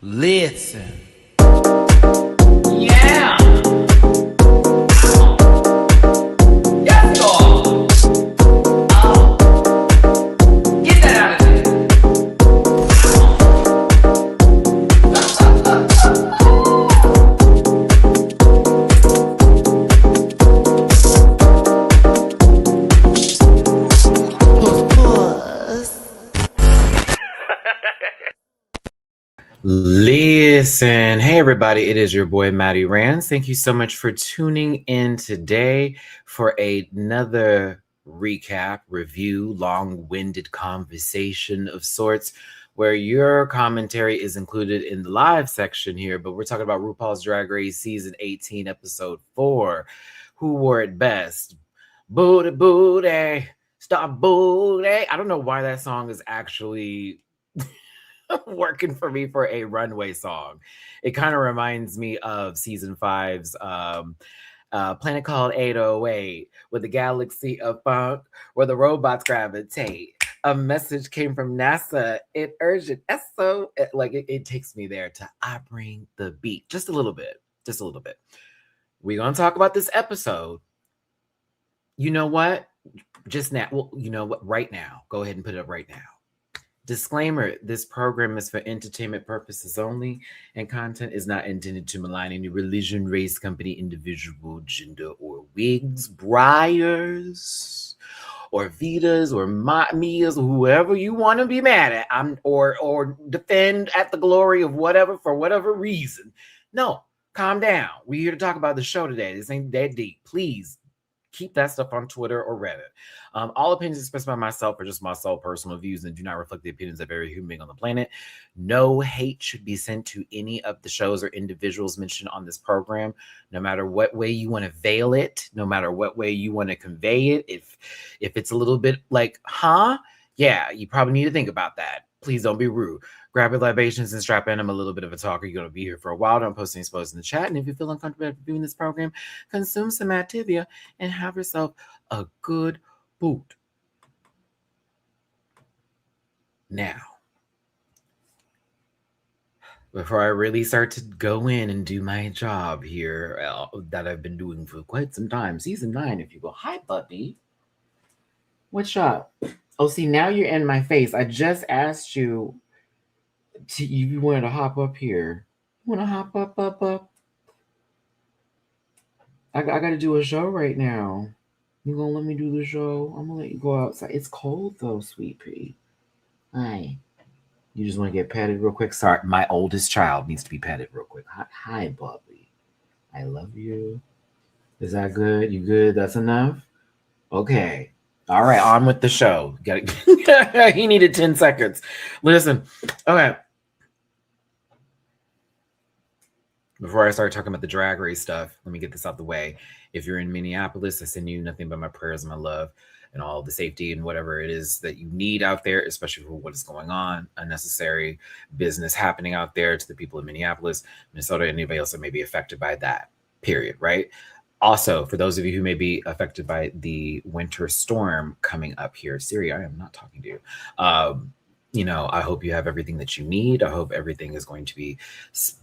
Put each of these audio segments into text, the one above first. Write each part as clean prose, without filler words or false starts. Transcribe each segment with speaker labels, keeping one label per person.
Speaker 1: Listen. Yeah. Yes, God. Get that out of there. Listen, hey everybody, it is your boy Matty-Rants. Thank you so much for tuning in today for another recap, review, long-winded conversation of sorts where your commentary is included in the live section here, but we're talking about RuPaul's Drag Race Season 18, Episode 4. Who wore it best? Booty, booty, stop booty. I don't know why that song is actually working for me for a runway song. It kind of reminds me of season 5's Planet Called 808 with the galaxy of funk where the robots gravitate. A message came from NASA. It urgent. So it takes me there to I bring the beat just a little bit. We're going to talk about this episode. You know what? Just now. Well, you know what? Right now. Go ahead and put it up right now. Disclaimer, this program is for entertainment purposes only, and content is not intended to malign any religion, race, company, individual, gender, or wigs, briars, or Vitas, or Mias, or whoever you want to be mad at, or defend at the glory of whatever, for whatever reason. No, calm down. We're here to talk about the show today. This ain't that deep. Please keep that stuff on Twitter or Reddit. All opinions expressed by myself are just my sole personal views and do not reflect the opinions of every human being on the planet. No hate should be sent to any of the shows or individuals mentioned on this program, no matter what way you want to veil it, no matter what way you want to convey it. If it's a little bit like, yeah, you probably need to think about that. Please don't be rude. Grab your libations and strap in. I'm a little bit of a talker. You're going to be here for a while. Don't post any spoilers in the chat. And if you feel uncomfortable viewing this program, consume some Activia and have yourself a good boot. Now, before I really start to go in and do my job here that I've been doing for quite some time, season 9, if you go, hi, puppy. What's up? Oh, see, now you're in my face. I just asked you you wanted to hop up here. You want to hop up? I got to do a show right now. You gonna let me do the show? I'm gonna let you go outside. It's cold though, sweet pea. Hi. You just want to get petted real quick? Sorry, my oldest child needs to be petted real quick. Hi, Bobby. I love you. Is that good? You good? That's enough? Okay. All right, on with the show. He needed 10 seconds. Listen. Okay. Before I start talking about the drag race stuff, let me get this out the way. If you're in Minneapolis, I send you nothing but my prayers and my love and all the safety and whatever it is that you need out there, especially for what is going on, unnecessary business happening out there to the people in Minneapolis, Minnesota, and anybody else that may be affected by that, period, right? Also, for those of you who may be affected by the winter storm coming up here, Siri, I am not talking to you. I hope you have everything that you need. I hope everything is going to be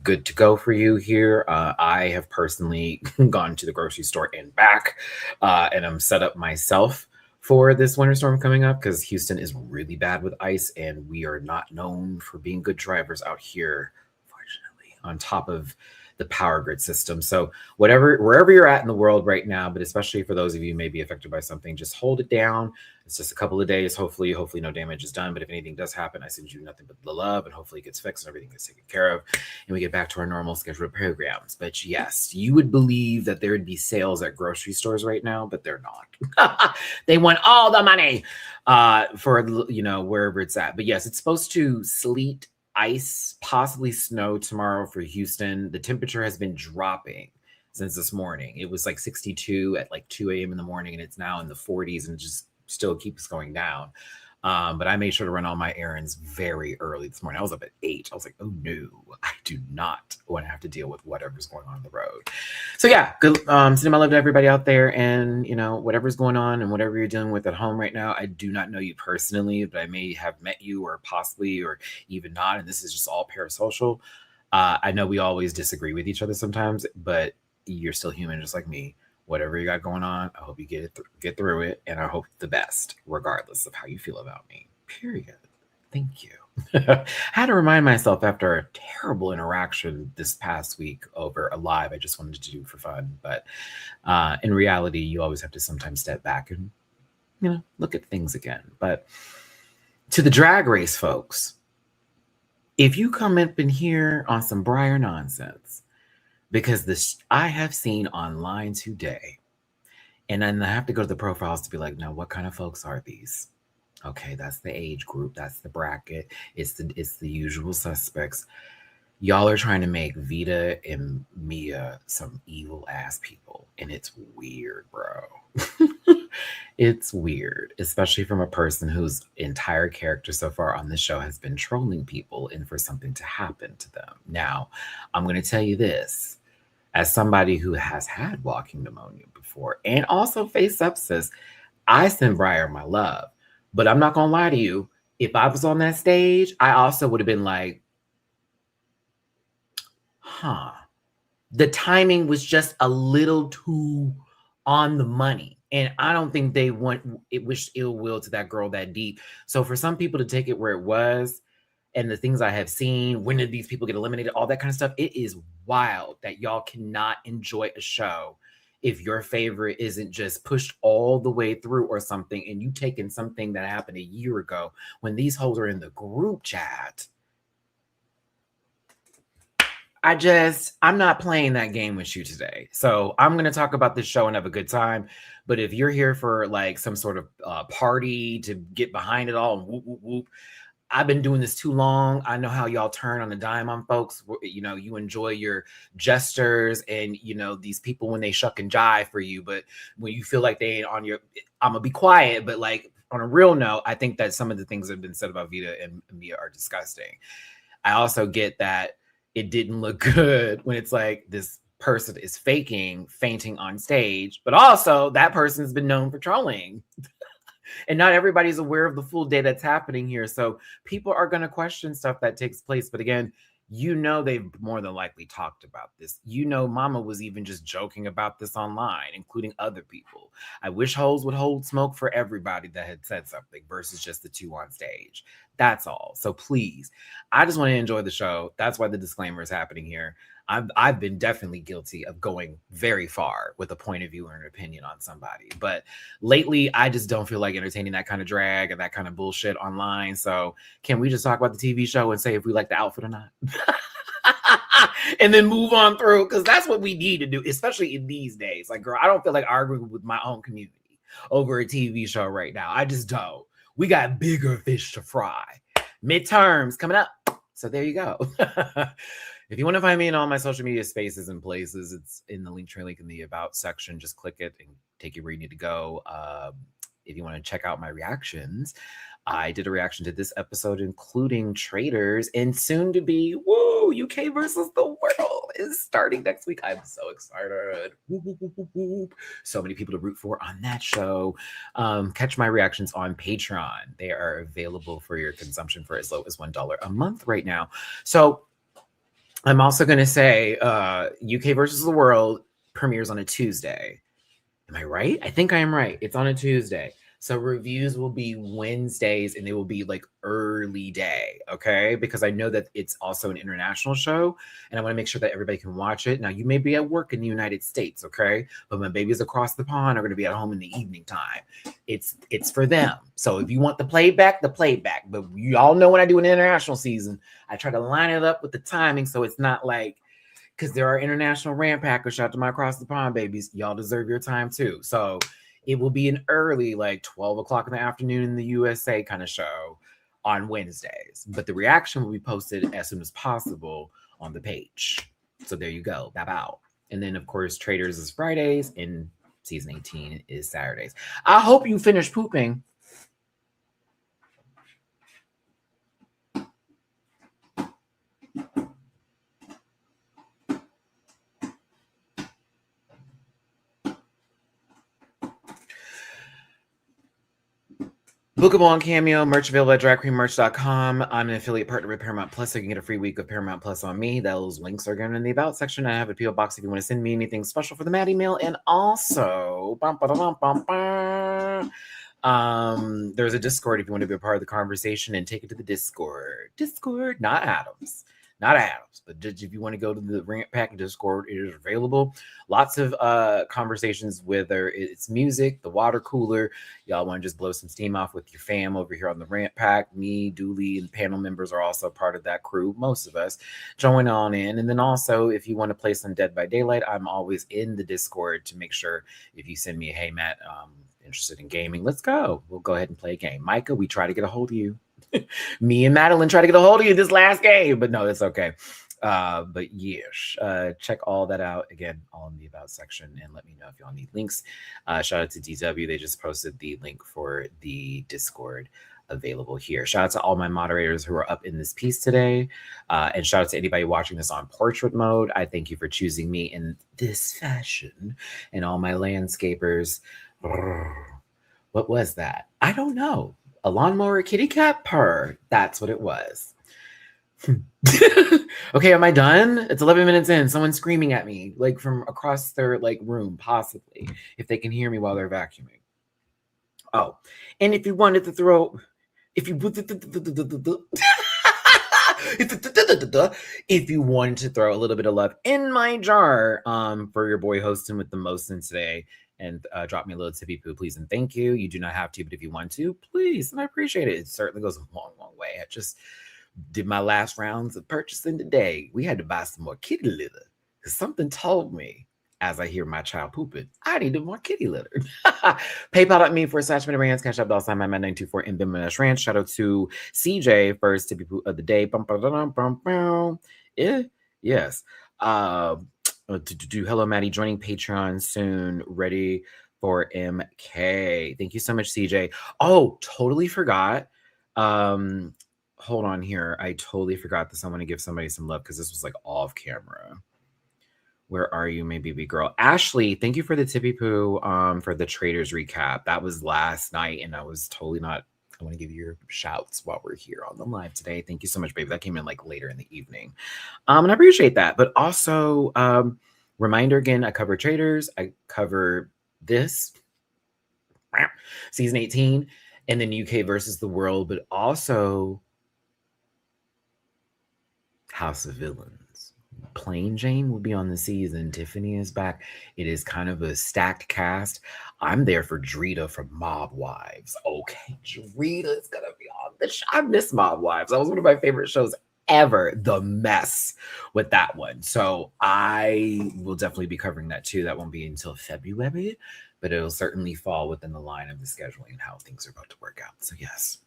Speaker 1: good to go for you here. I have personally gone to the grocery store and back, and I'm set up myself for this winter storm coming up because Houston is really bad with ice, and we are not known for being good drivers out here, fortunately, on top of the power grid system. So wherever you're at in the world right now, but especially for those of you who may be affected by something, just hold it down. It's just a couple of days. Hopefully no damage is done. But if anything does happen, I send you nothing but the love, and hopefully it gets fixed and everything gets taken care of, and we get back to our normal scheduled programs. But yes, you would believe that there would be sales at grocery stores right now, but they're not. They want all the money for wherever it's at. But yes, it's supposed to sleet, ice, possibly snow tomorrow for Houston. The temperature has been dropping since this morning. It was like 62 at like 2 a.m. in the morning, and it's now in the 40s, and it just still keeps going down. But I made sure to run all my errands very early this morning. I was up at 8. I was like, oh no, I do not want to have to deal with whatever's going on the road. So yeah, good. Sending my love to everybody out there, and whatever's going on and whatever you're dealing with at home right now. I do not know you personally, but I may have met you or possibly or even not. And this is just all parasocial. I know we always disagree with each other sometimes, but you're still human just like me. Whatever you got going on, I hope you get through it, and I hope the best, regardless of how you feel about me. Period. Thank you. I had to remind myself after a terrible interaction this past week over a live I just wanted to do for fun. But in reality, you always have to sometimes step back and, look at things again. But to the drag race folks, if you come up in here on some Briar nonsense, because this I have seen online today, and then I have to go to the profiles to be like, now what kind of folks are these? Okay, that's the age group, that's the bracket, it's the usual suspects. Y'all are trying to make Vita and Mia some evil ass people, and it's weird, bro. It's weird, especially from a person whose entire character so far on the show has been trolling people and for something to happen to them. Now, I'm going to tell you this as somebody who has had walking pneumonia before and also faced sepsis, I send Briar my love. But I'm not going to lie to you. If I was on that stage, I also would have been like, huh. The timing was just a little too on the money. And I don't think they wish ill will to that girl that deep. So for some people to take it where it was, and the things I have seen, when did these people get eliminated, all that kind of stuff, it is wild that y'all cannot enjoy a show if your favorite isn't just pushed all the way through or something, and you taking something that happened a year ago when these hoes are in the group chat. I'm not playing that game with you today. So I'm going to talk about this show and have a good time. But if you're here for like some sort of party to get behind it all and whoop, whoop, whoop, I've been doing this too long. I know how y'all turn on the dime on folks. You enjoy your jesters and, these people when they shuck and jive for you. But when you feel like they ain't on your, I'm going to be quiet. But like on a real note, I think that some of the things that have been said about Vita and Mia are disgusting. I also get that it didn't look good when it's like this person is fainting on stage, but also that person's been known for trolling. And not everybody's aware of the full day that's happening here. So people are going to question stuff that takes place. But again, they've more than likely talked about this. Mama was even just joking about this online, including other people. I wish hoes would hold smoke for everybody that had said something versus just the two on stage. That's all. So please, I just want to enjoy the show. That's why the disclaimer is happening here. I've been definitely guilty of going very far with a point of view or an opinion on somebody. But lately, I just don't feel like entertaining that kind of drag and that kind of bullshit online. So can we just talk about the TV show and say if we like the outfit or not? And then move on through, because that's what we need to do, especially in these days. Like, girl, I don't feel like arguing with my own community over a TV show right now. I just don't. We got bigger fish to fry. Midterms coming up. So there you go. If you want to find me in all my social media spaces and places, it's in the link in the About section. Just click it and take you where you need to go. If you want to check out my reactions, I did a reaction to this episode, including Traitors, and soon to be, UK versus the world is starting next week. I'm so excited. Whoop, whoop, whoop, whoop. So many people to root for on that show. Catch my reactions on Patreon. They are available for your consumption for as low as $1 a month right now. So I'm also going to say UK versus the world premieres on a Tuesday. Am I right? I think I am right. It's on a Tuesday. So reviews will be Wednesdays and they will be like early day, okay? Because I know that it's also an international show and I want to make sure that everybody can watch it. Now, you may be at work in the United States, okay? But my babies across the pond are going to be at home in the evening time. It's for them. So if you want the playback. But you all know when I do an international season, I try to line it up with the timing so it's not like, because there are international rant packers. Shout out to my across the pond babies. Y'all deserve your time too. So it will be an early, like 12 o'clock in the afternoon in the USA kind of show on Wednesdays. But the reaction will be posted as soon as possible on the page. So there you go. Bow. And then, of course, Traitors is Fridays and season 18 is Saturdays. I hope you finish pooping. Bookable on Cameo, merch available at dragqueenmerch.com. I'm an affiliate partner with Paramount Plus, so you can get a free week of Paramount Plus on me. Those links are given in the About section. I have a PO box if you want to send me anything special for the Maddie Mail. And also, there's a Discord if you want to be a part of the conversation and take it to the Discord. Discord, not Adams. Not Adams, but if you want to go to the Rant Pack Discord, it is available. Lots of conversations, whether it's music, the water cooler, y'all want to just blow some steam off with your fam over here on the Rant Pack. Me, Dooley, and panel members are also part of that crew. Most of us join on in. And then also, if you want to play some Dead by Daylight, I'm always in the Discord to make sure if you send me a hey, Matt, interested in gaming, let's go. We'll go ahead and play a game. Micah, we try to get a hold of you. Me and Madeline try to get a hold of you this last game, but no, it's okay. But yes, check all that out again, all in the About section, and let me know if y'all need links. Shout out to DW. They just posted the link for the Discord available here. Shout out to all my moderators who are up in this piece today. And shout out to anybody watching this on portrait mode. I thank you for choosing me in this fashion, and all my landscapers. What was that? I don't know. A lawnmower kitty cat purr. That's what it was. Okay, am I done? It's 11 minutes in. Someone's screaming at me, like from across their room, possibly, if they can hear me while they're vacuuming. Oh, and if you wanted to throw, if you wanted to throw a little bit of love in my jar, for your boy hosting with the Mosin today, and drop me a little tippy poo, please, and thank you. You do not have to, but if you want to, please, and I appreciate it. It certainly goes a long, long way. I just did my last rounds of purchasing today. We had to buy some more kitty litter because something told me, as I hear my child pooping, I needed more kitty litter. PayPal.me for /Matty-Rants, Cash App $, my 924 in Venmo /Rants. Shout out to CJ, first tippy poo of the day. Yes. Hello, Maddie, joining Patreon soon. Ready for MK. Thank you so much, CJ. Oh, totally forgot. Hold on here. I totally forgot that I want to give somebody some love because this was off camera. Where are you, my baby girl? Ashley, thank you for the tippy poo for the traders recap. That was last night, and I was totally not. I want to give you your shouts while we're here on the live today. Thank you so much, baby. That came in later in the evening. And I appreciate that. But also, reminder again, I cover traders. I cover this season 18 and then UK versus the world, but also House of Villains. Plain Jane will be on the season. Tiffany is back. It is kind of a stacked cast. I'm there for Drita from Mob Wives. Okay, Drita is gonna be on the show. I miss Mob Wives. That was one of my favorite shows ever. The mess with that one. So I will definitely be covering that too. That won't be until February, but it'll certainly fall within the line of the scheduling and how things are about to work out. So yes.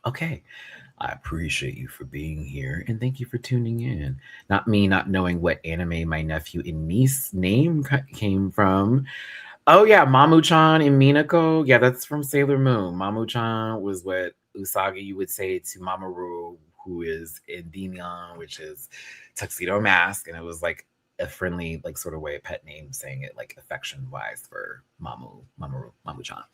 Speaker 1: Okay. I appreciate you for being here, and thank you for tuning in. Not me not knowing what anime my nephew and niece name came from. Oh, yeah, Mamu-chan and Minako. Yeah, that's from Sailor Moon. Mamu-chan was what Usagi you would say to Mamoru, who is in Demon, which is Tuxedo Mask, and it was a friendly, sort of way, a pet name, saying it affection-wise for Mamu-chan.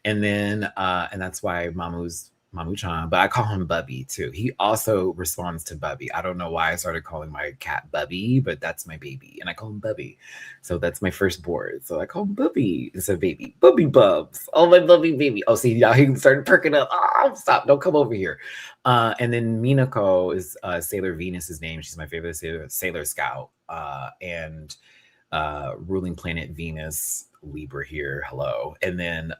Speaker 1: And then, and that's why Mamu-chan, but I call him Bubby too. He also responds to Bubby. I don't know why I started calling my cat Bubby, but that's my baby, and I call him Bubby. So that's my firstborn. So I call him Bubby instead of baby. Bubby Bubs. Oh, my Bubby baby. Oh, see, now he started perking up. Oh, stop. Don't come over here. And then Minako is Sailor Venus's name. She's my favorite Sailor Scout. And ruling planet Venus, Libra here. Hello. And then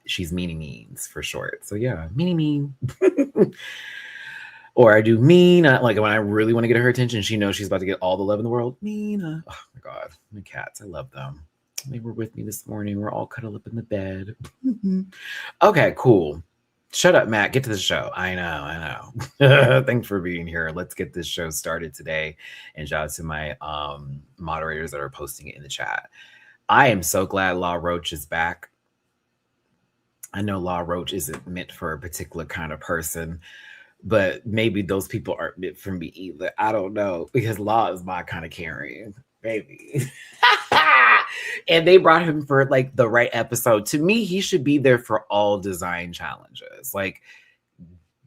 Speaker 1: she's Meanie Means for short. So yeah, Meanie Mean. Or I do Mean, when I really want to get her attention, she knows she's about to get all the love in the world. Meena. Oh my God, my cats, I love them. They were with me this morning. We're all cuddled up in the bed. Okay, cool. Shut up, Matt. Get to the show. I know. Thanks for being here. Let's get this show started today. And shout out to my moderators that are posting it in the chat. I am so glad Law Roach is back. I know Law Roach isn't meant for a particular kind of person, but maybe those people aren't meant for me either. I don't know, because Law is my kind of Karen, baby. And they brought him for like the right episode. To me, he should be there for all design challenges. Like,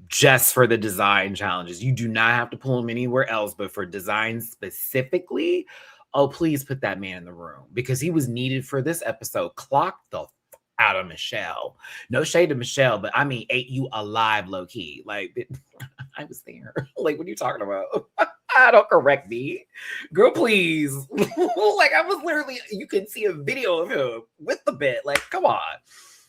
Speaker 1: just for the design challenges. You do not have to pull him anywhere else, but for design specifically, oh, please put that man in the room because he was needed for this episode. Clock the out of Michelle. No shade to Michelle, but I mean, ate you alive, low key. Like, I was there. Like, what are you talking about? Don't correct me. Girl, please. Like, I was literally, you can see a video of him with the bit. Like, come on.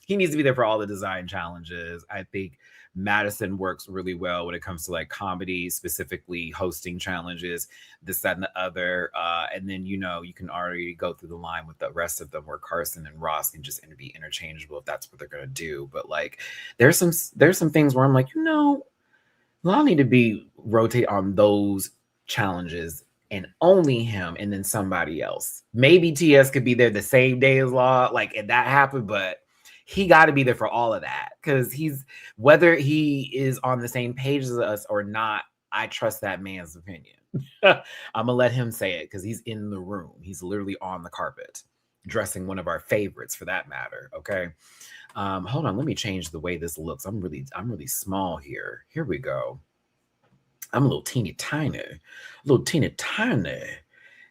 Speaker 1: He needs to be there for all the design challenges. I think Madison works really well when it comes to like comedy, specifically hosting challenges, this, that, and the other. And then, you know, you can already go through the line with the rest of them where Carson and Ross can just be interchangeable if that's what they're going to do. But like, there's some things where I'm like, you know, I'll need to be rotate on those challenges and only him and then somebody else. Maybe TS could be there the same day as Law, like, and that happened, but he got to be there for all of that because he's, whether he is on the same page as us or not, I trust that man's opinion. I'm gonna let him say it because he's in the room. He's literally on the carpet dressing one of our favorites for that matter. Okay. Hold on, let me change the way this looks. I'm really small here. Here we go. I'm a little teeny tiny.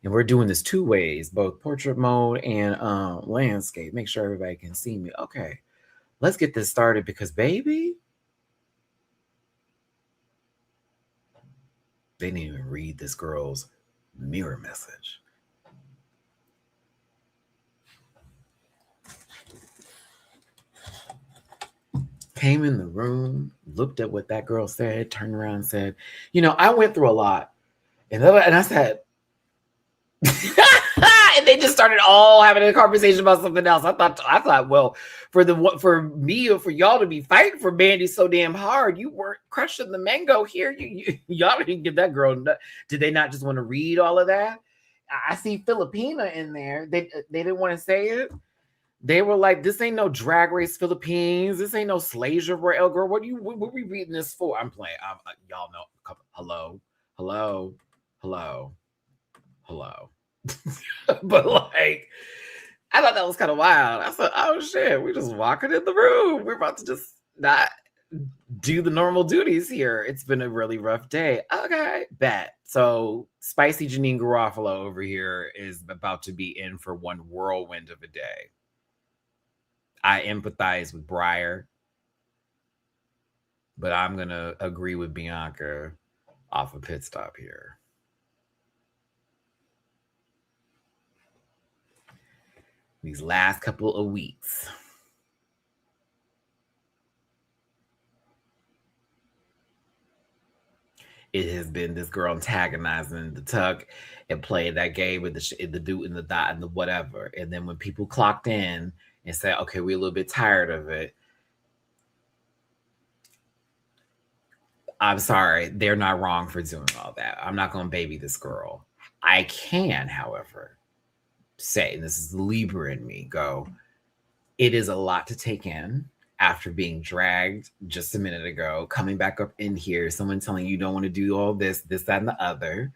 Speaker 1: And we're doing this two ways, both portrait mode and landscape. Make sure everybody can see me. Okay, let's get this started because, baby, they didn't even read this girl's mirror message. Came in the room, looked at what that girl said, turned around and said, you know, I went through a lot. And I said, and they just started all having a conversation about something else. I thought, well, for me or for y'all to be fighting for Mandy so damn hard, you weren't crushing the mango here. Y'all didn't give that girl. Did they not just want to read all of that? I see Filipina in there. They didn't want to say it. They were like, this ain't no Drag Race Philippines. This ain't no Slasia Royale, girl. What are we reading this for? I'm playing. Y'all know. Hello. But like, I thought that was kind of wild. I said, oh shit, we're just walking in the room. We're about to just not do the normal duties here. It's been a really rough day. Okay, bet. So spicy Janine Garofalo over here is about to be in for one whirlwind of a day. I empathize with Briar, but I'm going to agree with Bianca off a pit stop here. These last couple of weeks, it has been this girl antagonizing the Tuck and playing that game with the dude and the dot and the whatever. And then when people clocked in and said, okay, we're a little bit tired of it, I'm sorry, they're not wrong for doing all that. I'm not going to baby this girl. I can, however, say, and this is the Libra in me, go, it is a lot to take in after being dragged just a minute ago, coming back up in here, someone telling you don't want to do all this, that, and the other.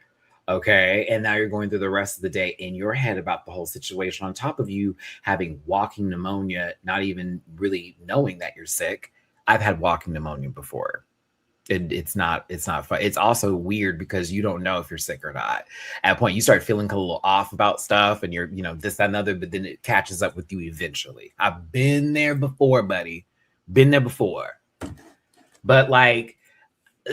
Speaker 1: Okay. And now you're going through the rest of the day in your head about the whole situation, on top of you having walking pneumonia, not even really knowing that you're sick. I've had walking pneumonia before. It's not fun. It's also weird because you don't know if you're sick or not. At a point, you start feeling a little off about stuff and you're, this, that, and other, but then it catches up with you eventually. I've been there before, buddy. Been there before. But like,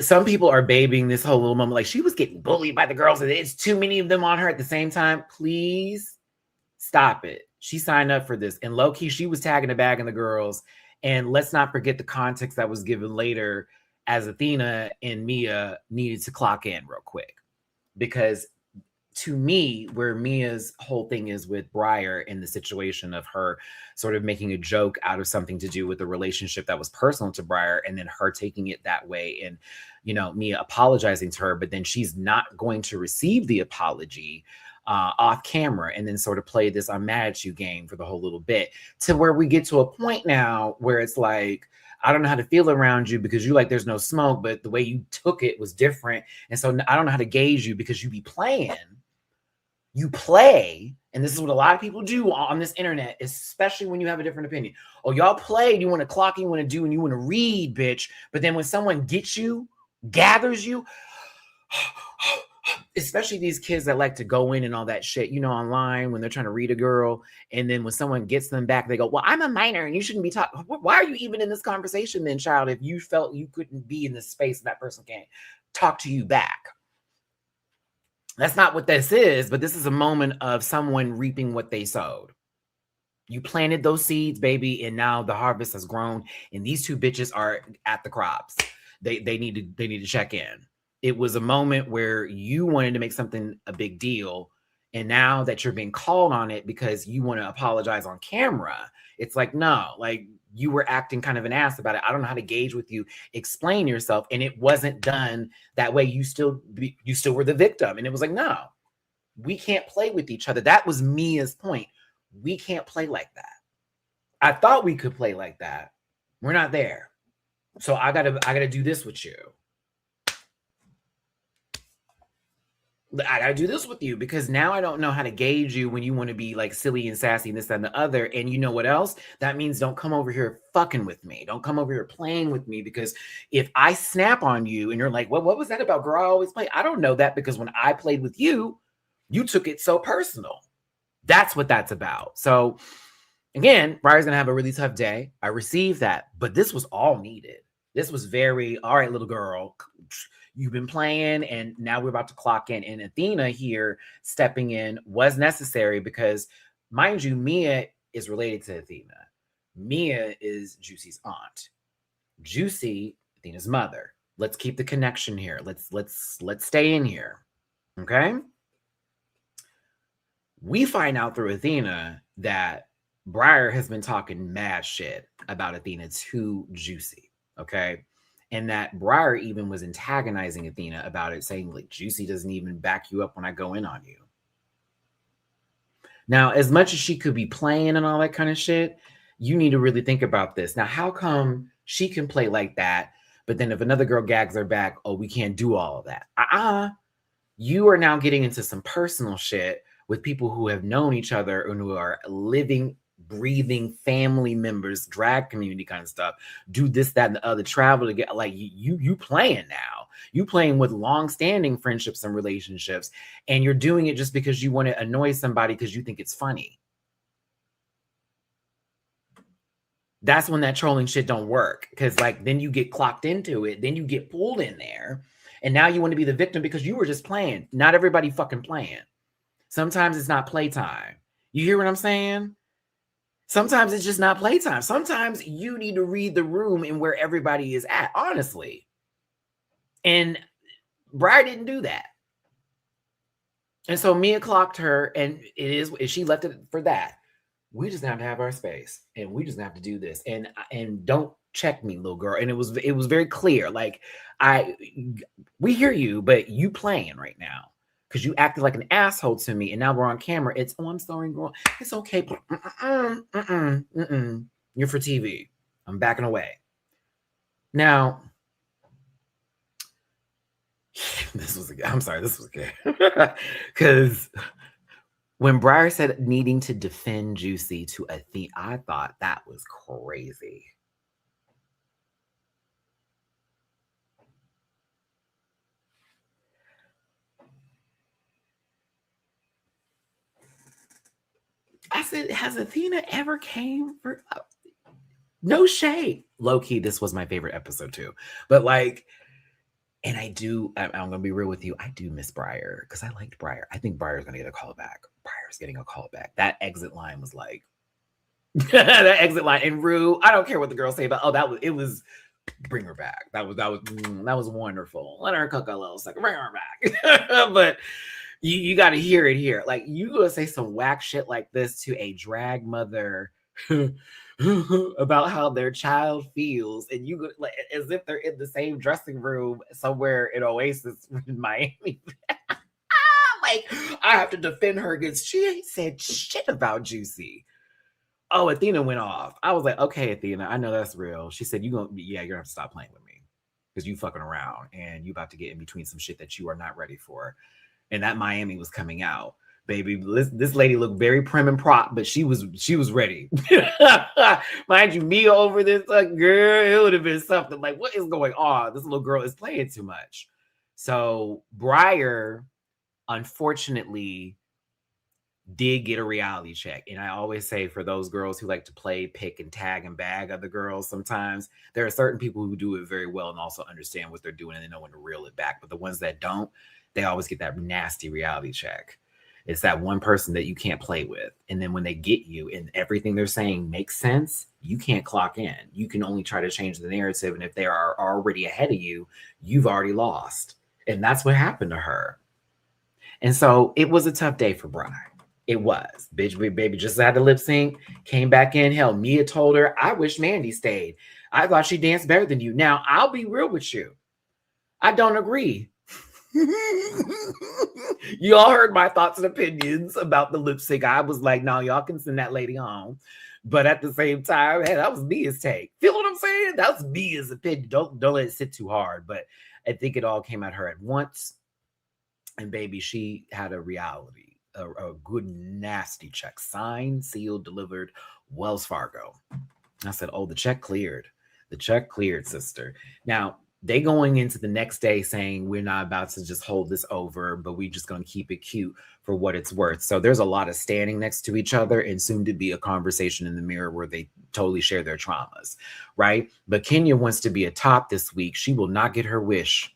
Speaker 1: some people are babying this whole little moment. Like, she was getting bullied by the girls and it's too many of them on her at the same time. Please stop it. She signed up for this. And low key, she was tagging the bag in the girls. And let's not forget the context that was given later as Athena and Mia needed to clock in real quick. Because to me, where Mia's whole thing is with Briar in the situation of her sort of making a joke out of something to do with a relationship that was personal to Briar, and then her taking it that way, and Mia apologizing to her, but then she's not going to receive the apology off camera, and then sort of play this I'm mad at you game for the whole little bit, to where we get to a point now where it's like, I don't know how to feel around you because you like there's no smoke, but the way you took it was different. And so I don't know how to gauge you because you be playing. You play And this is what a lot of people do on this internet, especially when you have a different opinion. Oh, y'all played, you want to clock, you want to do, and you want to read, bitch. But then when someone gets you, gathers you, especially these kids that like to go in and all that shit, online when they're trying to read a girl. And then when someone gets them back, they go, well, I'm a minor and you shouldn't be talking. Why are you even in this conversation then, child, if you felt you couldn't be in this space and that person can't talk to you back? That's not what this is, but this is a moment of someone reaping what they sowed. You planted those seeds, baby, and now the harvest has grown, and these two bitches are at the crops. They need to check in. It was a moment where you wanted to make something a big deal, and now that you're being called on it because you want to apologize on camera, it's like, no, like you were acting kind of an ass about it. I don't know how to gauge with you. Explain yourself. And it wasn't done that way. You still were the victim. And it was like, no, we can't play with each other. That was Mia's point. We can't play like that. I thought we could play like that. We're not there. So I gotta do this with you. I gotta do this with you because now I don't know how to gauge you when you want to be like silly and sassy and this, that, and the other. And you know what else? That means don't come over here fucking with me. Don't come over here playing with me, because if I snap on you and you're like, well, what was that about, girl? I always play. I don't know that, because when I played with you, you took it so personal. That's what that's about. So again, Briar's gonna have a really tough day. I received that, but this was all needed. This was very, all right, little girl, you've been playing and now we're about to clock in. And Athena here stepping in was necessary because, mind you, Mia is related to Athena. Mia is Juicy's aunt. Juicy, Athena's mother. Let's keep the connection here. Let's stay in here. Okay? We find out through Athena that Briar has been talking mad shit about Athena to Juicy. Okay? And that Briar even was antagonizing Athena about it, saying, like, Juicy doesn't even back you up when I go in on you. Now, as much as she could be playing and all that kind of shit, you need to really think about this. Now, how come she can play like that, but then if another girl gags her back, oh, we can't do all of that? You are now getting into some personal shit with people who have known each other and who are living, breathing family members, drag community kind of stuff, do this, that, and the other, travel to get, like, you playing now. You playing with long-standing friendships and relationships, and you're doing it just because you want to annoy somebody because you think it's funny. That's when that trolling shit don't work, because like then you get clocked into it, then you get pulled in there, and now you want to be the victim because you were just playing. Not everybody fucking playing. Sometimes it's not playtime. You hear what I'm saying? Sometimes it's just not playtime. Sometimes you need to read the room and where everybody is at, honestly. And Briar didn't do that. And so Mia clocked her, and she left it for that. We just have to have our space, and we just have to do this. And don't check me, little girl. And it was very clear. Like, we hear you, but you playing right now. Because you acted like an asshole to me, and now we're on camera. It's, oh, I'm sorry, girl. It's okay. You're for TV. I'm backing away. Now, this was good. Because when Briar said needing to defend Juicy to Athena, I thought that was crazy. I said, has Athena ever came for... No shade. Low-key, this was my favorite episode too. But like, and I'm going to be real with you, I do miss Briar because I liked Briar. I think Briar's going to get a call back. Briar's getting a call back. That exit line was like, that exit line. And Rue, I don't care what the girls say about, it was, bring her back. That was wonderful. Let her cook a little second. Bring her back. But you got to hear it here. Like, you go say some whack shit like this to a drag mother about how their child feels, and you go like as if they're in the same dressing room somewhere in Oasis in Miami. Like, I have to defend her against, she ain't said shit about Juicy. Oh, Athena went off. I was like, okay, Athena, I know that's real. She said, you're gonna have to stop playing with me because you fucking around and you about to get in between some shit that you are not ready for. And that Miami was coming out. baby. This lady looked very prim and prop, but she was ready. Mind you, me over this girl, it would have been something like, what is going on? This little girl is playing too much. So Briar, unfortunately, did get a reality check. And I always say, for those girls who like to play, pick, and tag and bag other girls, sometimes there are certain people who do it very well and also understand what they're doing and they know when to reel it back. But the ones that don't, they always get that nasty reality check. It's that one person that you can't play with. And then when they get you and everything they're saying makes sense, you can't clock in. You can only try to change the narrative. And if they are already ahead of you, you've already lost. And that's what happened to her. And so it was a tough day for Brian. It was. Bitch, baby just had to lip sync, came back in. Hell, Mia told her, I wish Mandy stayed. I thought she danced better than you. Now, I'll be real with you. I don't agree. You all heard my thoughts and opinions about the lip sync. I was like, no, y'all can send that lady home. But at the same time, hey, that was Mia's take. Feel what I'm saying? That was Mia's opinion. Don't let it sit too hard. But I think it all came at her at once. And baby, she had a reality. A good nasty check, signed, sealed, delivered, Wells Fargo. I said, oh, the check cleared. The check cleared, sister. Now, they going into the next day saying, we're not about to just hold this over, but we just going to keep it cute for what it's worth. So there's a lot of standing next to each other and soon to be a conversation in the mirror where they totally share their traumas, right? But Kenya wants to be a top this week. She will not get her wish.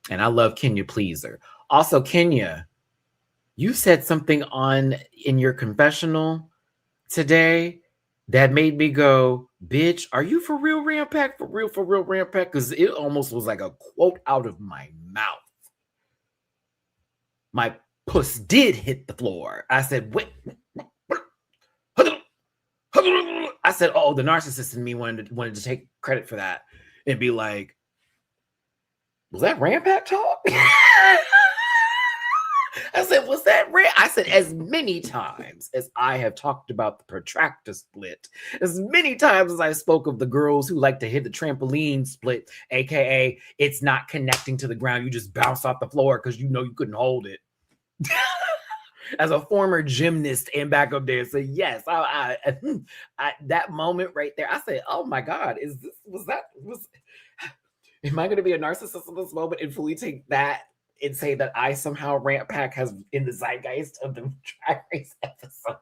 Speaker 1: And I love Kenya Pleaser. Also, Kenya, you said something in your confessional today that made me go, bitch, are you for real, Rampack? For real, Rampack? Because it almost was like a quote out of my mouth. My puss did hit the floor. I said, wait. I said, oh, the narcissist in me wanted to take credit for that and be like, was that Rampack talk? I said, was that rare? I said, as many times as I have talked about the protractor split, as many times as I spoke of the girls who like to hit the trampoline split, aka it's not connecting to the ground, you just bounce off the floor because you know you couldn't hold it. As a former gymnast and back up there, so yes, I that moment right there, I said, oh my God, am I going to be a narcissist in this moment and fully take that and say that I somehow Rampack has in the zeitgeist of the Drag Race episode?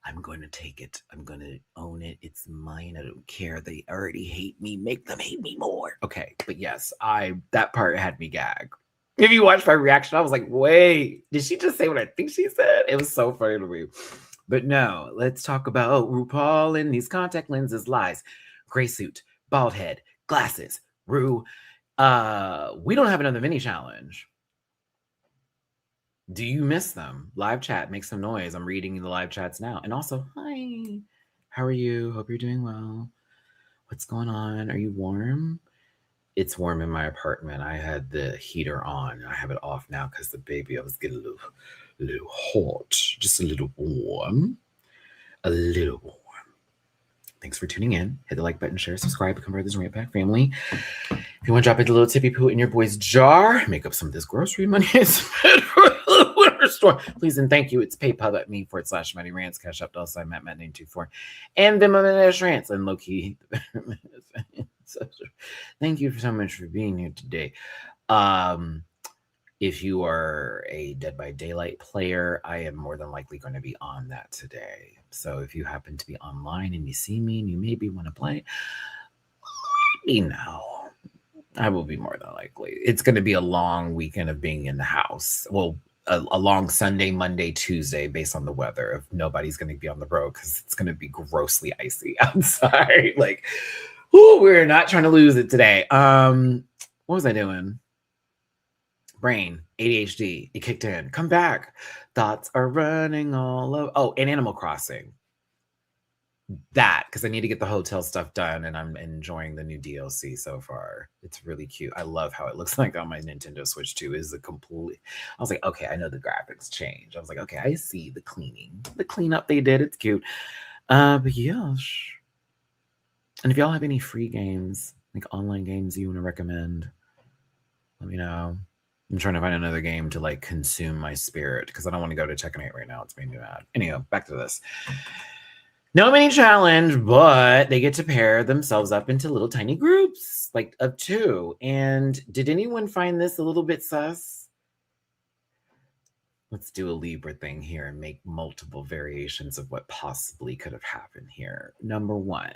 Speaker 1: I'm going to take it. I'm going to own it. It's mine. I don't care. They already hate me. Make them hate me more. Okay, but yes, that part had me gag. If you watched my reaction, I was like, wait, did she just say what I think she said? It was so funny to me. But no, let's talk about RuPaul and these contact lenses lies. Gray suit, bald head, glasses, Ru. We don't have another mini challenge. Do you miss them? Live chat, make some noise. I'm reading the live chats now. And also, hi, how are you? Hope you're doing well. What's going on? Are you warm? It's warm in my apartment. I had the heater on. I have it off now because the baby, I was getting a little hot, just a little warm. A little warm. Thanks for tuning in. Hit the like button, share, subscribe, become part of this Rampack family. If you want to drop it a little tippy poo in your boy's jar, make up some of this grocery money and spend for the winter store. Please and thank you. It's PayPal.me/Matty-Rants, Cash App $ Matt924, and Venmo Rants and low-key. Thank you so much for being here today. If you are a Dead by Daylight player, I am more than likely going to be on that today. So if you happen to be online and you see me and you maybe want to play, let me know. I will be more than likely. It's going to be a long weekend of being in the house. Well, a long Sunday, Monday, Tuesday, based on the weather. If nobody's going to be on the road because it's going to be grossly icy outside. Like, we're not trying to lose it today. What was I doing? Brain, ADHD, it kicked in. Come back. Thoughts are running all over. Oh, and Animal Crossing. That, because I need to get the hotel stuff done, and I'm enjoying the new DLC so far. It's really cute. I love how it looks like on my Nintendo Switch too. Is a complete. I was like, okay, I know the graphics change. I was like, okay, I see the cleanup they did. It's cute. But yes. And if y'all have any free games, like online games you want to recommend, let me know. I'm trying to find another game to like consume my spirit because I don't want to go to Tekken 8 right now. It's making me mad. Anyhow, back to this. No mini challenge, but they get to pair themselves up into little tiny groups, like of 2. And did anyone find this a little bit sus? Let's do a Libra thing here and make multiple variations of what possibly could have happened here. Number 1,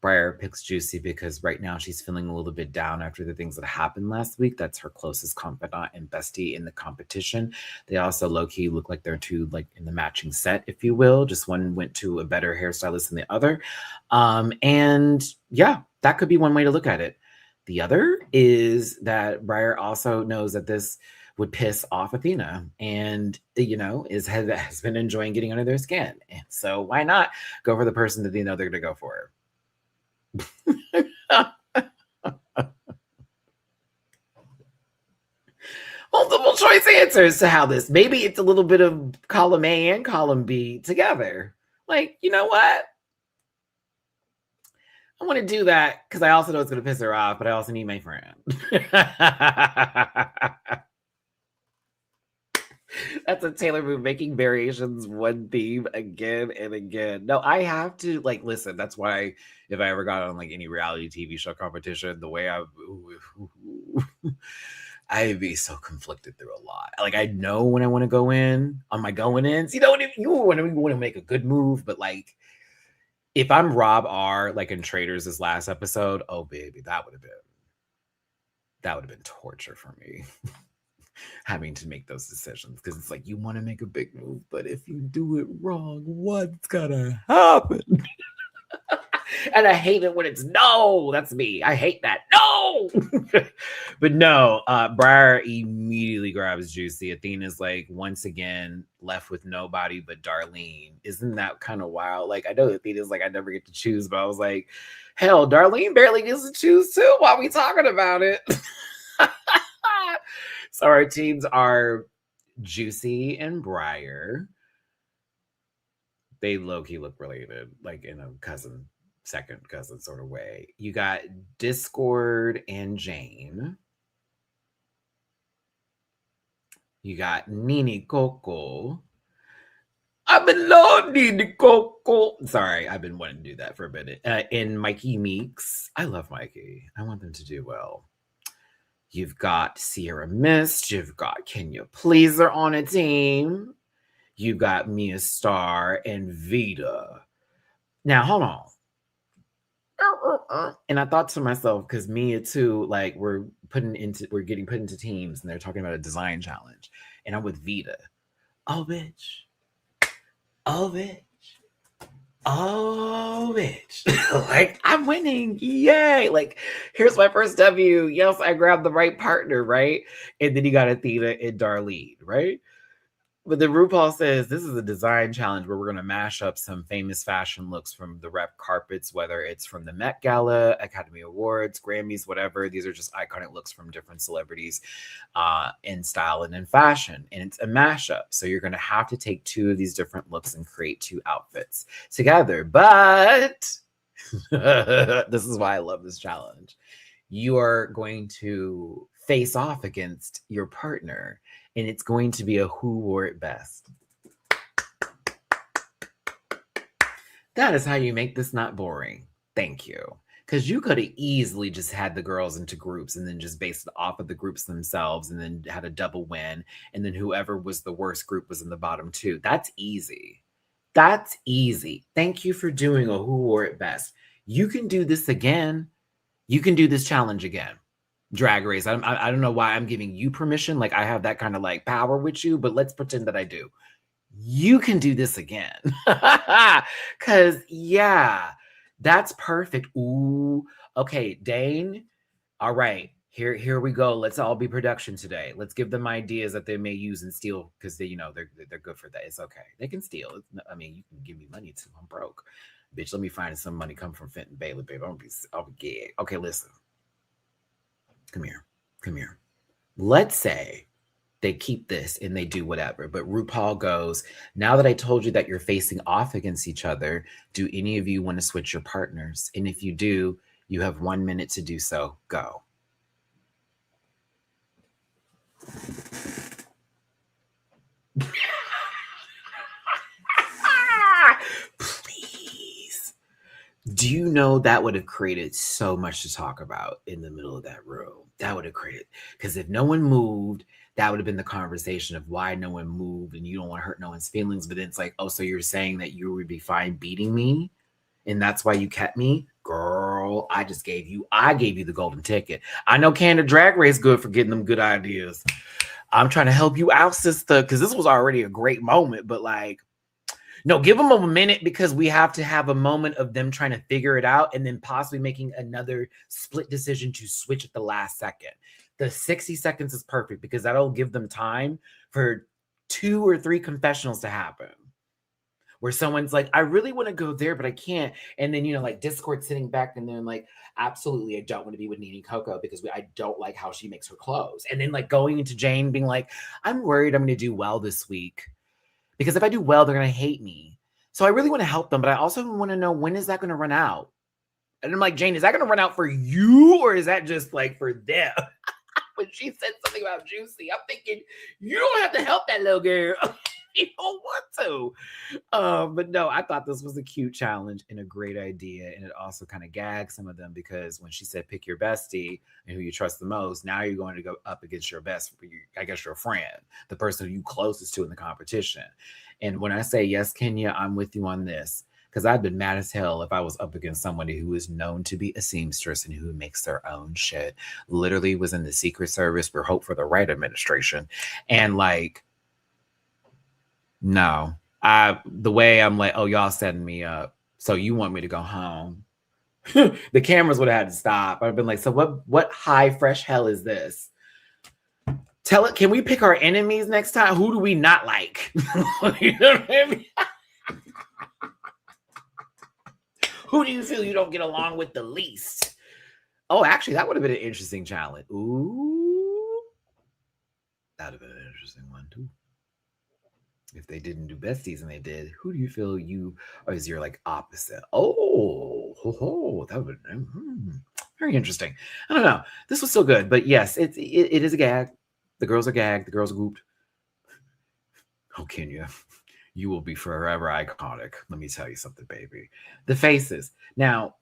Speaker 1: Briar picks Juicy because right now she's feeling a little bit down after the things that happened last week. That's her closest confidant and bestie in the competition. They also low-key look like they're 2 like in the matching set, if you will. Just one went to a better hairstylist than the other. And yeah, that could be one way to look at it. The other is that Briar also knows that this would piss off Athena and, has been enjoying getting under their skin. And so why not go for the person that they know they're going to go for? Multiple choice answers to how this. Maybe it's a little bit of column A and column B together. Like, you know what? I want to do that because I also know it's going to piss her off, but I also need my friend. That's a Taylor move, making variations one theme again and again. No, I have to listen. That's why if I ever got on like any reality TV show competition, the way I'd be so conflicted through a lot. Like I know when I want to go in on my going ins, if you want to make a good move, but like if I'm Rob R, like in Traders this last episode, oh baby, that would have been torture for me. Having to make those decisions because it's like you want to make a big move, but if you do it wrong, what's gonna happen? And I hate it when it's no. That's me. I hate that. No. But no, Briar immediately grabs Juicy. Athena's like once again left with nobody but Darlene. Isn't that kind of wild? Like I know Athena's like I never get to choose, but I was like, hell, Darlene barely gets to choose too while we talking about it. So our teams are Juicy and Briar. They low-key look related, like in a second cousin sort of way. You got Discord and Jane. You got Nini Coco. I've been loving Nini Coco. Sorry, I've been wanting to do that for a minute. And Mikey Meeks. I love Mikey. I want them to do well. You've got Sierra Mist. You've got Kenya Pleaser on a team. You got Mia Star and Vita. Now, hold on. And I thought to myself, because Mia too, like we're getting put into teams and they're talking about a design challenge. And I'm with Vita. Oh, bitch. Oh, bitch. Oh, bitch. Like, I'm winning. Yay. Like, here's my first W. Yes, I grabbed the right partner, right? And then you got Athena and Darlene, right? But then RuPaul says this is a design challenge where we're going to mash up some famous fashion looks from the red carpets, whether it's from the Met Gala, Academy Awards, Grammys, whatever. These are just iconic looks from different celebrities in style and in fashion. And it's a mashup. So you're going to have to take 2 of these different looks and create 2 outfits together. But this is why I love this challenge. You are going to face off against your partner. And it's going to be a who wore it best. That is how you make this not boring. Thank you. Because you could have easily just had the girls into groups and then just based it off of the groups themselves and then had a double win. And then whoever was the worst group was in the bottom 2. That's easy. That's easy. Thank you for doing a who wore it best. You can do this again. You can do this challenge again. Drag Race. I don't know why I'm giving you permission. Like I have that kind of like power with you, but let's pretend that I do. You can do this again. Cause yeah, that's perfect. Ooh, okay, Dane. All right, here we go. Let's all be production today. Let's give them ideas that they may use and steal because they're good for that. It's okay. They can steal. I mean, you can give me money too. I'm broke, bitch. Let me find some money come from Fenton Bailey, baby. I'll be gay. Okay, listen. Come here. Let's say they keep this and they do whatever. But RuPaul goes, now that I told you that you're facing off against each other, do any of you want to switch your partners? And if you do, you have 1 minute to do so. Go. Do you know that would have created so much to talk about in the middle of that room? That would have created, because if no one moved, that would have been the conversation of why no one moved, and you don't want to hurt no one's feelings. But then it's like, oh, so you're saying that you would be fine beating me, and that's why you kept me? Girl, I gave you the golden ticket. I know Canada Drag Race good for getting them good ideas. I'm trying to help you out, sister, because this was already a great moment, but like, no, give them a minute, because we have to have a moment of them trying to figure it out and then possibly making another split decision to switch at the last second. The 60 seconds is perfect because that'll give them time for 2 or 3 confessionals to happen. Where someone's like, I really want to go there, but I can't. And then, like Discord sitting back and then like, absolutely, I don't want to be with Nene Coco because I don't like how she makes her clothes. And then like going into Jane being like, I'm worried I'm going to do well this week. Because if I do well, they're going to hate me. So I really want to help them, but I also want to know, when is that going to run out? And I'm like, Jane, is that going to run out for you, or is that just like for them? When she said something about Juicy, I'm thinking, you don't have to help that little girl. You don't want to. But no, I thought this was a cute challenge and a great idea. And it also kind of gagged some of them, because when she said pick your bestie and who you trust the most, now you're going to go up against your I guess your friend, the person who you closest to in the competition. And when I say yes, Kenya, I'm with you on this. Because I'd been mad as hell if I was up against somebody who is known to be a seamstress and who makes their own shit. Literally was in the Secret Service for Hope for the Right administration. And like, no, the way I'm like, oh, y'all setting me up. So you want me to go home? The cameras would have had to stop. I've been like, so what high fresh hell is this? Tell it. Can we pick our enemies next time? Who do we not like? You know what I mean? Who do you feel you don't get along with the least? Oh, actually, that would have been an interesting challenge. Ooh, that would have been an interesting one too. If they didn't do besties and they did, who do you feel is your like opposite? Oh, that would very interesting. I don't know. This was so good, but yes, it is a gag. The girls are gagged. The girls are gooped. Oh, Kenya, you will be forever iconic. Let me tell you something, baby. The faces. Now,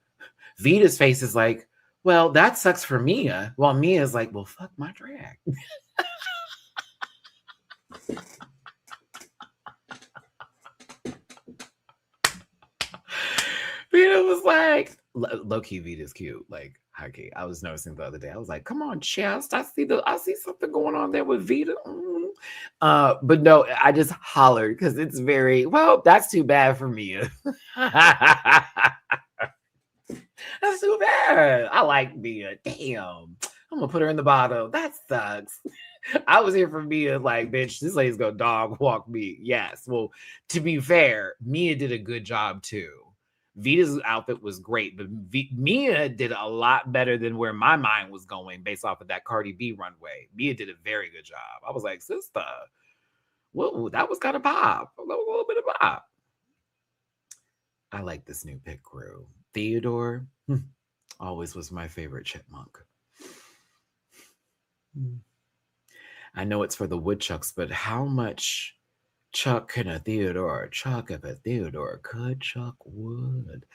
Speaker 1: Vita's face is like, well, that sucks for Mia. While Mia's like, well, fuck my drag. Vita was like, low-key, Vita's cute. Like, high key. I was noticing the other day. I was like, come on, chest. I see something going on there with Vita. But no, I just hollered because it's very, well, that's too bad for Mia. That's too bad. I like Mia. Damn. I'm gonna put her in the bottom. That sucks. I was here for Mia, like, bitch, this lady's gonna dog walk me. Yes. Well, to be fair, Mia did a good job too. Vita's outfit was great, but Mia did a lot better than where my mind was going based off of that Cardi B runway. Mia did a very good job. I was like, sister, whoa, that was kind of pop. That was a little bit of pop. I like this new pit crew. Theodore always was my favorite chipmunk. I know it's for the woodchucks, but how much chuck can a Theodore chuck if a Theodore could chuck wood?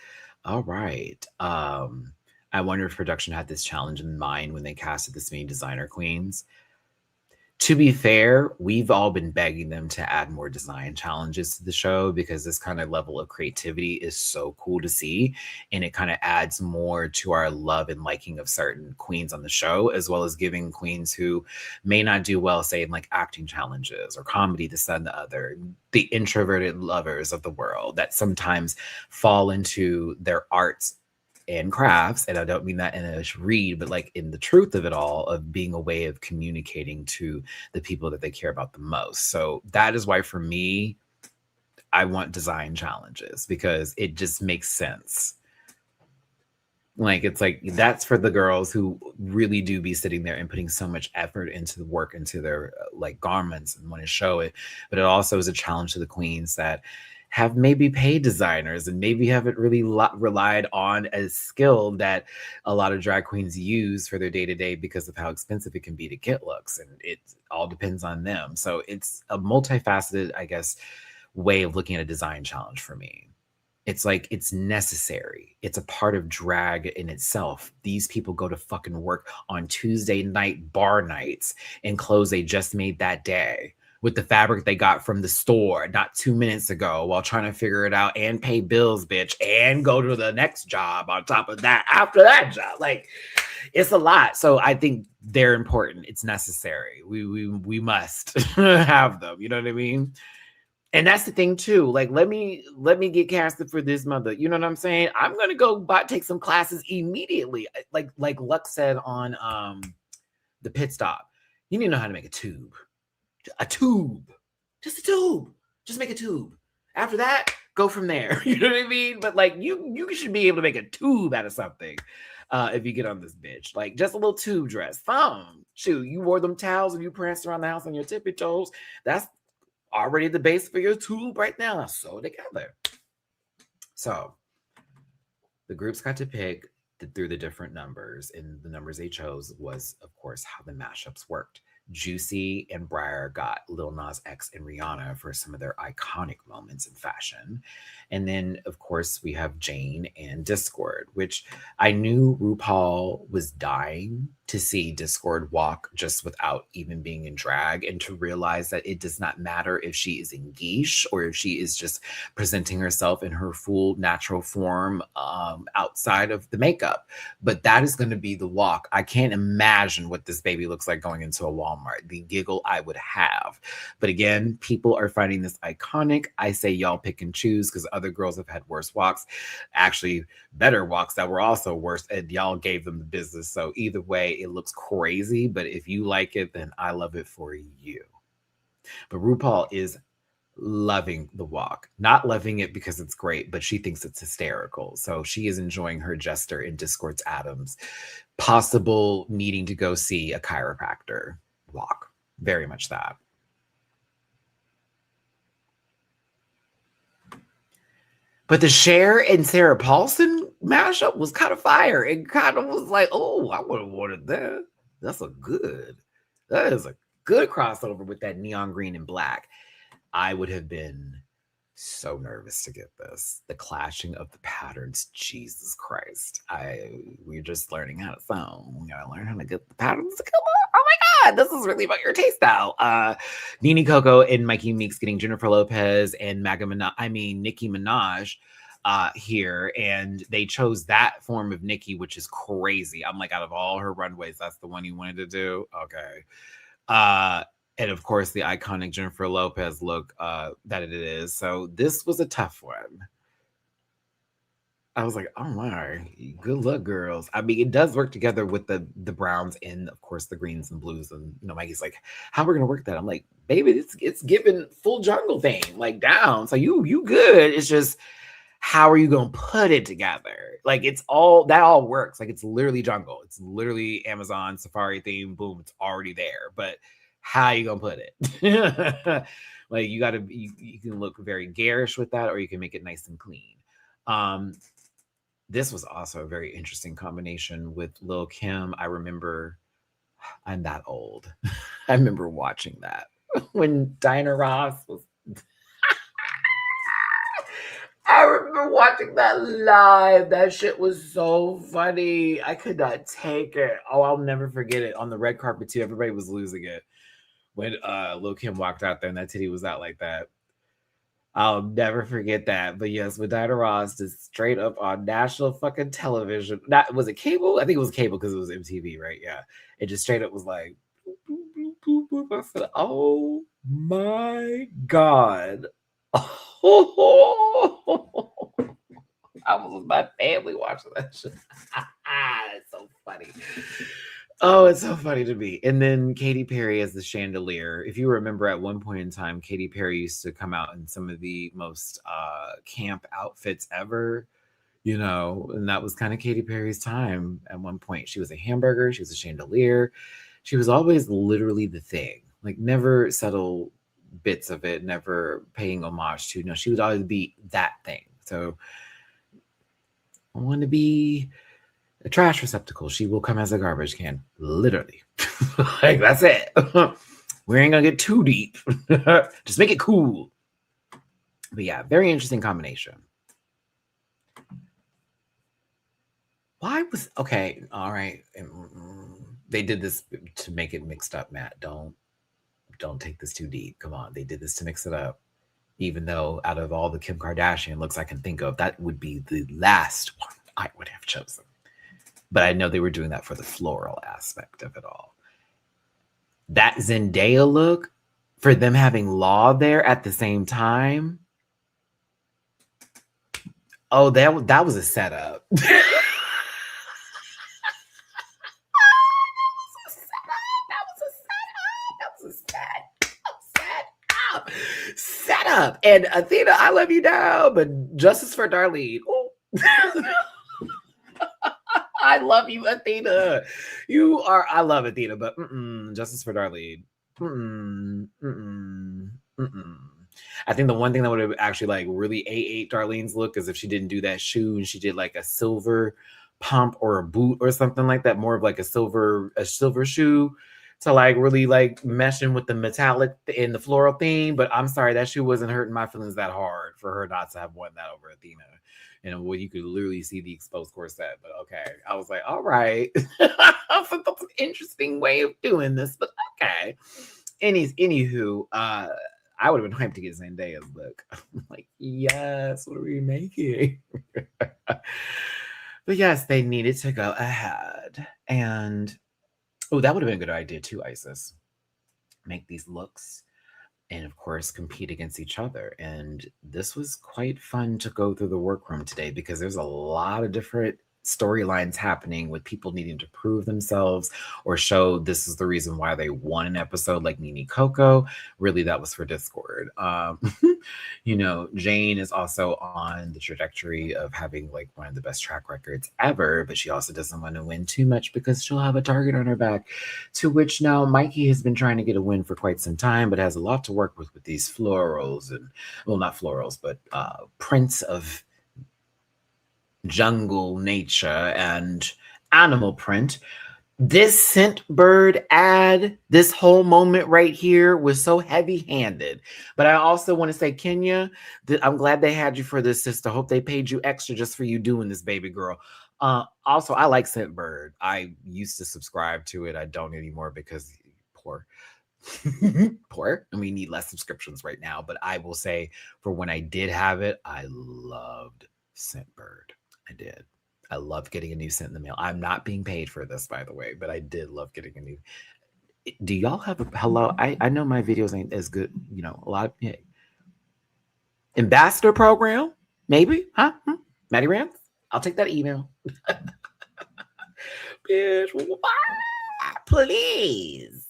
Speaker 1: All right. I wonder if production had this challenge in mind when they casted this many designer queens. To be fair, we've all been begging them to add more design challenges to the show because this kind of level of creativity is so cool to see. And it kind of adds more to our love and liking of certain queens on the show, as well as giving queens who may not do well, say, in like acting challenges or comedy, this, that, and the other, the introverted lovers of the world that sometimes fall into their arts and crafts, and I don't mean that in a read, but like in the truth of it all, of being a way of communicating to the people that they care about the most. So that is why for me, I want design challenges because it just makes sense. Like, it's like, that's for the girls who really do be sitting there and putting so much effort into the work, into their like garments and want to show it. But it also is a challenge to the queens that have maybe paid designers and maybe haven't really relied on a skill that a lot of drag queens use for their day-to-day because of how expensive it can be to get looks. And it all depends on them. So it's a multifaceted, I guess, way of looking at a design challenge for me. It's like, it's necessary. It's a part of drag in itself. These people go to fucking work on Tuesday night bar nights in clothes they just made that day with the fabric they got from the store not 2 minutes ago while trying to figure it out and pay bills, bitch, and go to the next job on top of that after that job. Like, it's a lot. So I think they're important. It's necessary. We must have them. You know what I mean? And that's the thing too. Like, let me get casted for this mother. You know what I'm saying? I'm gonna go take some classes immediately. Like Lux said on the pit stop. You need to know how to make a tube. A tube. Just a tube. Just make a tube. After that, go from there. You know what I mean? But like, you should be able to make a tube out of something if you get on this bitch. Like, just a little tube dress. Shoot, you wore them towels and you pranced around the house on your tippy toes. That's already the base for your tube right now. Sew together. So the groups got to pick through the different numbers, and the numbers they chose was, of course, how the mashups worked. Juicy and Briar got Lil Nas X and Rihanna for some of their iconic moments in fashion. And then, of course, we have Jane and Discord, which I knew RuPaul was dying to see Discord walk just without even being in drag, and to realize that it does not matter if she is in guiche or if she is just presenting herself in her full natural form outside of the makeup. But that is going to be the walk. I can't imagine what this baby looks like going into a Walmart. The giggle I would have. But again, people are finding this iconic. I say y'all pick and choose, because other girls have had worse walks, actually better walks that were also worse, and y'all gave them the business. So either way, it looks crazy, but if you like it, then I love it for you. But RuPaul is loving the walk, not loving it because it's great, but she thinks it's hysterical. So she is enjoying her Jester in Discord's Adams, possible needing to go see a chiropractor walk. Very much that. But the Cher and Sarah Paulson mashup was kind of fire. It kind of was like, oh, I would have wanted that. That is a good crossover with that neon green and black. I would have been so nervous to get this. The clashing of the patterns, Jesus Christ. We're just learning how to sew. We gotta learn how to get the patterns together. Oh my God, this is really about your taste now. Nene Coco and Mikey Meeks getting Jennifer Lopez and Nicki Minaj here, and they chose that form of Nicki, which is crazy. I'm like, out of all her runways, that's the one you wanted to do? Okay. And of course, the iconic Jennifer Lopez look that it is. So this was a tough one. I was like, oh my, good luck, girls. I mean, it does work together with the browns and, of course, the greens and blues. And, Mikey's like, how we're going to work that? I'm like, baby, it's given full jungle theme, like down. So you good. It's just, how are you going to put it together? Like, that all works. Like, it's literally jungle. It's literally Amazon Safari theme. Boom, it's already there. But how are you going to put it? Like, you can look very garish with that, or you can make it nice and clean. This was also a very interesting combination with Lil' Kim. I remember, I'm that old. I remember watching that when Diana Ross was. I remember watching that live. That shit was so funny. I could not take it. Oh, I'll never forget it. On the red carpet too, everybody was losing it when Lil' Kim walked out there and that titty was out like that. I'll never forget that. But yes, with Diana Ross just straight up on national fucking television. Was it cable? I think it was cable because it was MTV, right? Yeah. It just straight up was like, boop, boop, boop, boop. I said, oh my God. I was with my family watching that shit. It's so funny. Oh, it's so funny to me. And then Katy Perry as the chandelier. If you remember, at one point in time, Katy Perry used to come out in some of the most camp outfits ever, and that was kind of Katy Perry's time. At one point, she was a hamburger, she was a chandelier. She was always literally the thing, like never subtle bits of it, never paying homage to. No, she would always be that thing. So I want to be a trash receptacle. She will come as a garbage can, literally. Like, that's it. We ain't gonna get too deep. Just make it cool. But yeah, very interesting combination. Okay, all right. They did this to make it mixed up, Matt. Don't take this too deep. Come on, they did this to mix it up. Even though out of all the Kim Kardashian looks I can think of, that would be the last one I would have chosen. But I know they were doing that for the floral aspect of it all. That Zendaya look, for them having Law there at the same time. Oh, that was a setup. Set up. And Athena, I love you now, but justice for Darlene. I love you, Athena. I love Athena, but justice for Darlene. I think the one thing that would have actually like really ate Darlene's look is if she didn't do that shoe and she did like a silver pump or a boot or something like that, more of like a silver shoe to like really like meshing with the metallic in the floral theme. But I'm sorry, that shoe wasn't hurting my feelings that hard for her not to have won that over Athena. And well, you could literally see the exposed corset. But okay, I was like, all right. I thought that's an interesting way of doing this, but okay. Anywho, I would have been hyped to get Zendaya's look. I'm like, yes, what are we making? But yes, they needed to go ahead. And that would have been a good idea too, Isis. Make these looks and of course compete against each other. And this was quite fun to go through the workroom today because there's a lot of different storylines happening with people needing to prove themselves or show this is the reason why they won an episode, like Nene Coco. Really, that was for Discord. Jane is also on the trajectory of having like one of the best track records ever, but she also doesn't want to win too much because she'll have a target on her back, to which now Mikey has been trying to get a win for quite some time, but has a lot to work with these florals and, well, not florals, but prints of jungle nature and animal print. This Scentbird ad, this whole moment right here was so heavy-handed. But I also want to say, Kenya, that I'm glad they had you for this, sister. Hope they paid you extra just for you doing this, baby girl. Also, I like Scentbird. I used to subscribe to it. I don't anymore because poor. Poor. And we need less subscriptions right now. But I will say, for when I did have it, I loved Scentbird. I did. I love getting a new scent in the mail. I'm not being paid for this, by the way, but I did love getting a new. Do y'all have a hello? I know my videos ain't as good, a lot of ambassador program, maybe, huh? Matty-Rants? I'll take that email. Bitch, please.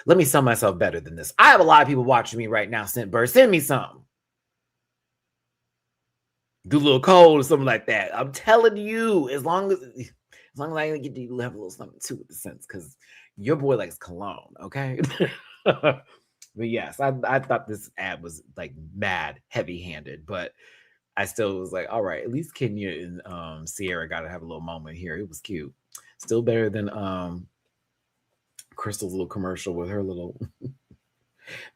Speaker 1: Let me sell myself better than this. I have a lot of people watching me right now, Scentbird. Send me some. Do a little cold or something like that. I'm telling you, as long as I get to level or something too with the sense, because your boy likes cologne, okay? But yes, I thought this ad was like mad heavy-handed, but I still was like, all right, at least Kenya and Sierra got to have a little moment here. It was cute. Still better than Crystal's little commercial with her little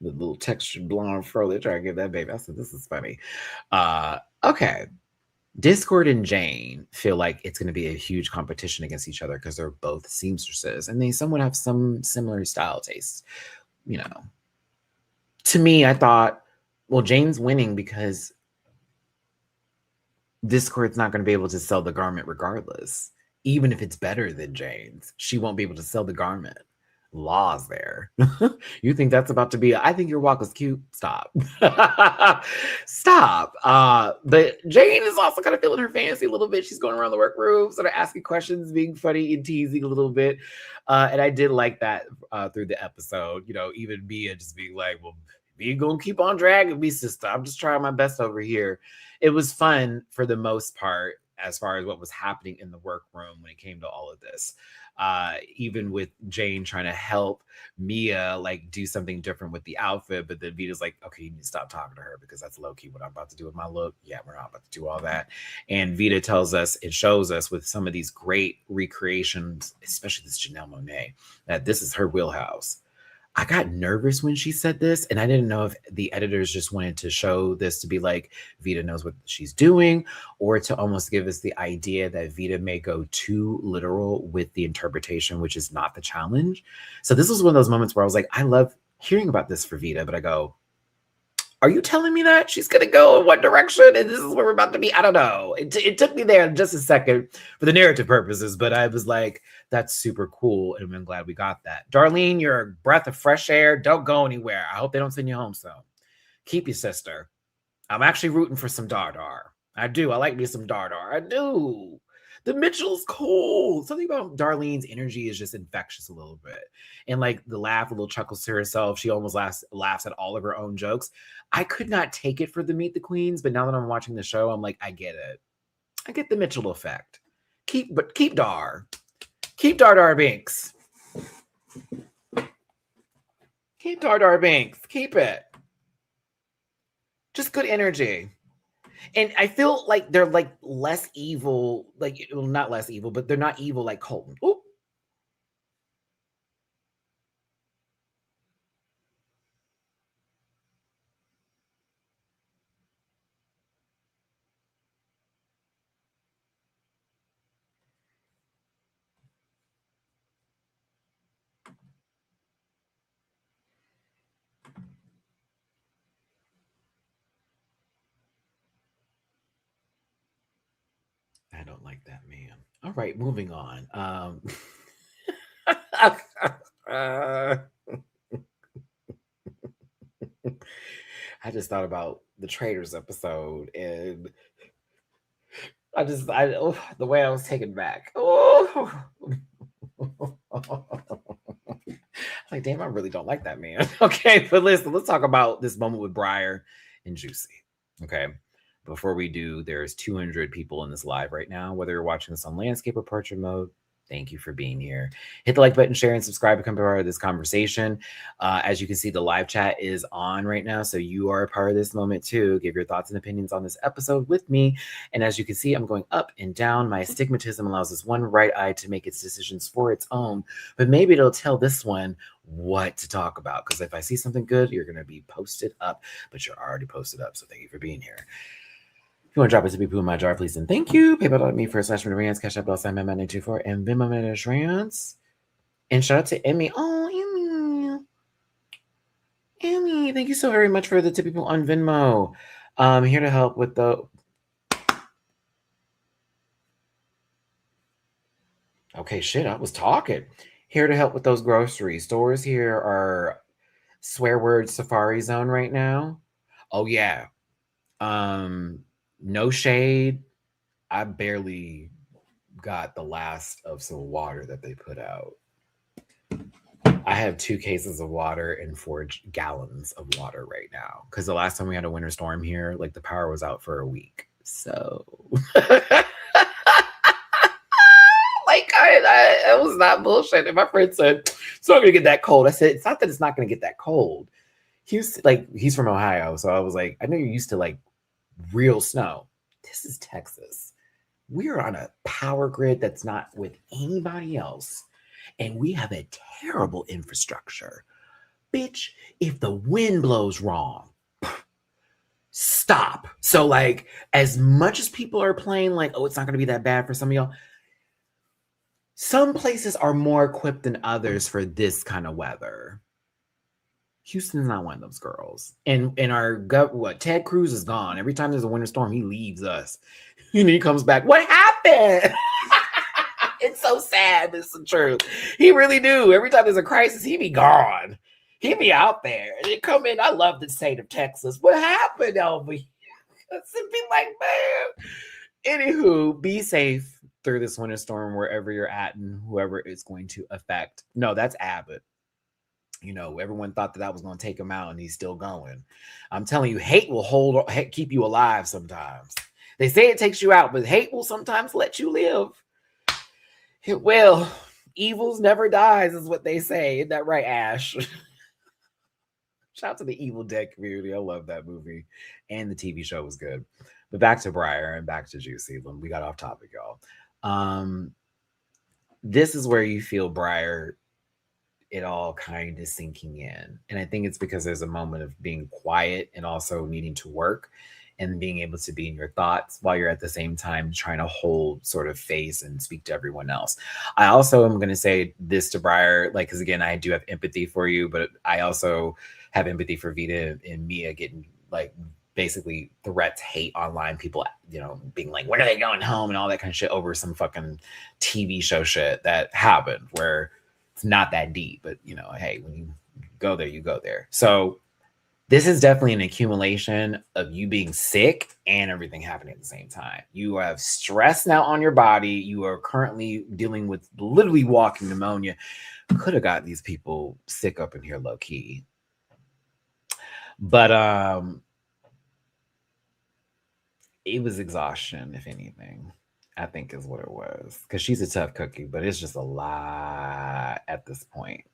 Speaker 1: the little textured blonde fro. They try to give that baby. I said, this is funny. Okay. Discord and Jane feel like it's going to be a huge competition against each other because they're both seamstresses and they somewhat have some similar style tastes. To me, I thought, well, Jane's winning because Discord's not going to be able to sell the garment regardless. Even if it's better than Jane's, she won't be able to sell the garment. Laws there. You think that's about to be I think your walk was cute. Stop. Stop. But Jane is also kind of feeling her fancy a little bit. She's going around the workroom, sort of asking questions, being funny and teasing a little bit. And I did like that through the episode. Even Mia just being like, well, Mia gonna keep on dragging me, sister. I'm just trying my best over here. It was fun for the most part as far as what was happening in the workroom when it came to all of this. Even with Jane trying to help Mia like do something different with the outfit, but then Vita's like, okay, you need to stop talking to her because that's low-key what I'm about to do with my look. Yeah, we're not about to do all that. And Vita tells us, it shows us with some of these great recreations, especially this Janelle Monáe, that this is her wheelhouse. I got nervous when she said this, and I didn't know if the editors just wanted to show this to be like Vita knows what she's doing, or to almost give us the idea that Vita may go too literal with the interpretation, which is not the challenge. So this was one of those moments where I was like, I love hearing about this for Vita, but I go, are you telling me that she's going to go in one direction and this is where we're about to be? I don't know. It took me there in just a second for the narrative purposes, but I was like, that's super cool. And I'm glad we got that. Darlene, you're a breath of fresh air. Don't go anywhere. I hope they don't send you home soon. Keep your sister. I'm actually rooting for some Dardar. I do. I like me some Dardar. I do. The Mitchell's cool. Something about Darlene's energy is just infectious a little bit. And like the laugh, a little chuckles to herself. She almost laughs at all of her own jokes. I could not take it for the Meet the Queens, but now that I'm watching the show, I'm like, I get it. I get the Mitchell effect. Keep Dar. Keep Dar Binks. Keep Dar Binks. Keep it. Just good energy. And I feel like they're like less evil, like, well, not less evil, but they're not evil like Colton. Ooh. I don't like that man. All right, moving on. I just thought about the Traitors episode, and the way I was taken back. Oh, like, damn, I really don't like that man. Okay, but listen, let's talk about this moment with Briar and Juicy. Okay. Before we do, there's 200 people in this live right now. Whether you're watching this on landscape or portrait mode, thank you for being here. Hit the like button, share, and subscribe to become part of this conversation. As you can see, the live chat is on right now, so you are a part of this moment too. Give your thoughts and opinions on this episode with me. And as you can see, I'm going up and down. My astigmatism allows this one right eye to make its decisions for its own, but maybe it'll tell this one what to talk about. Because if I see something good, you're going to be posted up, but you're already posted up. So thank you for being here. If you want to drop it to people in my jar, please and thank you. PayPal.me/Matty-Rants, Cash App $Matty-24, and Venmo Matty-Rants. And shout out to Emmy. Oh, Emmy, thank you so very much for the tip people on Venmo. Here to help with the. Okay, shit, I was talking. Here to help with those grocery stores. Here are swear word safari zone right now. Oh yeah. No shade. I barely got the last of some water that they put out. I have 2 cases of water and 4 gallons of water right now because the last time we had a winter storm here, like the power was out for a week. So, like, I was not bullshit. And my friend said, "It's not gonna get that cold." I said, "It's not that it's not gonna get that cold." He's from Ohio, so I was like, "I know you're used to like real snow. This is Texas. We're on a power grid that's not with anybody else. And we have a terrible infrastructure. Bitch, if the wind blows wrong, stop." So, like, as much as people are playing like, oh, it's not going to be that bad for some of y'all, some places are more equipped than others for this kind of weather. Houston's not one of those girls. And our Ted Cruz is gone. Every time there's a winter storm, he leaves us. And he comes back. What happened? It's so sad. It's the truth. He really do. Every time there's a crisis, he be gone. He be out there. And they come in. I love the state of Texas. What happened over here? It's be like, man. Anywho, be safe through this winter storm wherever you're at and whoever it's going to affect. No, that's Abbott. You know, everyone thought that was going to take him out, and he's still going. I'm telling you, hate will keep you alive sometimes. They say it takes you out, but hate will sometimes let you live. It will. Evils never dies, is what they say. Isn't that right, Ash? Shout out to the Evil Dead community. I love that movie. And the TV show was good. But back to Briar and back to Juicy. We got off topic, y'all. This is where you feel Briar it all kind of sinking in. And I think it's because there's a moment of being quiet and also needing to work and being able to be in your thoughts while you're at the same time trying to hold sort of face and speak to everyone else. I also am going to say this to Briar, like, because again, I do have empathy for you, but I also have empathy for Vita and Mia getting like basically threats, hate online, people, being like, when are they going home and all that kind of shit over some fucking TV show shit that happened where it's not that deep, but hey, when you go there, you go there. So this is definitely an accumulation of you being sick and everything happening at the same time. You have stress now on your body. You are currently dealing with literally walking pneumonia. Could have got these people sick up in here low key. But it was exhaustion, if anything, I think is what it was. Because she's a tough cookie, but it's just a lot at this point,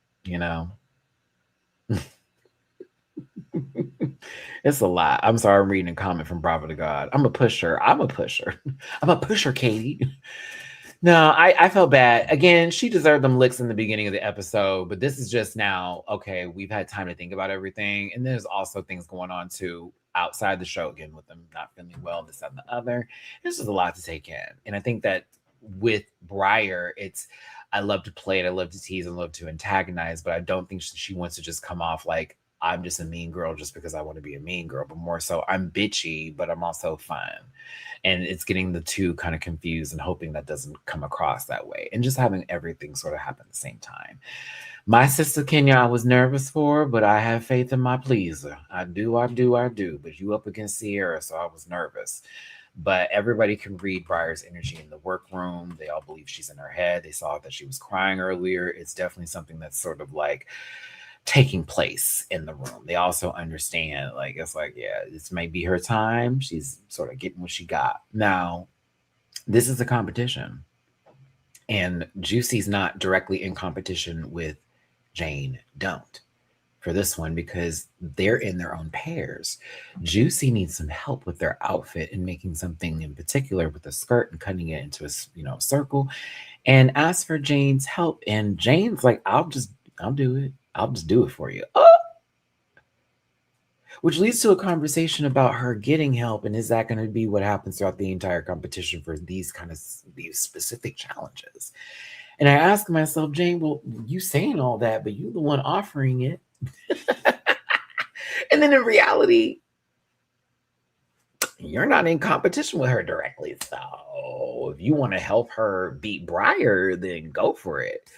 Speaker 1: It's a lot. I'm sorry, I'm reading a comment from Bravo to God. I'm a pusher. I'm a pusher, Katie. No, I felt bad. Again, she deserved them licks in the beginning of the episode, but this is just now, okay, we've had time to think about everything. And there's also things going on too outside the show, again, with them not feeling well, this, that, and the other. There's just a lot to take in. And I think that with Briar, I love to play it, I love to tease, and love to antagonize, but I don't think she wants to just come off like I'm just a mean girl just because I want to be a mean girl, but more so I'm bitchy, but I'm also fun. And it's getting the two kind of confused and hoping that doesn't come across that way and just having everything sort of happen at the same time. My sister Kenya, I was nervous for, but I have faith in my pleaser. I do. But you up against Sierra, so I was nervous. But everybody can read Briar's energy in the workroom. They all believe she's in her head. They saw that she was crying earlier. It's definitely something that's sort of like taking place in the room. They also understand, like, it's like, yeah, this may be her time. She's sort of getting what she got. Now, this is a competition. And Juicy's not directly in competition with Jane Don't for this one because they're in their own pairs. Juicy needs some help with their outfit and making something in particular with the skirt and cutting it into a circle, and ask for Jane's help. And Jane's like, I'll do it. I'll just do it for you. Oh! Which leads to a conversation about her getting help. And is that going to be what happens throughout the entire competition for these specific challenges? And I ask myself, Jane, well, you saying all that, but you the one offering it. And then in reality, you're not in competition with her directly. So if you want to help her beat Briar, then go for it.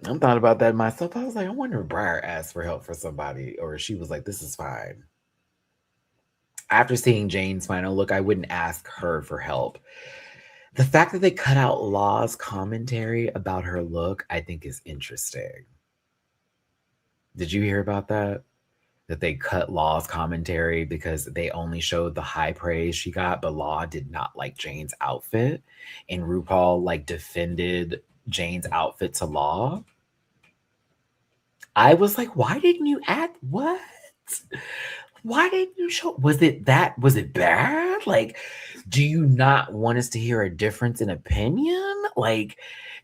Speaker 1: I thought about that myself. I was like, I wonder if Briar asked for help for somebody, or she was like, this is fine. After seeing Jane's final look, I wouldn't ask her for help. The fact that they cut out Law's commentary about her look, I think is interesting. Did you hear about that? That they cut Law's commentary because they only showed the high praise she got, but Law did not like Jane's outfit. And RuPaul defended Jane's outfit to Law. I was like, why didn't you add what? Why didn't you show? Was it bad? Like, do you not want us to hear a difference in opinion? Like,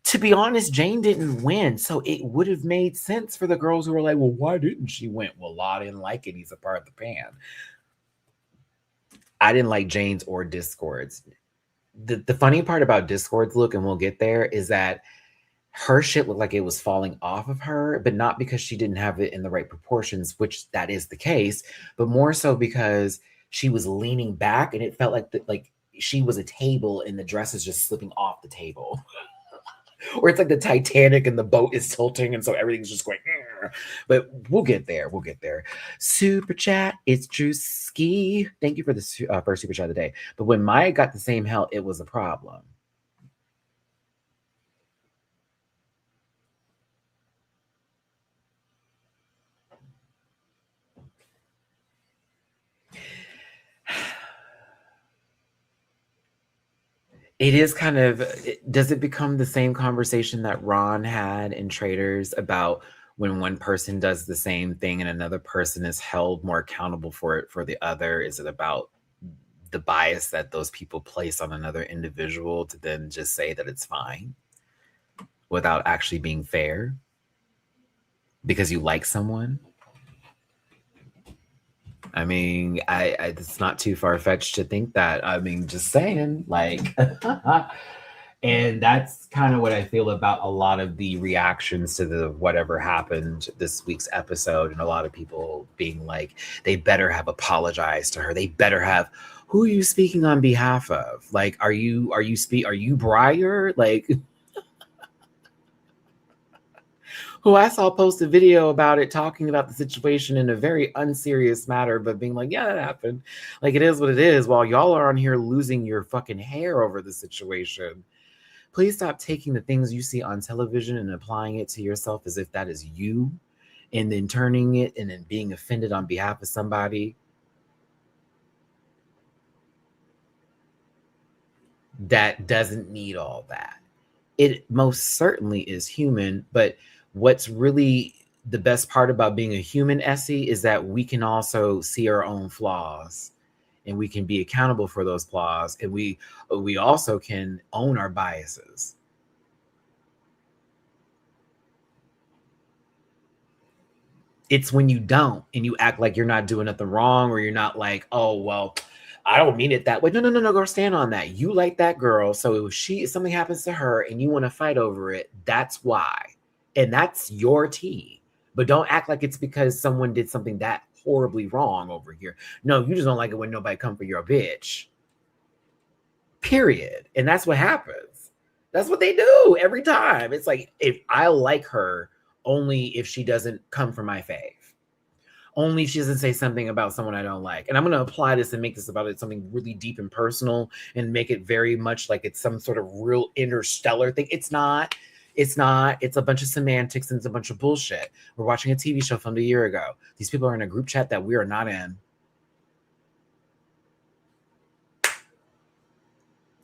Speaker 1: to be honest, Jane didn't win. So it would have made sense for the girls who were like, well, why didn't she win? Well, Law didn't like it. He's a part of the pan. I didn't like Jane's or Discord's. The funny part about Discord's look, and we'll get there, is that her shit looked like it was falling off of her, but not because she didn't have it in the right proportions, which that is the case, but more so because she was leaning back and it felt like she was a table and the dress is just slipping off the table. Or it's like the Titanic and the boat is tilting and so everything's just going. But we'll get there. Super chat, it's Drewski. Thank you for the first super chat of the day. But when Maya got the same help, it was a problem. It is kind of, does it become the same conversation that Ron had in Traders about when one person does the same thing and another person is held more accountable for it for the other? Is it about the bias that those people place on another individual to then just say that it's fine without actually being fair because you like someone. I mean, it's not too far-fetched to think that. I mean, just saying, like, and that's kind of what I feel about a lot of the reactions to the whatever happened this week's episode, and a lot of people being like, they better have apologized to her. They better have. Who are you speaking on behalf of? Like, are you Breyer? Like, who I saw post a video about it, talking about the situation in a very unserious matter, but being like, yeah, that happened. Like, it is what it is, while y'all are on here losing your fucking hair over the situation. Please stop taking the things you see on television and applying it to yourself as if that is you, and then turning it and then being offended on behalf of somebody that doesn't need all that. It most certainly is human, but what's really the best part about being a human, Essie, is that we can also see our own flaws and we can be accountable for those flaws, and we also can own our biases. It's when you don't and you act like you're not doing nothing wrong, or you're not like, oh, well, I don't mean it that way. No, girl, stand on that. You like that girl. So if something happens to her and you want to fight over it, that's why. And that's your tea. But don't act like it's because someone did something that horribly wrong over here. No, you just don't like it when nobody come for your bitch. Period. And that's what happens. That's what they do every time. It's like, if I like her only if she doesn't come for my fave. Only if she doesn't say something about someone I don't like. And I'm going to apply this and make this about it something really deep and personal, and make it very much like it's some sort of real interstellar thing. It's not. It's not. It's a bunch of semantics and it's a bunch of bullshit. We're watching a TV show filmed a year ago. These people are in a group chat that we are not in.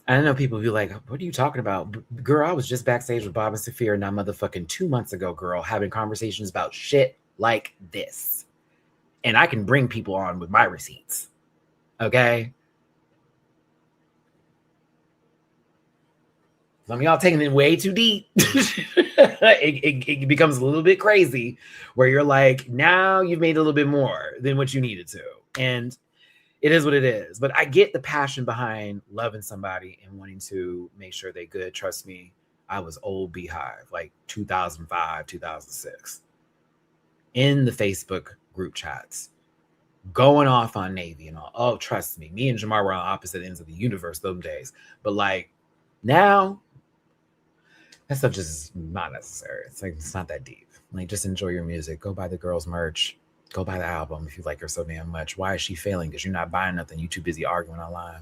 Speaker 1: I know people be like, what are you talking about? Girl, I was just backstage with Bob and Saphir not motherfucking 2 months ago, girl, having conversations about shit like this. And I can bring people on with my receipts. Okay? Some of y'all taking it way too deep. It becomes a little bit crazy, where you're like, now you've made a little bit more than what you needed to. And it is what it is. But I get the passion behind loving somebody and wanting to make sure they're good. Trust me, I was old Beehive, like 2005, 2006. In the Facebook group chats, going off on Navy and all. Oh, trust me, me and Jamar were on opposite ends of the universe those days. But like now, that stuff just is not necessary. It's like, it's not that deep. Like, just enjoy your music. Go buy the girl's merch. Go buy the album if you like her so damn much. Why is she failing? Because you're not buying nothing. You too busy arguing online.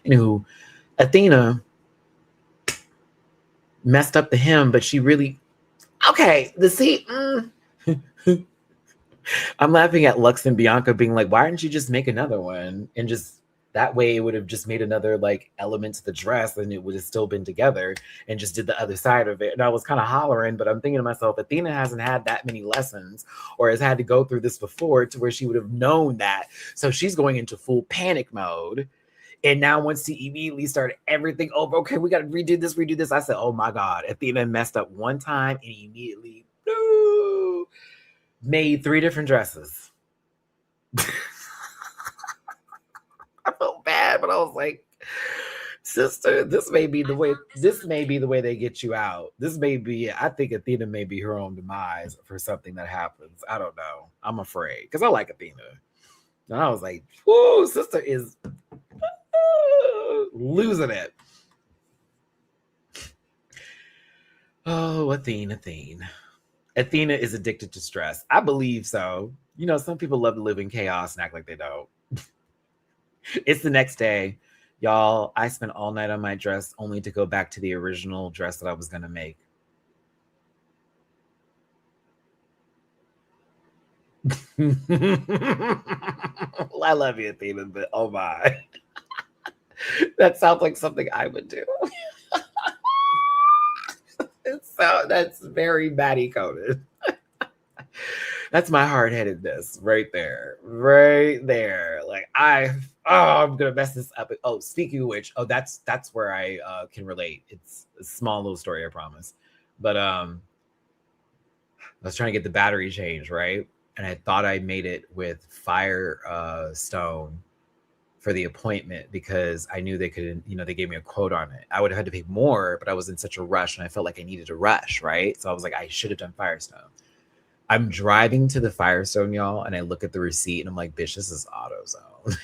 Speaker 1: Anywho, Athena messed up the hymn, but she really... Okay, I'm laughing at Lux and Bianca being like, why didn't you just make another one? And just that way it would have just made another like element to the dress, and it would have still been together, and just did the other side of it. And I was kind of hollering, but I'm thinking to myself, Athena hasn't had that many lessons or has had to go through this before to where she would have known that. So she's going into full panic mode. And now wants to immediately start everything over. Okay, we got to redo this. I said, oh my God, Athena messed up one time and immediately made 3 different dresses. I felt bad, but I was like, sister, this may be the way they get you out. I think Athena may be her own demise for something that happens. I don't know. I'm afraid, because I like Athena. And I was like, whoa, sister is losing it. Oh, Athena is addicted to stress. I believe so. You know, some people love to live in chaos and act like they don't. It's the next day. Y'all, I spent all night on my dress only to go back to the original dress that I was going to make. Well, I love you, Athena, but oh my. That sounds like something I would do. That's very Matty coded. That's my hard-headedness right there. Right there. Like I'm gonna mess this up. Oh, speaking of which, that's where I can relate. It's a small little story, I promise. But I was trying to get the battery changed, right? And I thought I made it with Firestone for the appointment because I knew they could, they gave me a quote on it. I would have had to pay more, but I was in such a rush and I felt like I needed to rush, right? So I was like, I should have done Firestone. I'm driving to the Firestone, y'all, and I look at the receipt and I'm like, bitch, this is AutoZone.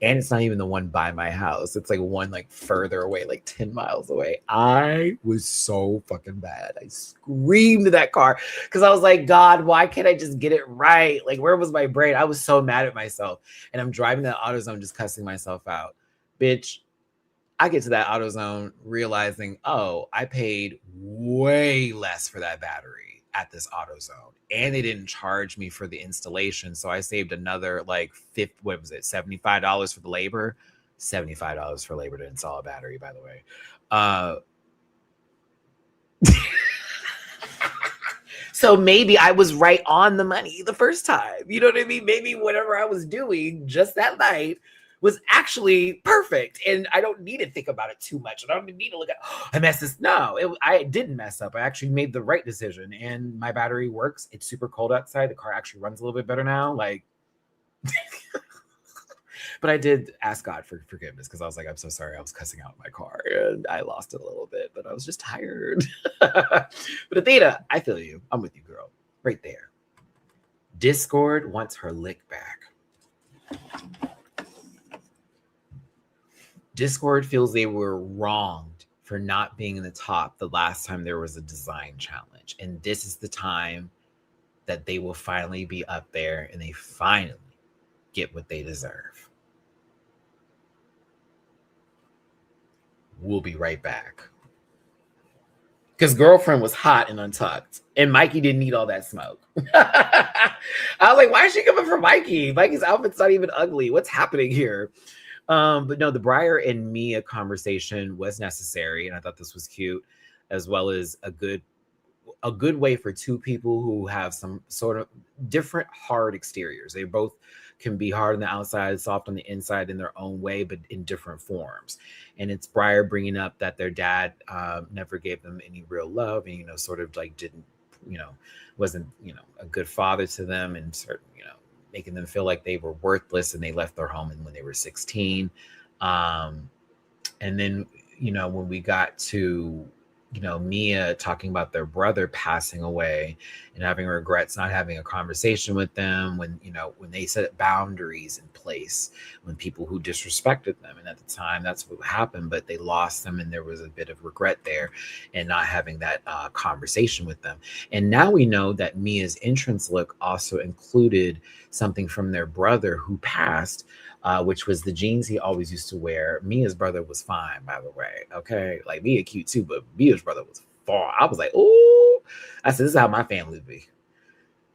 Speaker 1: And it's not even the one by my house. It's like one like further away, like 10 miles away. I was so fucking bad. I screamed at that car because I was like, God, why can't I just get it right? Like, where was my brain? I was so mad at myself. And I'm driving that AutoZone just cussing myself out. Bitch, I get to that AutoZone realizing, oh, I paid way less for that battery at this AutoZone. And they didn't charge me for the installation. So I saved another like $75 for the labor. $75 for labor to install a battery, by the way. So maybe I was right on the money the first time. You know what I mean? Maybe whatever I was doing just that night was actually perfect. And I don't need to think about it too much. I don't need to look at, I messed this. No, I didn't mess up. I actually made the right decision. And my battery works. It's super cold outside. The car actually runs a little bit better now. Like, but I did ask God for forgiveness because I was like, I'm so sorry. I was cussing out my car and I lost it a little bit, but I was just tired. But Athena, I feel you. I'm with you, girl. Right there. Discord wants her lick back. Discord feels they were wronged for not being in the top the last time there was a design challenge. And this is the time that they will finally be up there and they finally get what they deserve. We'll be right back. Because Girlfriend was hot and Untucked, and Mikey didn't need all that smoke. I was like, why is she coming for Mikey? Mikey's outfit's not even ugly. What's happening here? But no, the Briar and Mia conversation was necessary, and I thought this was cute, as well as a good way for two people who have some sort of different hard exteriors. They both can be hard on the outside, soft on the inside in their own way, but in different forms. And it's Briar bringing up that their dad never gave them any real love, and sort of like didn't, wasn't a good father to them, and sort of making them feel like they were worthless, and they left their home when they were 16. And then when we got to Mia talking about their brother passing away and having regrets not having a conversation with them when they set boundaries in place when people who disrespected them, and at the time that's what happened, but they lost them and there was a bit of regret there and not having that conversation with them. And now we know that Mia's entrance look also included something from their brother who passed, which was the jeans he always used to wear. Mia's brother was fine, by the way. Okay. Like, Mia cute too, but Mia's brother was far. I was like, oh, I said, this is how my family be.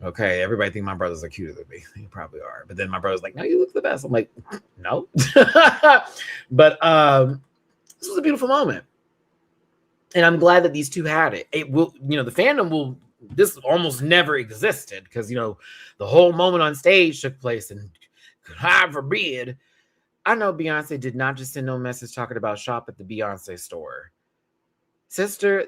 Speaker 1: Okay. Everybody think my brothers are cuter than me. They probably are. But then my brother's like, no, you look the best. I'm like, no. But this was a beautiful moment. And I'm glad that these two had it. It will, the fandom will, this almost never existed because, the whole moment on stage took place, and God forbid, I know Beyonce did not just send no message talking about shop at the Beyonce store. Sister,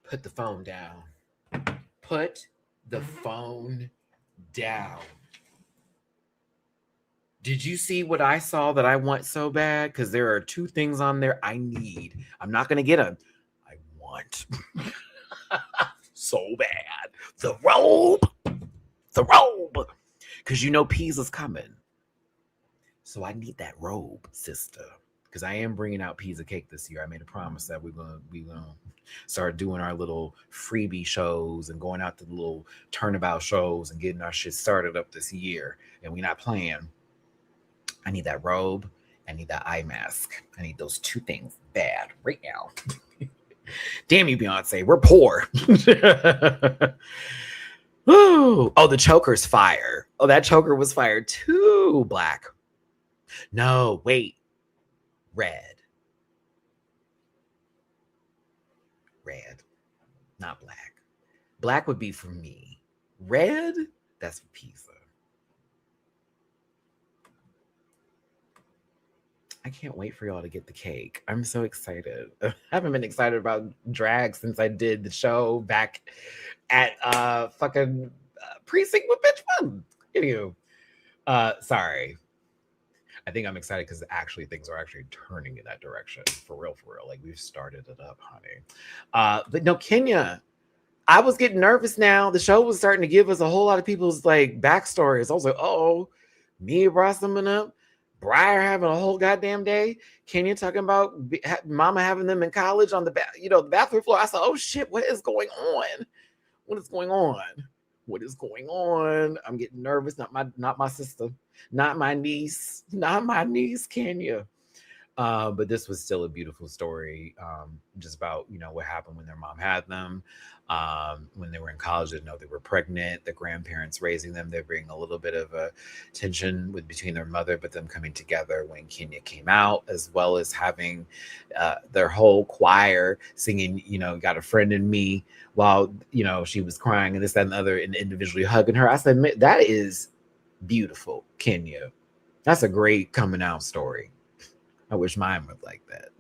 Speaker 1: put the phone down. Put the phone down. Did you see what I saw that I want so bad? Because there are two things on there I need. I'm not going to get them. I want so bad. The robe. The robe. Because Peasley's coming. So I need that robe, sister. Because I am bringing out pizza cake this year. I made a promise that we're gonna start doing our little freebie shows and going out to the little turnabout shows and getting our shit started up this year. And we're not playing. I need that robe. I need that eye mask. I need those two things bad right now. Damn you, Beyonce. We're poor. Ooh. Oh, the choker's fire. Oh, that choker was fire too. Black. No, wait. Red. Red. Not black. Black would be for me. Red, that's for pizza. I can't wait for y'all to get the cake. I'm so excited. I haven't been excited about drag since I did the show back at fucking precinct with bitch fun. Anywho, sorry. I think I'm excited because actually things are actually turning in that direction for real, for real. Like we've started it up, honey. But no, Kenya. I was getting nervous now. The show was starting to give us a whole lot of people's like backstories. I was like, oh, Mia brought something up. Briar having a whole goddamn day. Kenya talking about mama having them in college on the the bathroom floor. I said, oh shit, what is going on? What is going on? What is going on? I'm getting nervous. Not my sister, not my niece, Kenya. But this was still a beautiful story, just about what happened when their mom had them, when they were in college. They didn't know they were pregnant. The grandparents raising them, they bring a little bit of a tension between their mother, but them coming together when Kenya came out, as well as having their whole choir singing. Got a friend in me, while she was crying and this, that, and the other, and individually hugging her. I said, that is beautiful, Kenya. That's a great coming out story. I wish mine was like that.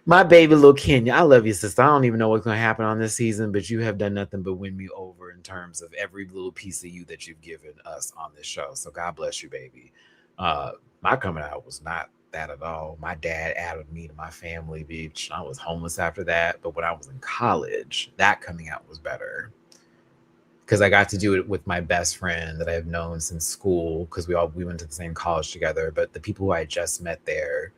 Speaker 1: My baby little Kenya, I love you, sister. I don't even know what's going to happen on this season, but you have done nothing but win me over in terms of every little piece of you that you've given us on this show. So God bless you, baby. My coming out was not that at all. My dad added me to my family, bitch. I was homeless after that. But when I was in college, that coming out was better. Because I got to do it with my best friend that I've known since school, because we went to the same college together. But the people who I just met there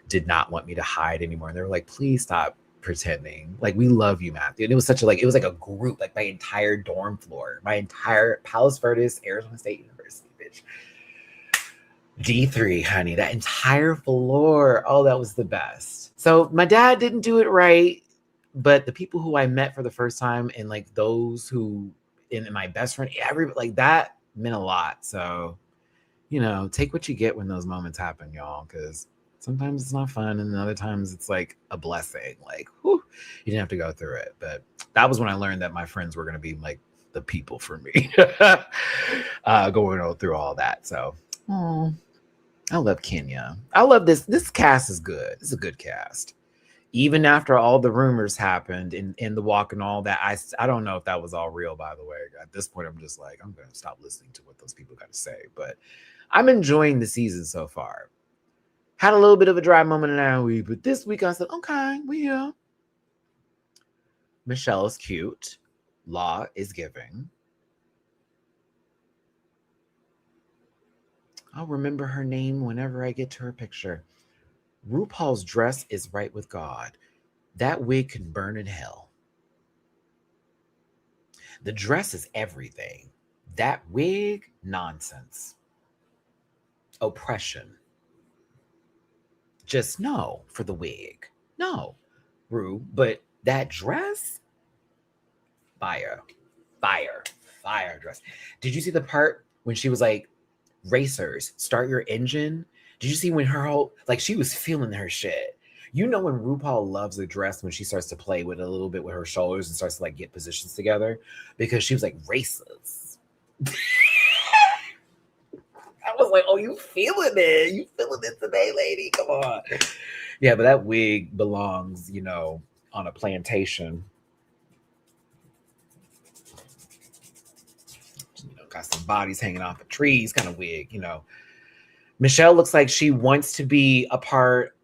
Speaker 1: did not want me to hide anymore. And they were like, please stop pretending. Like, we love you, Matthew. And it was such it was like a group, like my entire dorm floor, my entire Palos Verdes, Arizona State University, bitch. D3, honey, that entire floor. Oh, that was the best. So my dad didn't do it right. But the people who I met for the first time, and like those who, and my best friend, like that meant a lot. So, take what you get when those moments happen, y'all, because sometimes it's not fun, and other times it's like a blessing. Like, whew, you didn't have to go through it. But that was when I learned that my friends were going to be like the people for me, going through all that. So, I love Kenya. I love this. This cast is good. It's a good cast. Even after all the rumors happened in the walk and all that, I don't know if that was all real, by the way. At this point, I'm just like, I'm going to stop listening to what those people got to say. But I'm enjoying the season so far. Had a little bit of a dry moment in our week, but this week I said, okay, we here. Michelle is cute. Law is giving. I'll remember her name whenever I get to her picture. RuPaul's dress is right with God. That wig can burn in hell. The dress is everything. That wig, nonsense. Oppression. Just no for the wig. No, Ru, but that dress, fire dress. Did you see the part when she was like, racers, start your engine? Did you see when her whole, like, she was feeling her shit? When RuPaul loves a dress, when she starts to play with a little bit with her shoulders and starts to like get positions together, because she was like, racers. I was like, oh, you feeling it? You feeling it today, lady? Come on. Yeah, but that wig belongs, on a plantation. Got some bodies hanging off of trees kind of wig, Michelle looks like she wants to be a part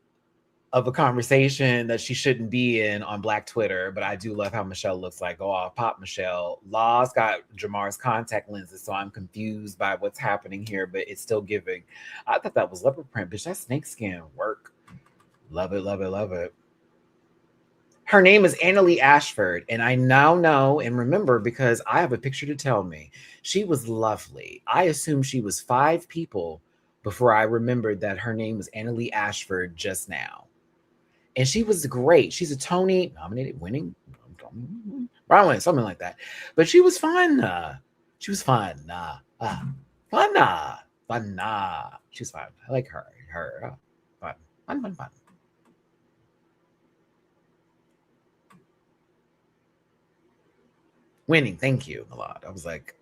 Speaker 1: of a conversation that she shouldn't be in on Black Twitter, but I do love how Michelle looks like. Go off, pop Michelle. Law's got Jamar's contact lenses, so I'm confused by what's happening here, but it's still giving. I thought that was leopard print, bitch. That snakeskin work. Love it, love it, love it. Her name is Annalie Ashford, and I now know and remember because I have a picture to tell me. She was lovely. I assumed she was 5 people before I remembered that her name was Annalie Ashford just now. And she was great. She's a Tony nominated winning runway, something like that. But she was fun. She was fun. Fun. Fun. She was fun. I like her. Fun. Fun. Winning. Thank you a lot. I was like,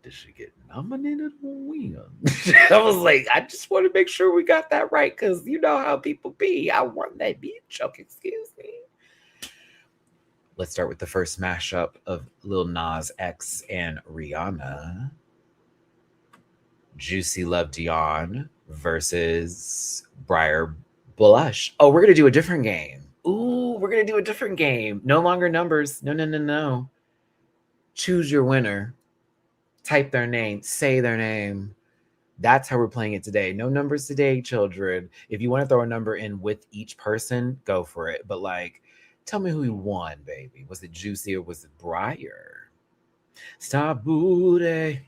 Speaker 1: did she get nominated or win? I was like, I just want to make sure we got that right because you know how people be. I want that bitch. Okay, excuse me. Let's start with the first mashup of Lil Nas X and Rihanna. Juicy Love Dion versus Briar Blush. Oh, we're gonna do a different game. Ooh, we're gonna do a different game. No longer numbers. No. Choose your winner. Type their name. Say their name. That's how we're playing it today. No numbers today, children. If you want to throw a number in with each person, go for it. But like, tell me who you won, baby. Was it Juicy or was it Briar? Stop booty.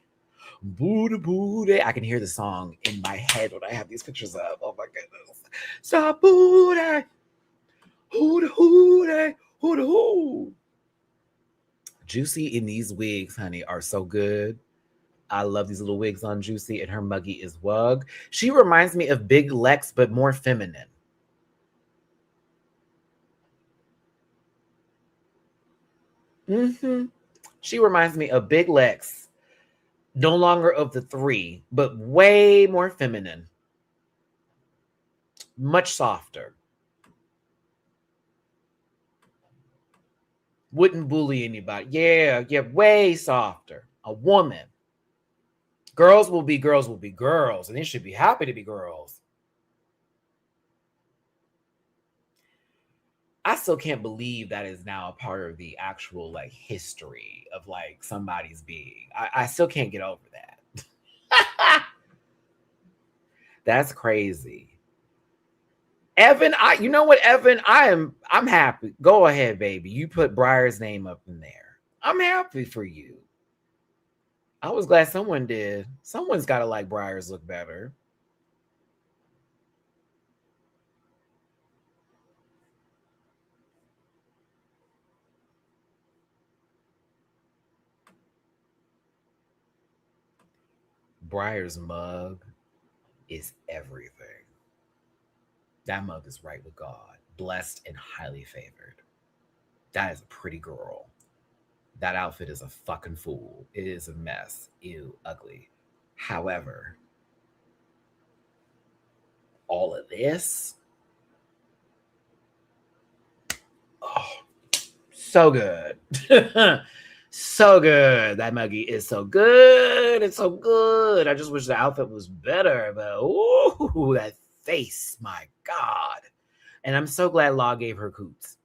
Speaker 1: Booty. I can hear the song in my head when I have these pictures up. Oh my goodness. Stop booty. Hooty. Hoo. Juicy in these wigs, honey, are so good. I love these little wigs on Juicy, and her muggy is wug. She reminds me of Big Lex, but more feminine. She reminds me of Big Lex, no longer of the three, but way more feminine. Much softer. Wouldn't bully anybody. Yeah, way softer. A woman. Girls will be girls, and they should be happy to be girls. I still can't believe that is now a part of the actual like history of like somebody's being. I still can't get over that. That's crazy. Evan, you know what, Evan? I'm happy. Go ahead, baby. You put Briar's name up in there. I'm happy for you. I was glad someone did. Someone's got to like Briar's look better. Briar's mug is everything. That mug is right with God, blessed and highly favored. That is a pretty girl. That outfit is a fucking fool. It is a mess. Ew, ugly. However, all of this, oh, so good. So good. That muggy is so good. It's so good. I just wish the outfit was better, but ooh, that face, my God. And I'm so glad Law gave her coots.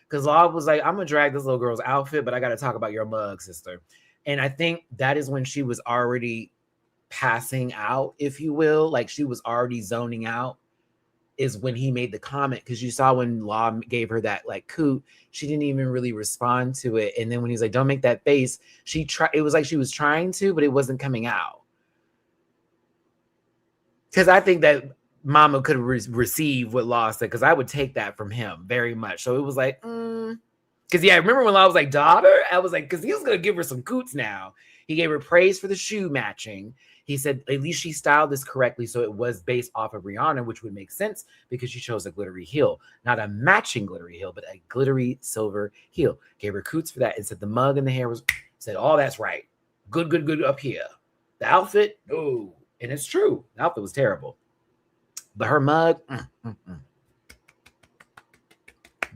Speaker 1: Because Law was like, I'm going to drag this little girl's outfit, but I got to talk about your mug, sister. And I think that is when she was already passing out, if you will. Like she was already zoning out, is when he made the comment. Because you saw when Law gave her that like coot, she didn't even really respond to it. And then when he's like, don't make that face, it was like she was trying to, but it wasn't coming out. Because I think that Mama could receive what Law said, because I would take that from him very much. So it was like, because yeah, I remember when Law was like, daughter, I was like, because he was going to give her some coots now. He gave her praise for the shoe matching. He said, at least she styled this correctly, so it was based off of Rihanna, which would make sense because she chose a glittery heel. Not a matching glittery heel, but a glittery silver heel. Gave her coots for that and said the mug and the hair said, oh, that's right. Good up here. The outfit, oh, and it's true. The outfit was terrible. But her mug,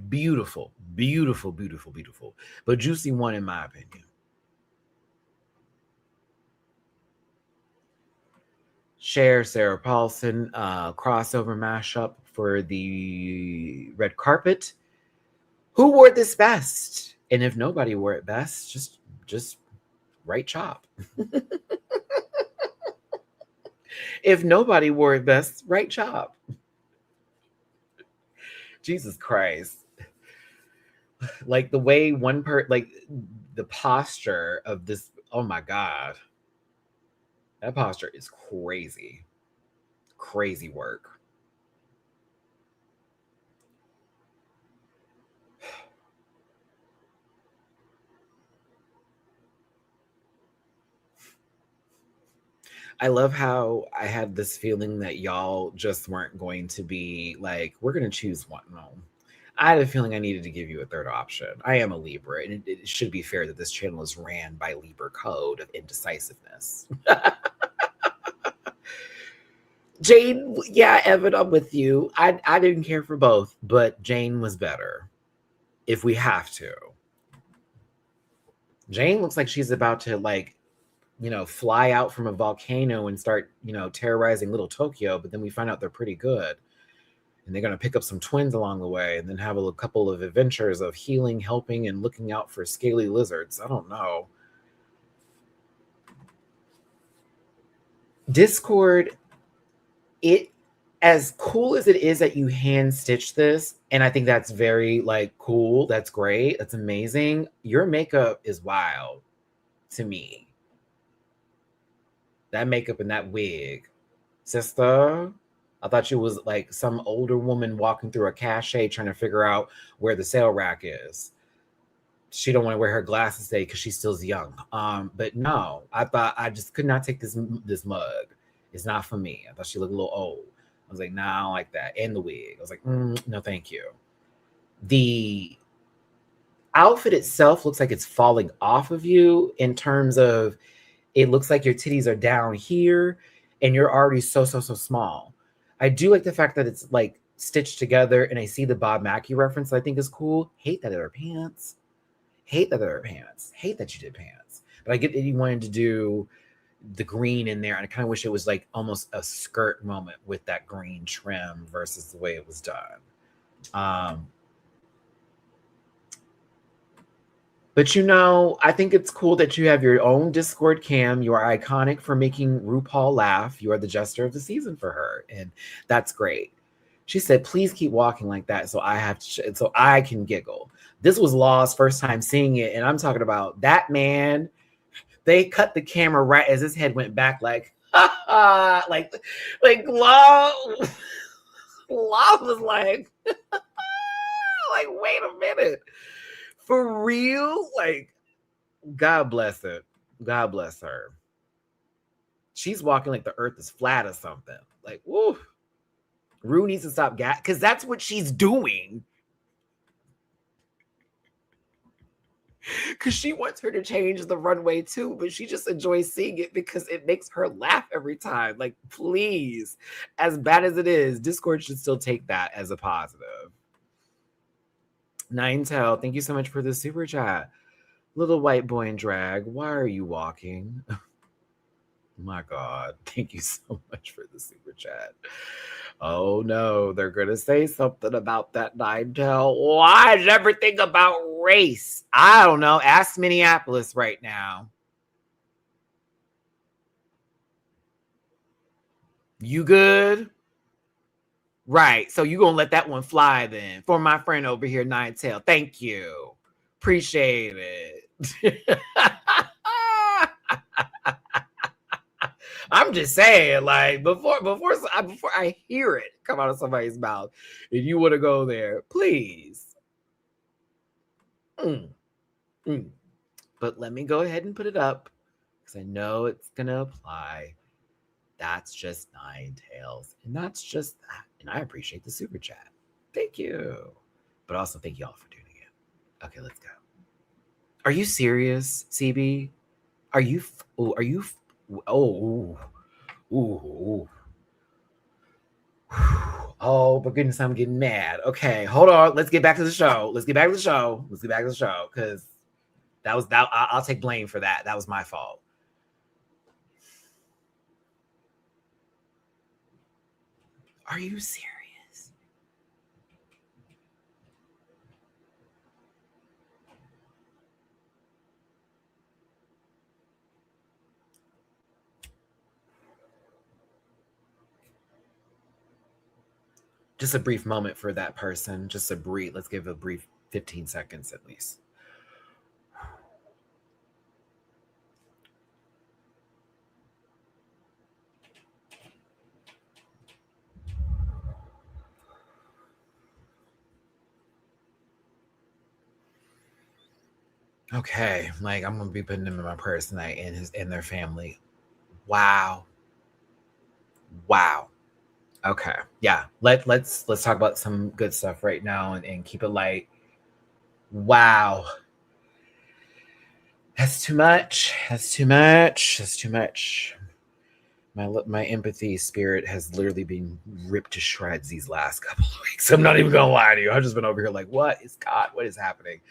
Speaker 1: beautiful. But Juicy won, in my opinion. Cher, Sarah Paulson, crossover mashup for the red carpet. Who wore this best? And if nobody wore it best, just right chop. If nobody wore it best, right chop. Jesus Christ. Like the way like the posture of this, oh my God. That posture is crazy. Crazy work. I love how I had this feeling that y'all just weren't going to be like, we're going to choose one. No. I had a feeling I needed to give you a third option. I am a Libra, and it should be fair that this channel is ran by Libra code of indecisiveness. Jane, yeah, Evan, I'm with you. I didn't care for both, but Jane was better. If we have to. Jane looks like she's about to fly out from a volcano and start, terrorizing little Tokyo, but then we find out they're pretty good. And they're going to pick up some twins along the way and then have a couple of adventures of healing, helping, and looking out for scaly lizards. I don't know. Discord, it as cool as it is that you hand stitch this, and I think that's very cool. That's great. That's amazing. Your makeup is wild to me. That makeup and that wig, sister. I thought you was like some older woman walking through a cache trying to figure out where the sale rack is. She don't want to wear her glasses today because she still's young. But no, I thought I just could not take this mug. It's not for me. I thought she looked a little old. I was like, nah, I don't like that. And the wig. I was like, no, thank you. The outfit itself looks like it's falling off of you in terms of it looks like your titties are down here and you're already so small. I do like the fact that it's like stitched together, and I see the Bob Mackie reference I think is cool. Hate that other pants. Hate that other pants. Hate that you did pants. But I get that you wanted to do the green in there, and I kind of wish it was like almost a skirt moment with that green trim versus the way it was done. But I think it's cool that you have your own Discord cam. You are iconic for making RuPaul laugh. You are the jester of the season for her, and that's great. She said, "Please keep walking like that, so I can giggle." This was Law's first time seeing it, and I'm talking about that man. They cut the camera right as his head went back, like Law. Law was like, wait a minute. For real? God bless it. God bless her. She's walking like the earth is flat or something. Woo. Rue needs to stop because that's what she's doing. Because she wants her to change the runway too, but she just enjoys seeing it because it makes her laugh every time. Please, as bad as it is, Discord should still take that as a positive. Ninetel, thank you so much for the super chat. Little white boy in drag, why are you walking? My God, thank you so much for the super chat. Oh no, they're going to say something about that Ninetel. Why is everything about race? I don't know. Ask Minneapolis right now. You good? Right. So you going to let that one fly then. For my friend over here, Ninetel. Thank you. Appreciate it. I'm just saying, before I hear it come out of somebody's mouth, if you want to go there, please. But let me go ahead and put it up because I know it's gonna apply. That's just Nine Tails, and that's just that. And I appreciate the super chat. Thank you, but also thank you all for tuning in. Okay, let's go. Are you serious, CB? Are you? Oh, but goodness, I'm getting mad. Okay, hold on. Let's get back to the show. Because that was that. I'll take blame for that. That was my fault. Are you serious? Just a brief moment for that person. Let's give a brief 15 seconds at least. Okay, I'm gonna be putting them in my prayers tonight and their family. Wow. Wow. Okay. Yeah. Let's talk about some good stuff right now and keep it light. Wow. That's too much. That's too much. That's too much. My empathy spirit has literally been ripped to shreds these last couple of weeks. I'm not even gonna lie to you. I've just been over here like, what is God? What is happening?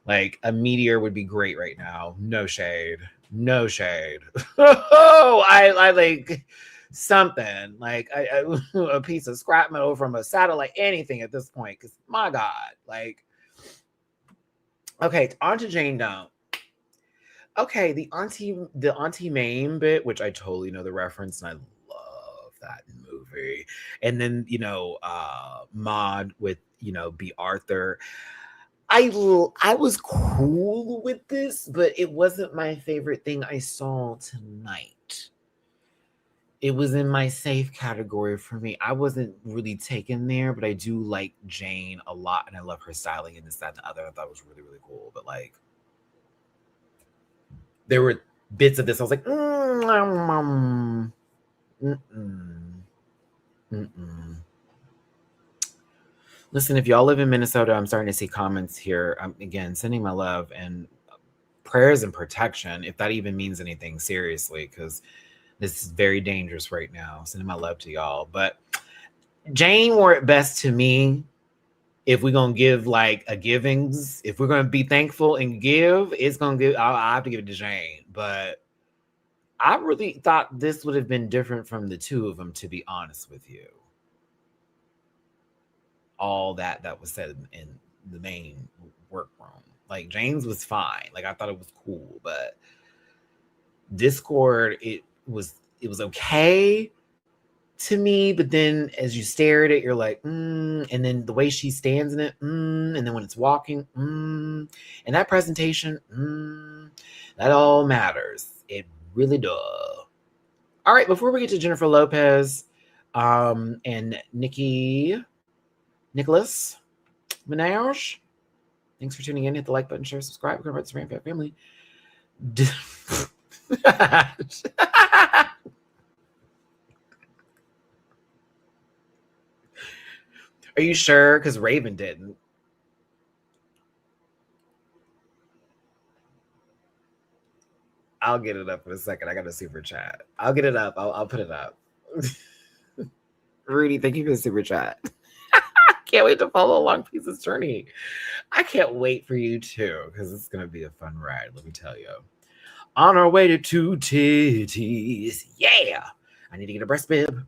Speaker 1: Like a meteor would be great right now. No shade. No shade. Oh, I like something like a piece of scrap metal from a satellite, anything at this point. Because my God, like, okay, on to Jane Don't. Okay, the auntie Mame bit, which I totally know the reference, and I love that movie. And then Maud with B. Arthur. I was cool with this, but it wasn't my favorite thing I saw tonight. It was in my safe category for me. I wasn't really taken there, but I do like Jane a lot, and I love her styling and this, that, and the other. I thought it was really, really cool. But like, there were bits of this. I was like, mm, mm. Listen, if y'all live in Minnesota, I'm starting to see comments here. I'm again sending my love and prayers and protection, if that even means anything, seriously, because this is very dangerous right now. Sending my love to y'all. But Jane wore it best to me. If we're gonna give like a givings, if we're gonna be thankful and give, it's gonna give. I have to give it to Jane. But I really thought this would have been different from the two of them, to be honest with you. All that was said in the main workroom. Like James was fine. Like I thought it was cool, but Discord, it was okay to me, but then as you stare at it, you're like, and then the way she stands in it, and then when it's walking, and that presentation, that all matters. It really does. All right, before we get to Jennifer Lopez, and Nicholas Minaj, thanks for tuning in. Hit the like button, share, subscribe, become part of the Rampant family. Are you sure? Because Raven didn't. I'll get it up in a second. I got a super chat. I'll get it up. I'll put it up. Rudy, thank you for the super chat. Can't wait to follow along Piece's journey. I can't wait for you too, because it's going to be a fun ride, let me tell you. On our way to two titties. Yeah. I need to get a breast bib.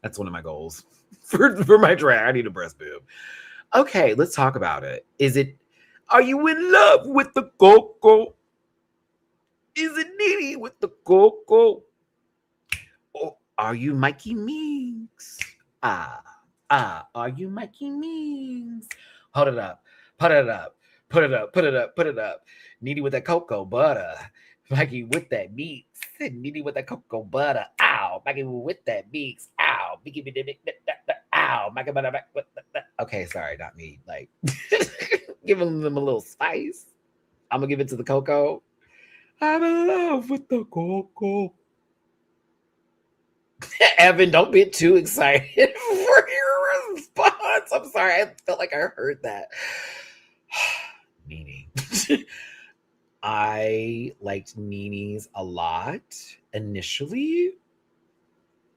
Speaker 1: That's one of my goals for my drag. I need a breast bib. Okay, let's talk about it. Are you in love with the cocoa? Is it Nene with the cocoa? Or are you Mikey Minx? Are you Mikey Minx? Hold it up. Put it up. Put it up. Put it up. Put it up. Nene with that cocoa butter. Mikey with that meat. Nene with that cocoa butter. Ow. Mikey with that meat. Ow. Ow. Mikey butter. Okay, sorry, not me. Like, giving them a little spice. I'm going to give it to the cocoa. I'm in love with the cocoa. Evan, don't be too excited for your response. I'm sorry. I felt like I heard that. Nene. I liked Nene's a lot initially.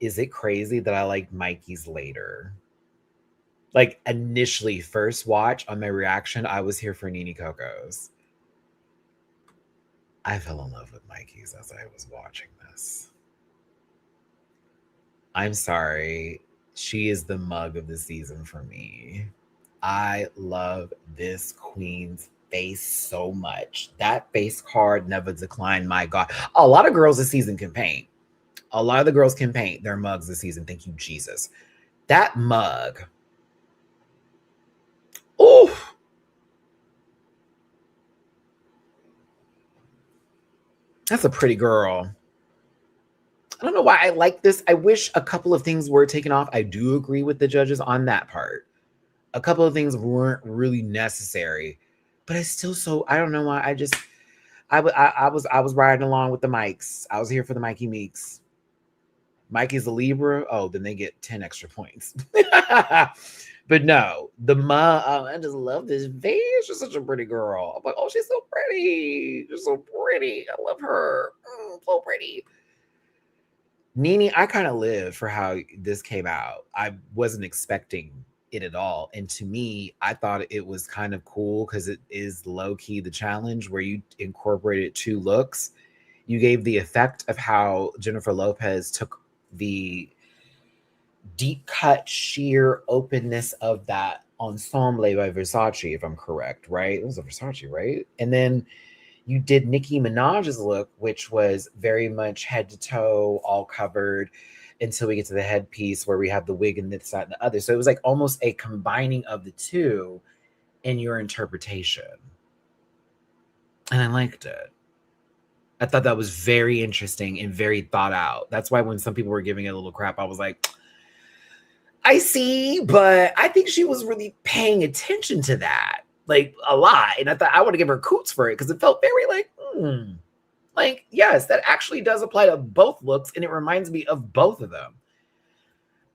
Speaker 1: Is it crazy that I liked Mikey's later? Like initially, first watch on my reaction, I was here for Nene Coco's. I fell in love with Mikey's as I was watching this. I'm sorry. She is the mug of the season for me. I love this queen's face so much. That face card never declined. My God. A lot of girls this season can paint. A lot of the girls can paint their mugs this season. Thank you, Jesus. That mug. Oh. That's a pretty girl. I don't know why I like this. I wish a couple of things were taken off. I do agree with the judges on that part. A couple of things weren't really necessary, but it's still so. I don't know why. I was riding along with the mics. I was here for the Mikey Meeks. Mikey's a Libra. Oh, then they get 10 extra points. But no, the mom, I just love this face. She's such a pretty girl. I'm like, oh, she's so pretty. She's so pretty. I love her. So pretty. Nene, I kind of lived for how this came out. I wasn't expecting it at all. And to me, I thought it was kind of cool because it is low key the challenge where you incorporated 2 looks. You gave the effect of how Jennifer Lopez took the deep cut, sheer openness of that ensemble by Versace, if I'm correct, right? It was a Versace, right? And then you did Nicki Minaj's look, which was very much head to toe, all covered until we get to the headpiece where we have the wig and this, that, and the other. So it was like almost a combining of the two in your interpretation. And I liked it. I thought that was very interesting and very thought out. That's why when some people were giving it a little crap, I was like, I see, but I think she was really paying attention to that, like a lot. And I thought I want to give her coots for it because it felt very like, yes, that actually does apply to both looks. And it reminds me of both of them.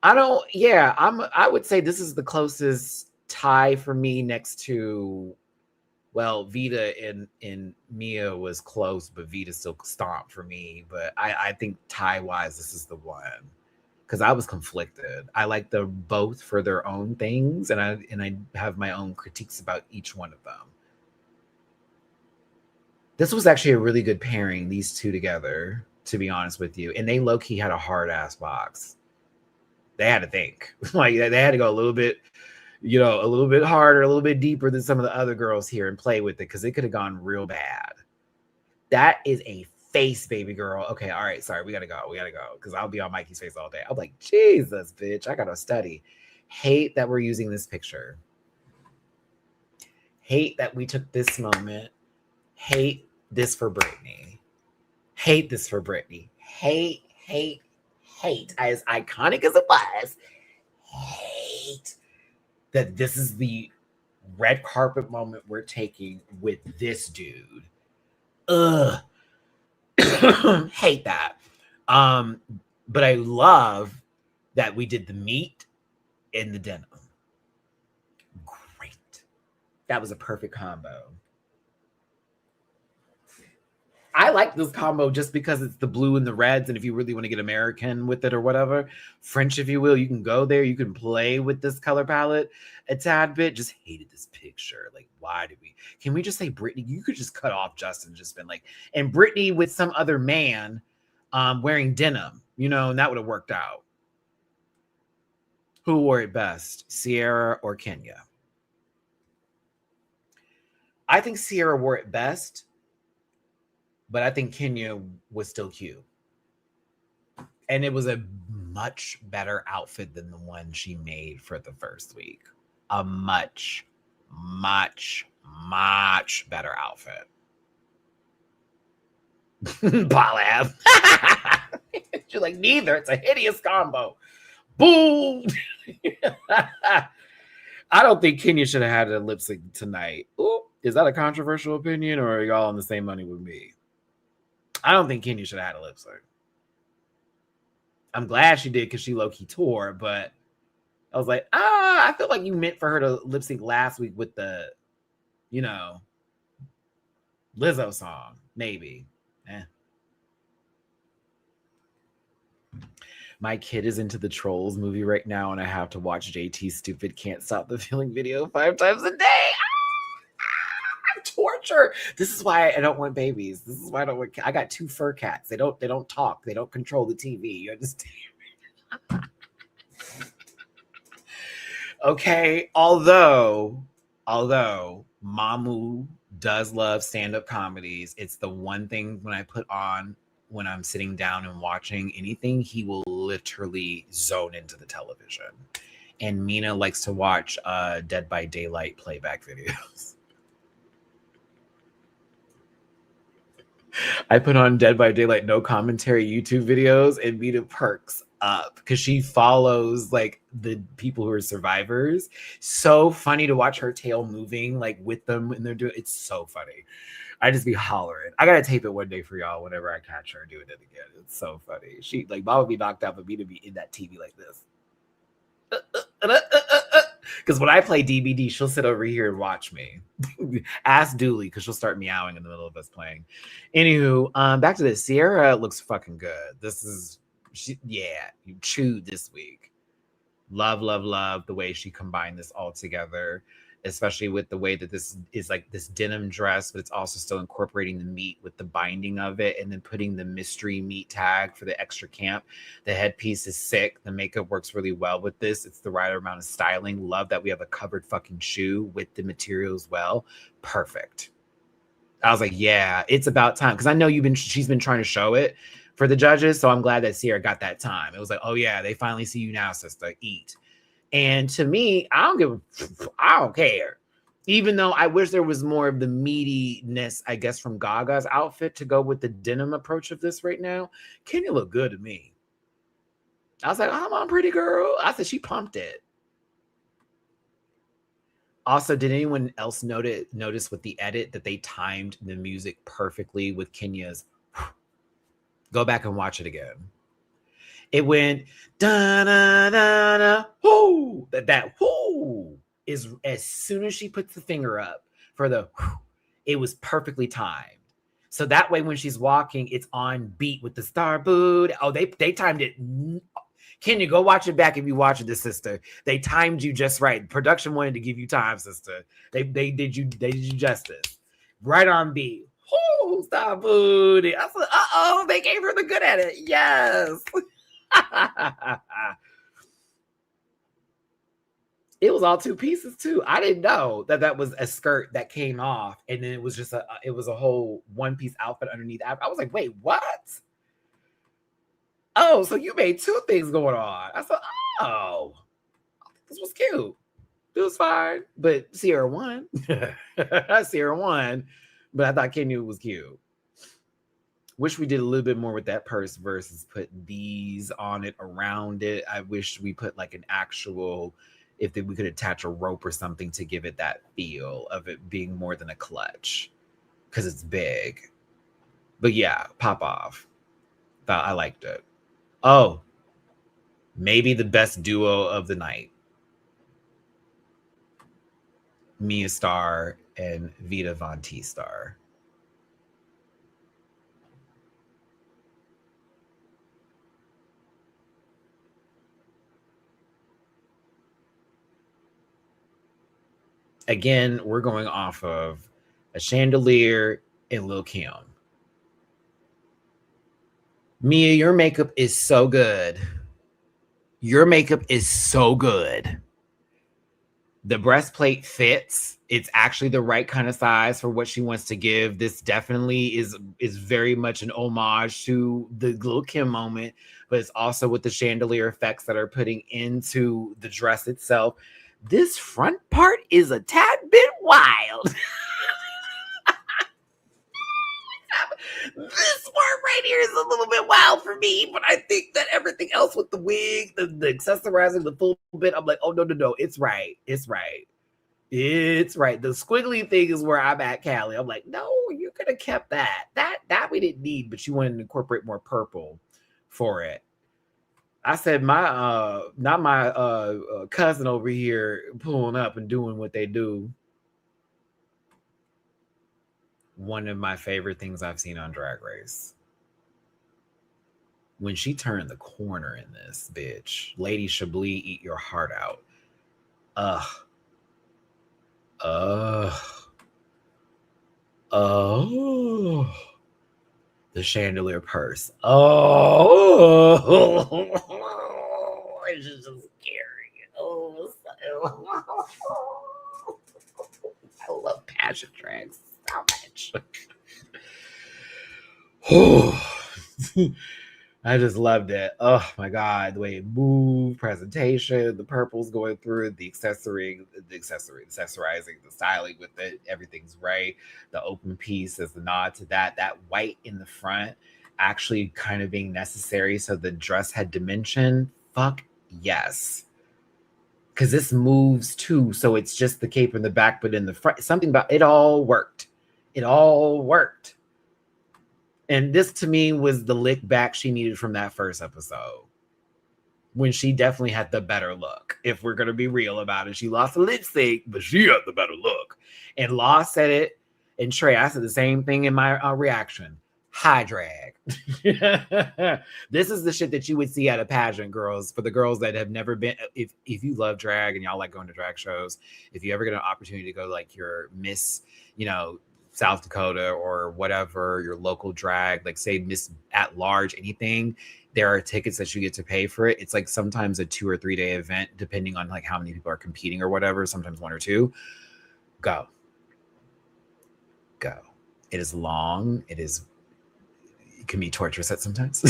Speaker 1: I would say this is the closest tie for me next to, well, Vita and Mia was close, but Vita still stomped for me. But I think tie-wise, this is the one. Because I was conflicted. I like them both for their own things, and I have my own critiques about each one of them. This was actually a really good pairing, these two together, to be honest with you. And they low-key had a hard-ass box. They had to think. Like, they had to go a little bit, a little bit harder, a little bit deeper than some of the other girls here and play with it, because it could have gone real bad. That is a face, baby girl. Okay, all right, sorry, we gotta go, because I'll be on Mikey's face all day. I'm like, Jesus, bitch, I gotta study. Hate that we're using this picture. Hate that we took this moment. Hate this for Britney. Hate this for Britney. Hate. As iconic as it was, hate that this is the red carpet moment we're taking with this dude. Ugh. Hate that. But I love that we did the meat and the denim. Great. That was a perfect combo. I like this combo just because it's the blue and the reds, and if you really want to get American with it or whatever, French, if you will, you can go there. You can play with this color palette a tad bit. Just hated this picture. Like, why did we? Can we just say Britney? You could just cut off Justin, just been like, and Britney with some other man wearing denim, and that would have worked out. Who wore it best, Sierra or Kenya? I think Sierra wore it best. But I think Kenya was still cute. And it was a much better outfit than the one she made for the first week. A much, much, much better outfit. Paul. She's like, neither. It's a hideous combo. Boom. I don't think Kenya should have had a lip sync tonight. Ooh, is that a controversial opinion, or are y'all on the same money with me? I don't think Kenya should have had a lip sync. I'm glad she did because she low-key tore, but I was like, I feel like you meant for her to lip sync last week with the, Lizzo song. Maybe. My kid is into the Trolls movie right now, and I have to watch JT's stupid Can't Stop the Feeling video 5 times a day. Torture. This is why I don't want babies. This is why I don't want. I got 2 fur cats. They don't talk. They don't control the TV. You understand? Okay. Although Mamu does love stand-up comedies, it's the one thing when I put on when I'm sitting down and watching anything, he will literally zone into the television. And Mina likes to watch Dead by Daylight playback videos. I put on Dead by Daylight no commentary YouTube videos, and Mina perks up because she follows like the people who are survivors. So funny to watch her tail moving like with them, and they're doing. It's so funny. I just be hollering. I gotta tape it one day for y'all whenever I catch her doing it again. It's so funny. She like mom would be knocked out, but me to be in that TV like this. Because when I play DVD, she'll sit over here and watch me. Ask Dooley, because she'll start meowing in the middle of us playing. Anywho, back to this. Sierra looks fucking good. You chewed this week. Love the way she combined this all together, especially with the way that this is like this denim dress, but it's also still incorporating the meat with the binding of it and then putting the mystery meat tag for the extra camp. The headpiece is sick. The makeup works really well with this. It's the right amount of styling. Love that we have a covered fucking shoe with the material as well. Perfect. I was like, yeah, it's about time. Because I know she's been trying to show it for the judges. So I'm glad that Sierra got that time. It was like, oh yeah, they finally see you now, sister. Eat. And to me, I don't care. Even though I wish there was more of the meatiness, I guess, from Gaga's outfit to go with the denim approach of this right now. Kenya look good to me. I was like, come on, pretty girl. I said she pumped it. Also, did anyone else notice with the edit that they timed the music perfectly with Kenya's? Go back and watch it again. It went da da da da whoo. That whoo is as soon as she puts the finger up for the whoo, it was perfectly timed. So that way when she's walking, it's on beat with the star boot. Oh, they timed it. Kenya, go watch it back if you watch it, sister. They timed you just right. Production wanted to give you time, sister. They did you justice. Right on beat. Oh, stop booty. I said, they gave her the good at it. Yes. It was all two pieces too. I didn't know that was a skirt that came off, and then it was just a whole one piece outfit underneath. I was like, wait, what? Oh, so you made two things going on. I said, oh, this was cute. It was fine, but Sierra won. Sierra won. But I thought Kenya was cute. Wish we did a little bit more with that purse versus put these on it, around it. I wish we put like an actual, we could attach a rope or something to give it that feel of it being more than a clutch. Because it's big. But yeah, pop off. I liked it. Oh, maybe the best duo of the night. Mia Starr and Vita Von T Star. Again, we're going off of a chandelier and Lil' Kim. Mia, your makeup is so good. Your makeup is so good. The breastplate fits. It's actually the right kind of size for what she wants to give. This definitely is very much an homage to the Lil' Kim moment, but it's also with the chandelier effects that are putting into the dress itself. This front part is a tad bit wild. This part right here is a little bit wild for me, but I think that everything else with the wig, the accessorizing, the full bit, I'm like, oh, no, it's right. It's right. It's right. The squiggly thing is where I'm at, Callie. I'm like, no, you could have kept that. That we didn't need, but you wanted to incorporate more purple for it. I said not my cousin over here pulling up and doing what they do. One of my favorite things I've seen on Drag Race. When she turned the corner in this, bitch. Lady Chablis, eat your heart out. Oh. The chandelier purse. Oh. It's just scary. Oh. I love passion drags so much. I just loved it. Oh my God, the way it moved, presentation, the purples going through it, the accessorizing, the styling with it, everything's right. The open piece is the nod to that white in the front actually kind of being necessary so the dress had dimension. Fuck yes. Because this moves too, so it's just the cape in the back, but in the front, something about it all worked. It all worked. And this to me was the lick back she needed from that first episode, when she definitely had the better look. If we're going to be real about it, she lost the lip sync, but she had the better look. And Law said it, and Trey, I said the same thing in my reaction. High drag. This is the shit that you would see at a pageant, girls. For the girls that have never been, if you love drag and y'all like going to drag shows, if you ever get an opportunity to go like your Miss, South Dakota or whatever, your local drag, like say Miss at Large, anything, there are tickets that you get to pay for it. It's like sometimes a 2 or 3 day event, depending on like how many people are competing or whatever, sometimes 1 or 2. Go. It is long. It can be torturous at sometimes.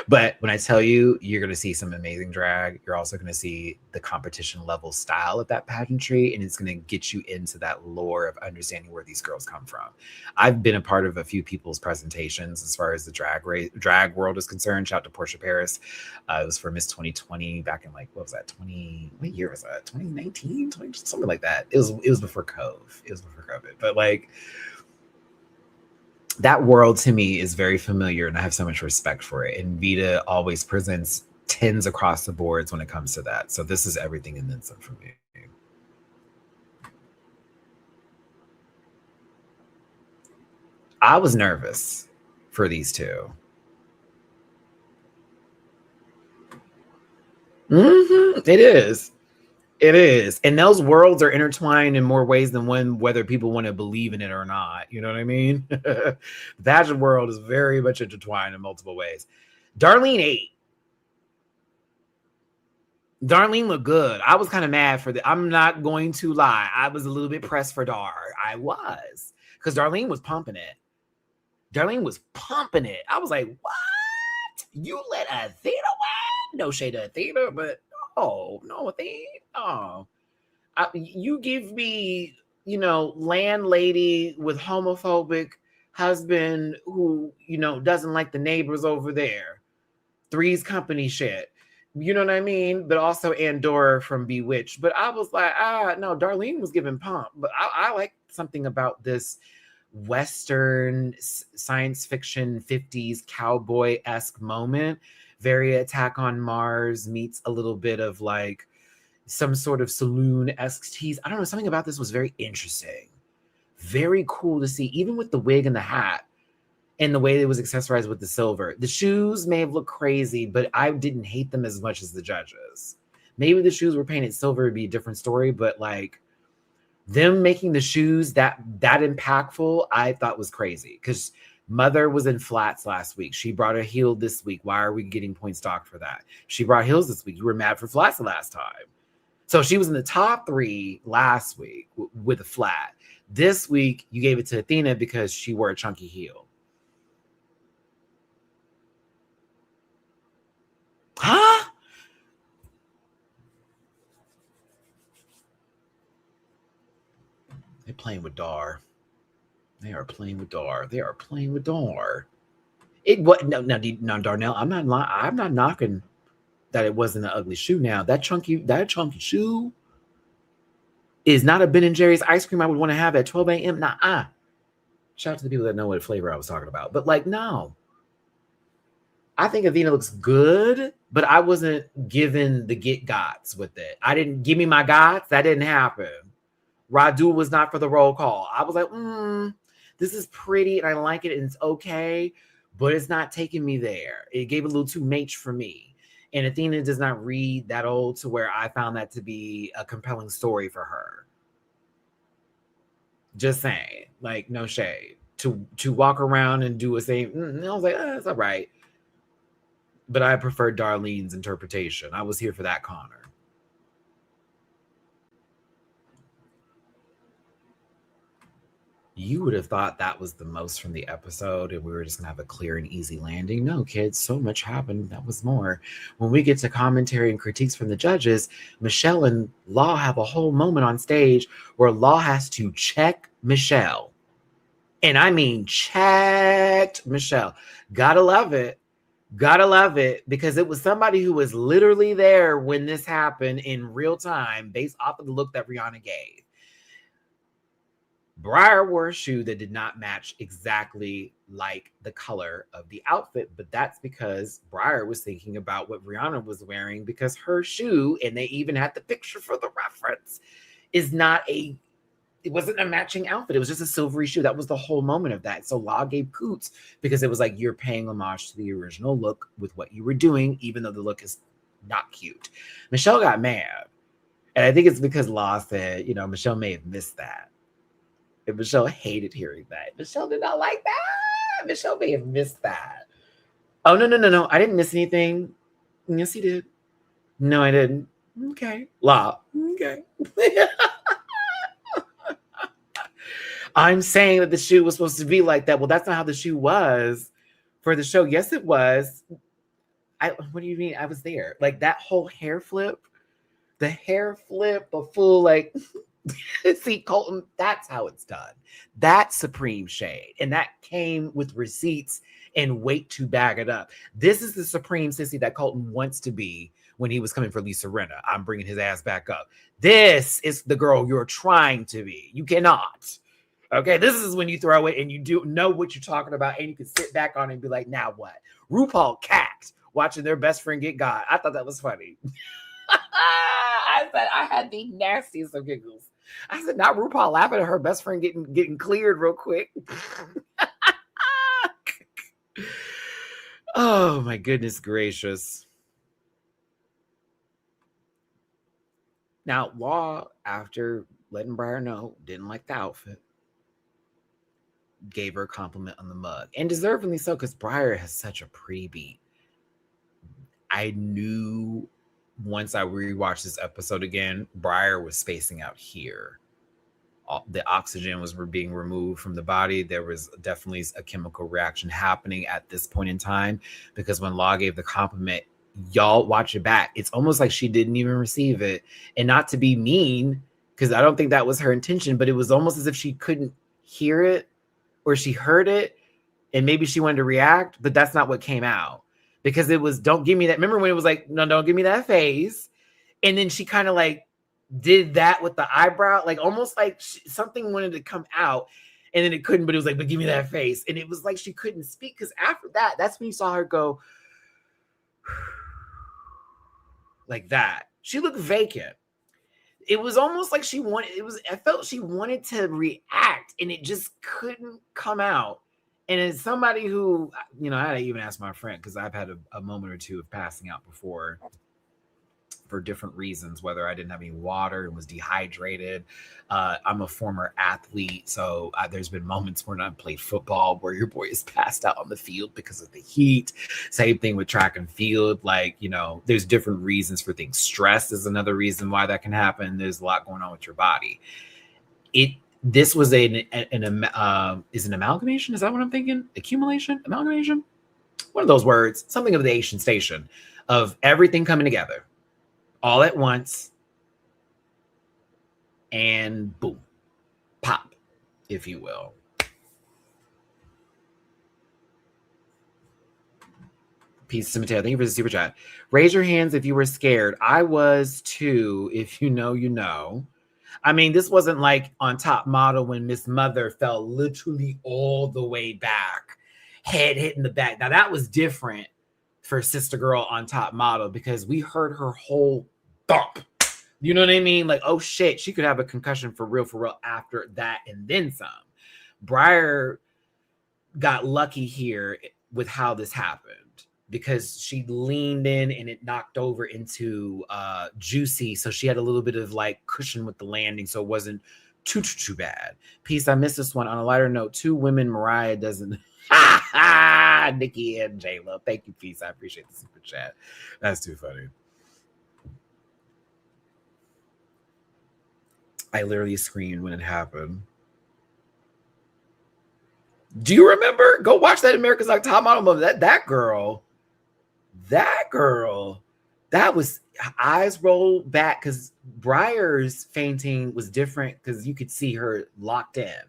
Speaker 1: But when I tell you, you're going to see some amazing drag. You're also going to see the competition level style of that pageantry. And it's going to get you into that lore of understanding where these girls come from. I've been a part of a few people's presentations as far as the drag world is concerned. Shout out to Portia Paris. It was for Miss 2020 back in like, what was that? What year was that? 2019, something like that. It was before COVID. But like, that world to me is very familiar, and I have so much respect for it. And Vita always presents 10s across the boards when it comes to that. So this is everything and then some for me. I was nervous for these two. It is. It is. And those worlds are intertwined in more ways than one, whether people want to believe in it or not. You know what I mean? The pageant world is very much intertwined in multiple ways. Darlene ate. Darlene looked good. I was kind of mad for that. I'm not going to lie. I was a little bit pressed for Dar. I was. Because Darlene was pumping it. I was like, what? You let Athena win? No shade to Athena, but no, Athena. Oh. You give me, landlady with homophobic husband who, doesn't like the neighbors over there. Three's Company shit. You know what I mean? But also Andorra from Bewitched. But I was like, no, Darlene was giving pump. But I like something about this Western science fiction 50s cowboy-esque moment. Very Attack on Mars meets a little bit of like some sort of saloon-esque tease. I don't know. Something about this was very interesting. Very cool to see, even with the wig and the hat. And the way it was accessorized with the silver. The shoes may have looked crazy, but I didn't hate them as much as the judges. Maybe the shoes were painted silver would be a different story, but like them making the shoes that impactful, I thought was crazy. Because Mother was in flats last week. She brought a heel this week. Why are we getting point stock for that? She brought heels this week. You were mad for flats the last time. So she was in the top 3 last week with a flat. This week, you gave it to Athena because she wore a chunky heel. Huh? They're playing with Dar. They are playing with Dar. It what? No, Darnell. I'm not knocking that it wasn't an ugly shoe. Now that chunky shoe is not a Ben & Jerry's ice cream I would want to have at 12 a.m. Nah. Shout out to the people that know what flavor I was talking about. But like, no. I think Athena looks good, but I wasn't given the get-gots with it. I didn't give me my gots. That didn't happen. Radu was not for the roll call. I was like, this is pretty and I like it and it's okay, but it's not taking me there. It gave a little too much for me. And Athena does not read that old to where I found that to be a compelling story for her. Just saying, like, no shade. To walk around and do a same, I was like, that's all right. But I preferred Darlene's interpretation. I was here for that, Connor. You would have thought that was the most from the episode and we were just going to have a clear and easy landing. No, kids, so much happened. That was more. When we get to commentary and critiques from the judges, Michelle and Law have a whole moment on stage where Law has to check Michelle. And I mean checked Michelle. Gotta love it. Because it was somebody who was literally there when this happened in real time based off of the look that Rihanna gave. Briar wore a shoe that did not match exactly like the color of the outfit, but that's because Briar was thinking about what Rihanna was wearing, because her shoe, and they even had the picture for the reference, it wasn't a matching outfit. It was just a silvery shoe. That was the whole moment of that. So La gave coots because it was like, you're paying homage to the original look with what you were doing, even though the look is not cute. Michelle got mad. And I think it's because La said, Michelle may have missed that. And Michelle hated hearing that. Michelle did not like that. Michelle may have missed that. Oh, no. I didn't miss anything. Yes, he did. No, I didn't. Okay. La. Okay. I'm saying that the shoe was supposed to be like that. Well, that's not how the shoe was for the show. Yes, it was. What do you mean? I was there. Like that whole hair flip, the full like, see, Colton, that's how it's done. That's supreme shade. And that came with receipts and weight to back it up. This is the supreme sissy that Colton wants to be when he was coming for Lisa Rinna. I'm bringing his ass back up. This is the girl you're trying to be. You cannot. Okay, this is when you throw it and you do know what you're talking about, and you can sit back on it and be like, now what? RuPaul cacked watching their best friend get God. I thought that was funny. I said I had the nastiest of giggles. I said, not RuPaul laughing at her best friend getting cleared real quick. Oh my goodness gracious. Now, Law, after letting Briar know, didn't like the outfit, gave her a compliment on the mug. And deservedly so, because Briar has such a pretty beat. I knew once I rewatched this episode again, Briar was spacing out here. The oxygen was being removed from the body. There was definitely a chemical reaction happening at this point in time, because when Law gave the compliment, y'all watch it back. It's almost like she didn't even receive it. And not to be mean, because I don't think that was her intention, but it was almost as if she couldn't hear it, or she heard it and maybe she wanted to react, but that's not what came out, because it was, don't give me that. Remember when it was like, no, don't give me that face. And then she kind of like did that with the eyebrow, like almost like something wanted to come out and then it couldn't, but it was like, but give me that face. And it was like, she couldn't speak, because after that, that's when you saw her go like that. She looked vacant. It was almost like I felt she wanted to react and it just couldn't come out. And as somebody who, I had to even ask my friend, because I've had a moment or two of passing out before for different reasons, whether I didn't have any water and was dehydrated. I'm a former athlete, so there's been moments when I played football where your boy is passed out on the field because of the heat. Same thing with track and field. Like, there's different reasons for things. Stress is another reason why that can happen. There's a lot going on with your body. This was is an amalgamation? Is that what I'm thinking? Accumulation? Amalgamation? One of those words. Something of the Asian station of everything coming together all at once, and boom, pop, if you will. Peace to Mateo. Thank you for the super chat. Raise your hands if you were scared. I was too. If you know, you know. I mean, this wasn't like on Top Model when Miss Mother fell literally all the way back, head hitting the back. Now that was different for Sister Girl on Top Model, because we heard her whole thump. You know what I mean? Like, oh shit, she could have a concussion for real after that and then some. Briar got lucky here with how this happened, because she leaned in and it knocked over into Juicy. So she had a little bit of like cushion with the landing, so it wasn't too bad. Peace, I missed this one. On a lighter note, 2 women Mariah doesn't... Nikki and J-Lo. Thank you, Peace. I appreciate the super chat. That's too funny. I literally screamed when it happened. Do you remember? Go watch that America's Next Top Model movie. That girl, that was eyes rolled back, because Briar's fainting was different, because you could see her locked in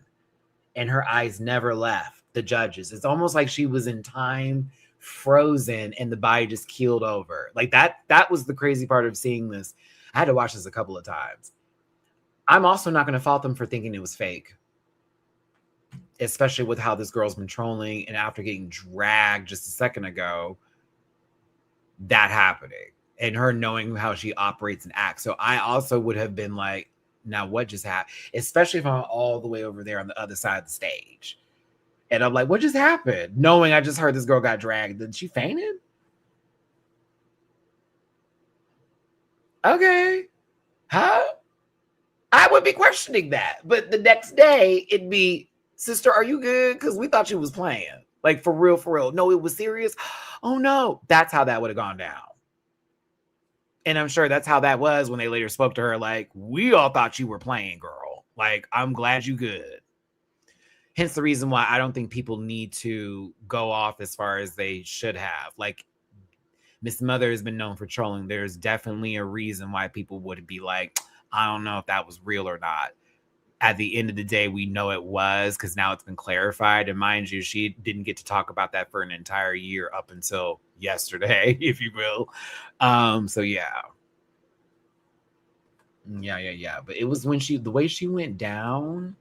Speaker 1: and her eyes never left the judges. It's almost like she was in time frozen and the body just keeled over. Like that was the crazy part of seeing this. I had to watch this a couple of times. I'm also not going to fault them for thinking it was fake. especially with how this girl's been trolling and after getting dragged just a second ago, that happening and her knowing how she operates and acts. So I also would have been like, now what just happened? Especially if I'm all the way over there on the other side of the stage. And I'm like, what just happened? Knowing I just heard this girl got dragged. Did she fainted? Okay. Huh? I would be questioning that. But the next day, it'd be, sister, are you good? Because we thought you was playing. Like, for real, for real. No, it was serious. Oh, no. That's how that would have gone down. And I'm sure that's how that was when they later spoke to her. Like, we all thought you were playing, girl. Like, I'm glad you good. Hence the reason why I don't think people need to go off as far as they should have. Like, Miss Mother has been known for trolling. There's definitely a reason why people would be like, I don't know if that was real or not. At the end of the day, we know it was because now it's been clarified. And mind you, she didn't get to talk about that for an entire year up until yesterday, if you will. So yeah. Yeah. But it was when the way she went down,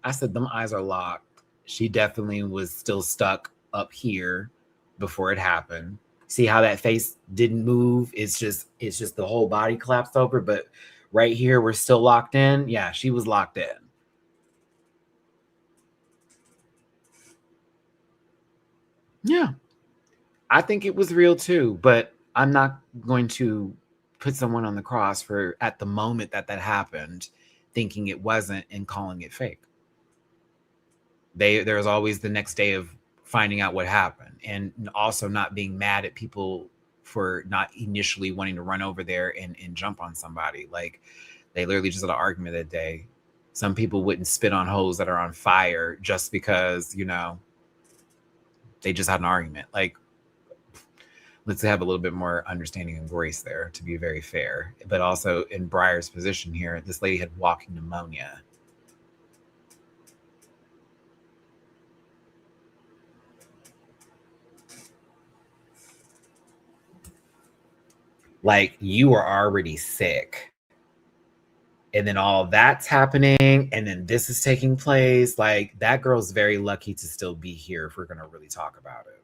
Speaker 1: I said, them eyes are locked. She definitely was still stuck up here before it happened. See how that face didn't move? It's just the whole body collapsed over, but right here we're still locked in. Yeah, she was locked in. Yeah. I think it was real too, but I'm not going to put someone on the cross for at the moment that happened thinking it wasn't and calling it fake. There's always the next day of finding out what happened and also not being mad at people for not initially wanting to run over there and jump on somebody. Like, they literally just had an argument that day. Some people wouldn't spit on hoes that are on fire just because, they just had an argument. Like, let's have a little bit more understanding and grace there, to be very fair. But also in Briar's position here, this lady had walking pneumonia. Like, you are already sick. And then all that's happening, and then this is taking place. Like, that girl's very lucky to still be here if we're going to really talk about it.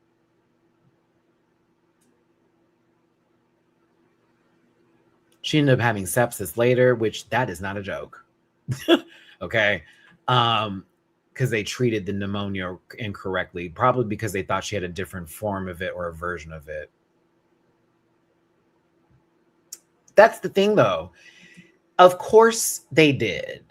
Speaker 1: She ended up having sepsis later, which that is not a joke. Okay. Because they treated the pneumonia incorrectly, probably because they thought she had a different form of it or a version of it. That's the thing, though. Of course they did.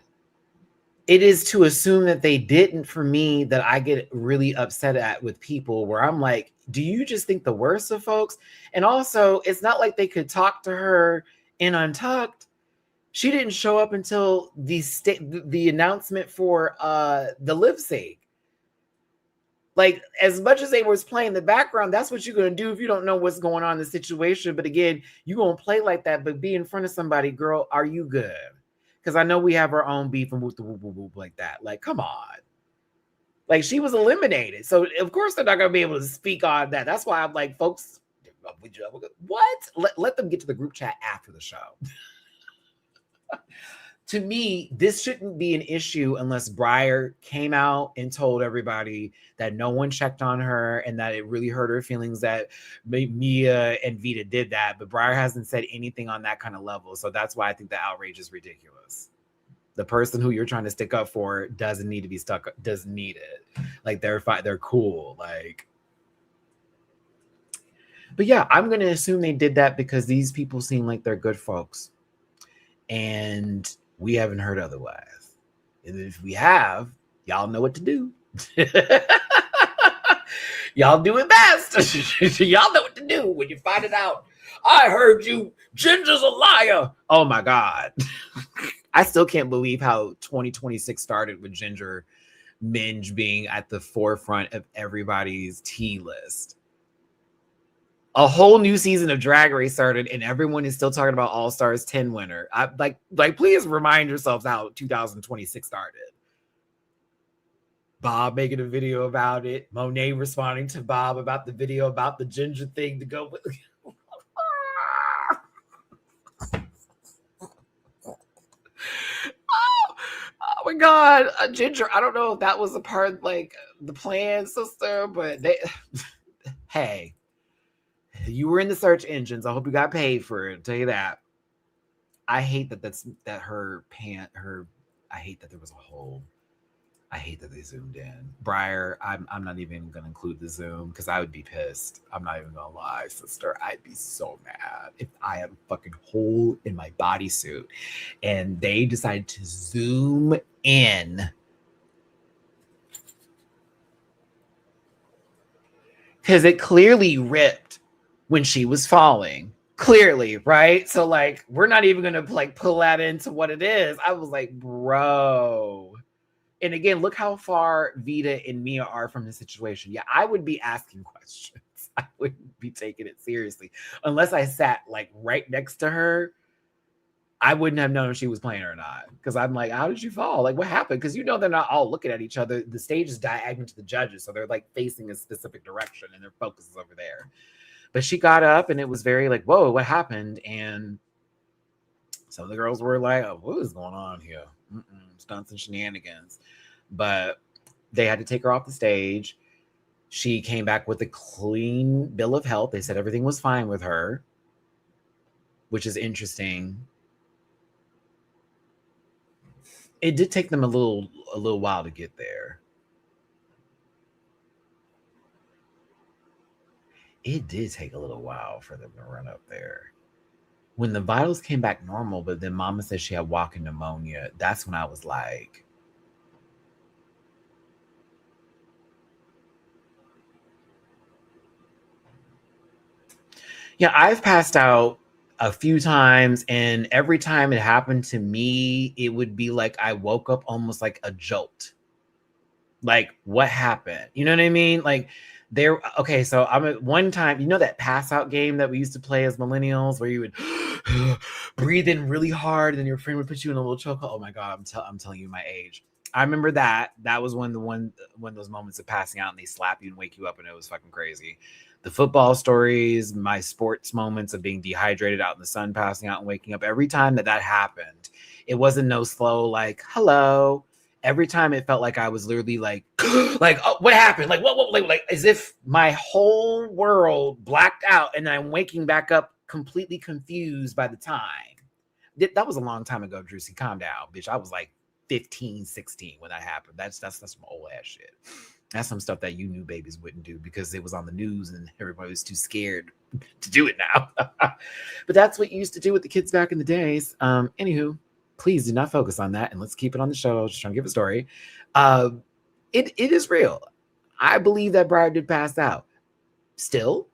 Speaker 1: It is to assume that they didn't, for me, that I get really upset at with people where I'm like, do you just think the worst of folks? And also, it's not like they could talk to her in Untucked. She didn't show up until the announcement for the lip sync. Like, as much as they was playing the background, that's what you're going to do if you don't know what's going on in the situation. But again, you're going to play like that, but be in front of somebody, girl, are you good? Because I know we have our own beef and whoop the whoop whoop whoop like that. Like, come on. Like, she was eliminated. So, of course, they're not going to be able to speak on that. That's why I'm like, folks, what? Let them get to the group chat after the show. To me, this shouldn't be an issue unless Briar came out and told everybody that no one checked on her and that it really hurt her feelings that Mia and Vita did that. But Briar hasn't said anything on that kind of level. So that's why I think the outrage is ridiculous. The person who you're trying to stick up for doesn't need to be stuck, doesn't need it. Like, they're fine, they're cool. Like, but yeah, I'm going to assume they did that because these people seem like they're good folks. And we haven't heard otherwise. And if we have, y'all know what to do. Y'all do it best. Y'all know what to do when you find it out. I heard you. Ginger's a liar. Oh my God. I still can't believe how 2026 started with Ginger Minge being at the forefront of everybody's tea list. A whole new season of Drag Race started, and everyone is still talking about All Stars 10 winner. I like, please remind yourselves how 2026 started. Bob making a video about it. Monet responding to Bob about the video about the ginger thing to go with. Oh my God, Ginger, I don't know if that was a part, like, the plan, sister, but hey, you were in the search engines. I hope you got paid for it. I'll tell you that. I hate that her I hate that there was a hole. I hate that they zoomed in. Briar, I'm not even gonna include the zoom because I would be pissed. I'm not even gonna lie, sister. I'd be so mad if I had a fucking hole in my bodysuit and they decided to zoom in. Because it clearly ripped when she was falling. Clearly, right? So like we're not even gonna like pull that into what it is. I was like, bro. And again, look how far Vita and Mia are from the situation. Yeah, I would be asking questions. I wouldn't be taking it seriously. Unless I sat like right next to her, I wouldn't have known if she was playing or not. Because I'm like, how did you fall? Like, what happened? Because you know they're not all looking at each other. The stage is diagonal to the judges, so they're like facing a specific direction and their focus is over there. But she got up and it was very like, whoa, what happened? And some of the girls were like, oh, what is going on here? Stunts and shenanigans. But they had to take her off the stage. She came back with a clean bill of health. They said everything was fine with her, which is interesting. It did take them a little while to get there. It did take a little while for them to run up there. When the vitals came back normal, but then mama said she had walking pneumonia, that's when I was like, yeah, I've passed out a few times, and every time it happened to me, it would be like I woke up almost like a jolt. Like, what happened? You know what I mean? Like, okay, so I'm at one time, you know that pass out game that we used to play as millennials where you would breathe in really hard and then your friend would put you in a little chokehold. Oh my God, I'm telling you my age. I remember that. That was when those moments of passing out and they slap you and wake you up and it was fucking crazy. The football stories, my sports moments of being dehydrated out in the sun, passing out and waking up. Every time that happened, it wasn't no slow like hello. Every time it felt like I was literally like, like, oh, what happened? Like, what, like, as if my whole world blacked out and I'm waking back up completely confused by the time. That was a long time ago, Drusy. Calm down, bitch. I was like 15, 16 when that happened. That's some old ass shit. That's some stuff that you new babies wouldn't do because it was on the news and everybody was too scared to do it now. But that's what you used to do with the kids back in the days. Anywho, please do not focus on that and let's keep it on the show. I was just trying to give a story. It is real. I believe that Briar did pass out. Still,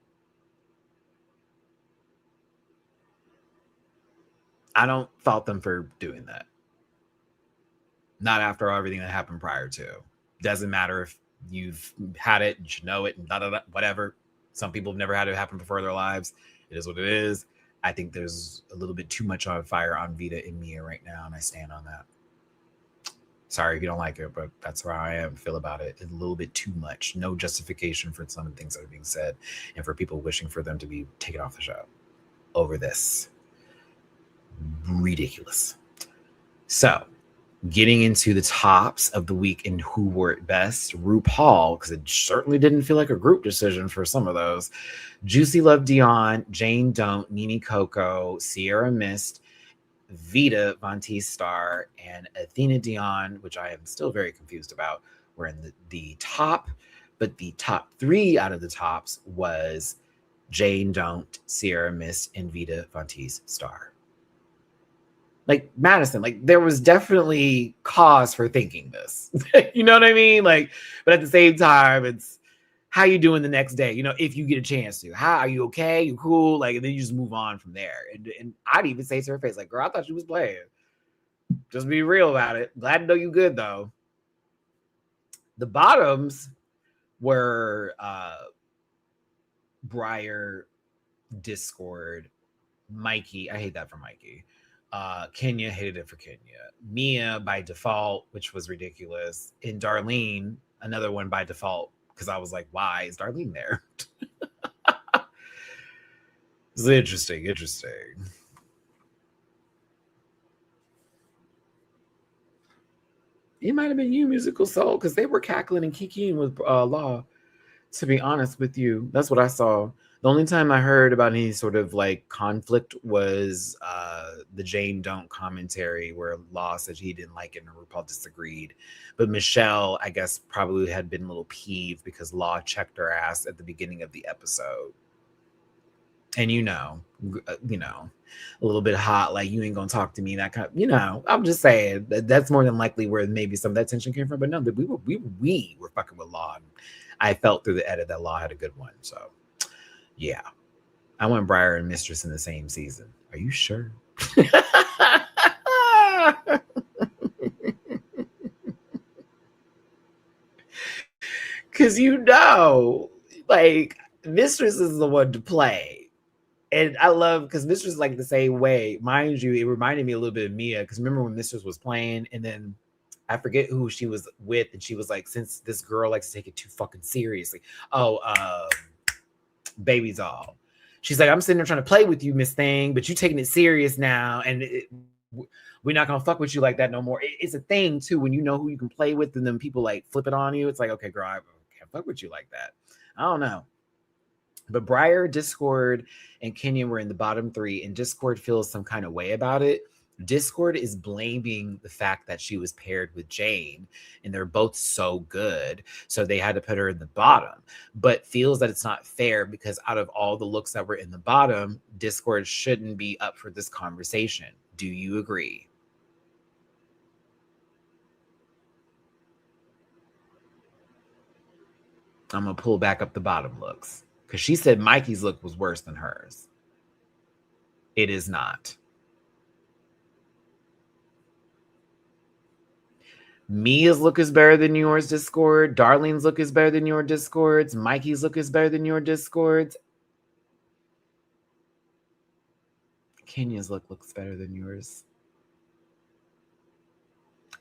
Speaker 1: I don't fault them for doing that. Not after everything that happened prior to. Doesn't matter if you've had it, you should know it, and whatever. Some people have never had it happen before in their lives. It is what it is. I think there's a little bit too much on fire on Vita and Mia right now, and I stand on that. Sorry if you don't like it, but that's how I feel about it. It's a little bit too much. No justification for some of the things that are being said, and for people wishing for them to be taken off the show over this. Ridiculous. So, getting into the tops of the week and who wore it best, RuPaul, because it certainly didn't feel like a group decision for some of those. Juicy Love Dion, Jane Don't, Nene Coco, Sierra Mist, Vita Von Star, and Athena Dion, which I am still very confused about, were in the top. But the top three out of the tops was Jane Don't, Sierra Mist, and Vita Von Star. Like Madison, like there was definitely cause for thinking this. You know what I mean? Like, but at the same time, it's how you doing the next day, you know, if you get a chance to. How are you okay? You cool? Like, and then you just move on from there. And I'd even say to her face, like, girl, I thought she was playing. Just be real about it. Glad to know you good though. The bottoms were Briar, Discord, Mikey. I hate that for Mikey. Kenya, hated it for Kenya. Mia by default, which was ridiculous. And Darlene, another one by default, because I was like, why is Darlene there? It's interesting. It might have been you, Musical Soul, because they were cackling and kikiing with Law. To be honest with you, that's what I saw. The only time I heard about any sort of like conflict was the Jane Don't commentary where Law said he didn't like it and RuPaul disagreed. But Michelle, I guess, probably had been a little peeved because Law checked her ass at the beginning of the episode. And a little bit hot, like you ain't gonna talk to me, that kind of, I'm just saying that's more than likely where maybe some of that tension came from. But no, that we were fucking with Law. And I felt through the edit that Law had a good one. So yeah. I want Briar and Mistress in the same season. Are you sure? Because like, Mistress is the one to play. And I love, because Mistress is like the same way. Mind you, it reminded me a little bit of Mia, because remember when Mistress was playing, and then I forget who she was with, and she was like, since this girl likes to take it too fucking seriously. Baby Doll. She's like, I'm sitting there trying to play with you, Miss Thing, but you taking it serious now, and we're not gonna fuck with you like that no more. It's a thing too, when you know who you can play with, and then people like flip it on you. It's like, okay, girl, I can't fuck with you like that. I don't know. But Briar, Discord, and Kenyon were in the bottom 3, and Discord feels some kind of way about it. Discord is blaming the fact that she was paired with Jane, and they're both so good, so they had to put her in the bottom, but feels that it's not fair because out of all the looks that were in the bottom, Discord shouldn't be up for this conversation. Do you agree? I'm going to pull back up the bottom looks, because she said Mikey's look was worse than hers. It is not. Mia's look is better than yours, Discord. Darlene's look is better than your Discords. Mikey's look is better than your Discords. Kenya's look looks better than yours.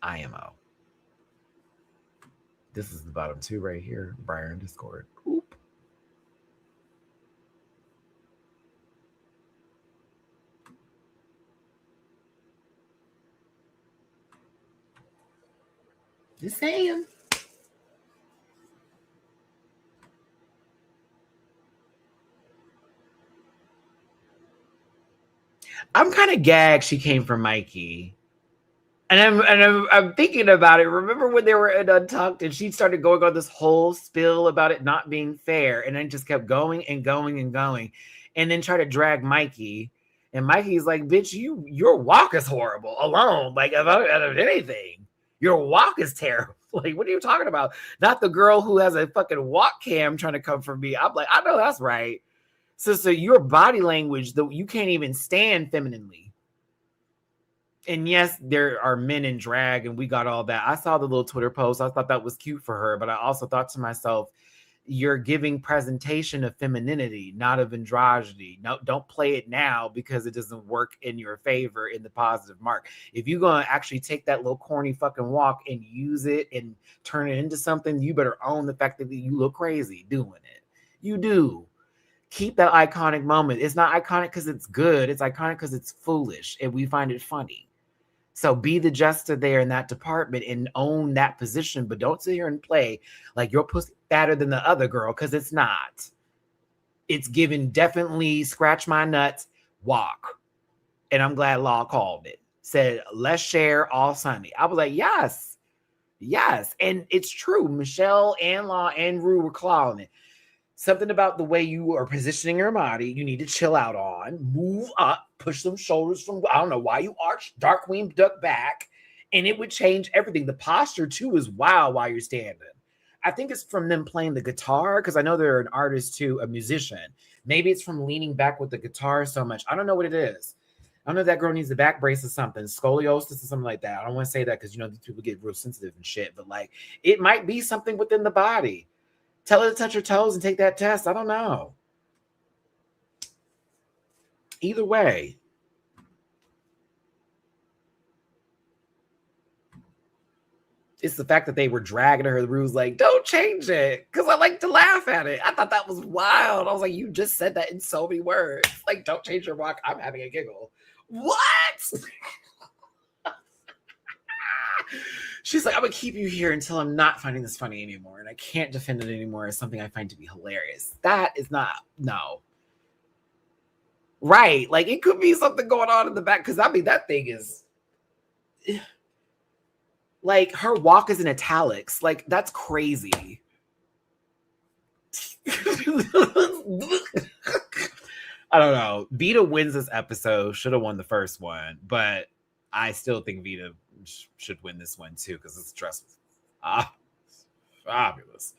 Speaker 1: IMO. This is the bottom 2 right here. Briar and Discord. Oop. Just saying. I'm kind of gagged she came from Mikey. And I'm thinking about it. Remember when they were in Untucked and she started going on this whole spill about it not being fair, and then just kept going and going and going, and then try to drag Mikey. And Mikey's like, bitch, your walk is horrible alone. Like, out of anything, your walk is terrible. Like, what are you talking about? Not the girl who has a fucking walk cam trying to come for me. I'm like, I know that's right. So your body language, though, you can't even stand femininely. And yes, there are men in drag, and we got all that. I saw the little Twitter post. I thought that was cute for her, but I also thought to myself, you're giving presentation of femininity, not of androgyny. No, don't play it now because it doesn't work in your favor in the positive mark. If you're going to actually take that little corny fucking walk and use it and turn it into something, you better own the fact that you look crazy doing it. You do. Keep that iconic moment. It's not iconic because it's good. It's iconic because it's foolish and we find it funny. So be the jester there in that department and own that position, but don't sit here and play like your pussy fatter than the other girl, because it's not. It's given definitely scratch my nuts, walk. And I'm glad Law called it. Said, let's share all Sunday. I was like, yes. And it's true. Michelle and Law and Rue were clawing it. Something about the way you are positioning your body, you need to chill out on, move up, push some shoulders from, I don't know why you arch, Dark Queen duck back, and it would change everything. The posture too is wild while you're standing. I think it's from them playing the guitar, because I know they're an artist too, a musician. Maybe it's from leaning back with the guitar so much. I don't know what it is. I don't know if that girl needs a back brace or something, scoliosis or something like that. I don't want to say that because, these people get real sensitive and shit, but like, it might be something within the body. Tell her to touch her toes and take that test. I don't know. Either way. It's the fact that they were dragging her. The Rue's like, don't change it. Because I like to laugh at it. I thought that was wild. I was like, you just said that in so many words. Like, don't change your walk. I'm having a giggle. What? She's like, I'm gonna keep you here until I'm not finding this funny anymore, and I can't defend it anymore as something I find to be hilarious. That is not, no. Right. Like, it could be something going on in the back, because I mean, that thing is, like, her walk is in italics. Like, that's crazy. I don't know. Vita wins this episode. Should have won the first one, but I still think Vita should win this one too, because it's just fabulous. Fabulous.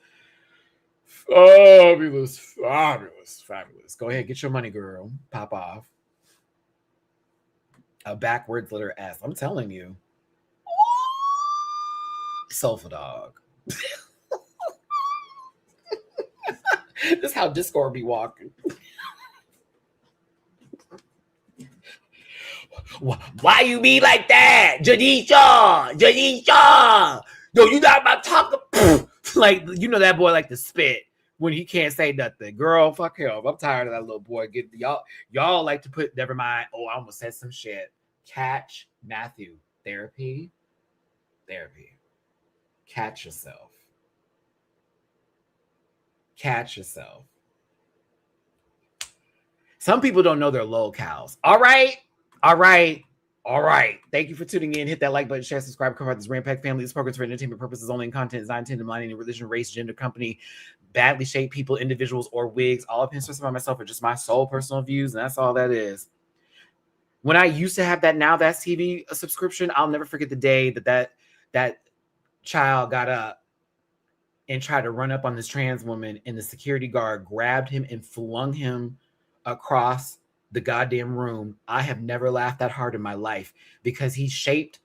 Speaker 1: Fabulous. Fabulous. Go ahead, get your money, girl. Pop off. A backwards letter S. I'm telling you. Soulful dog. This is how Discord be walking. Why you be like that? Janisha! Yo, you not about to talk. Like, you know that boy like to spit when he can't say nothing. Girl, fuck him. I'm tired of that little boy. Y'all like to put, never mind. Oh, I almost said some shit. Catch Matthew. Therapy. Catch yourself. Some people don't know their locales. All right. Thank you for tuning in. Hit that like button, share, subscribe, cover out this Rampack family. This program is for entertainment purposes only, and content is not intended to malign any religion, race, gender, company, badly shaped people, individuals, or wigs. All opinions expressed by myself are just my sole personal views, and that's all that is. When I used to have that Now That's TV subscription, I'll never forget the day that child got up and tried to run up on this trans woman, and the security guard grabbed him and flung him across the goddamn room. I have never laughed that hard in my life, because he shaped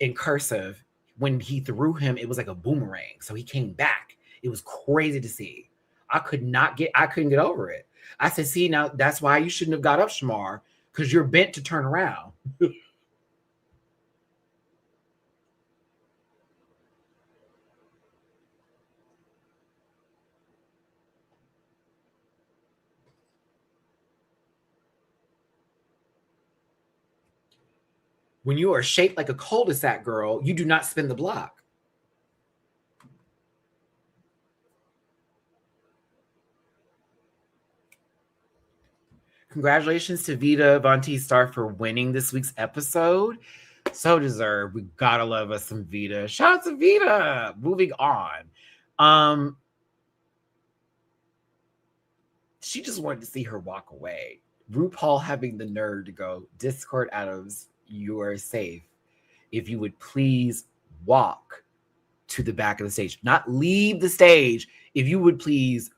Speaker 1: in cursive. When he threw him, it was like a boomerang. So he came back. It was crazy to see. I couldn't get over it. I said, see, now that's why you shouldn't have got up, Shamar, because you're bent to turn around. When you are shaped like a cul-de-sac, girl, you do not spin the block. Congratulations to Vita Von T Star for winning this week's episode. So deserved. We gotta love us some Vita. Shout out to Vita. Moving on. She just wanted to see her walk away. RuPaul having the nerve to go, Discord Adams, you are safe. If you would please walk to the back of the stage, not leave the stage. If you would please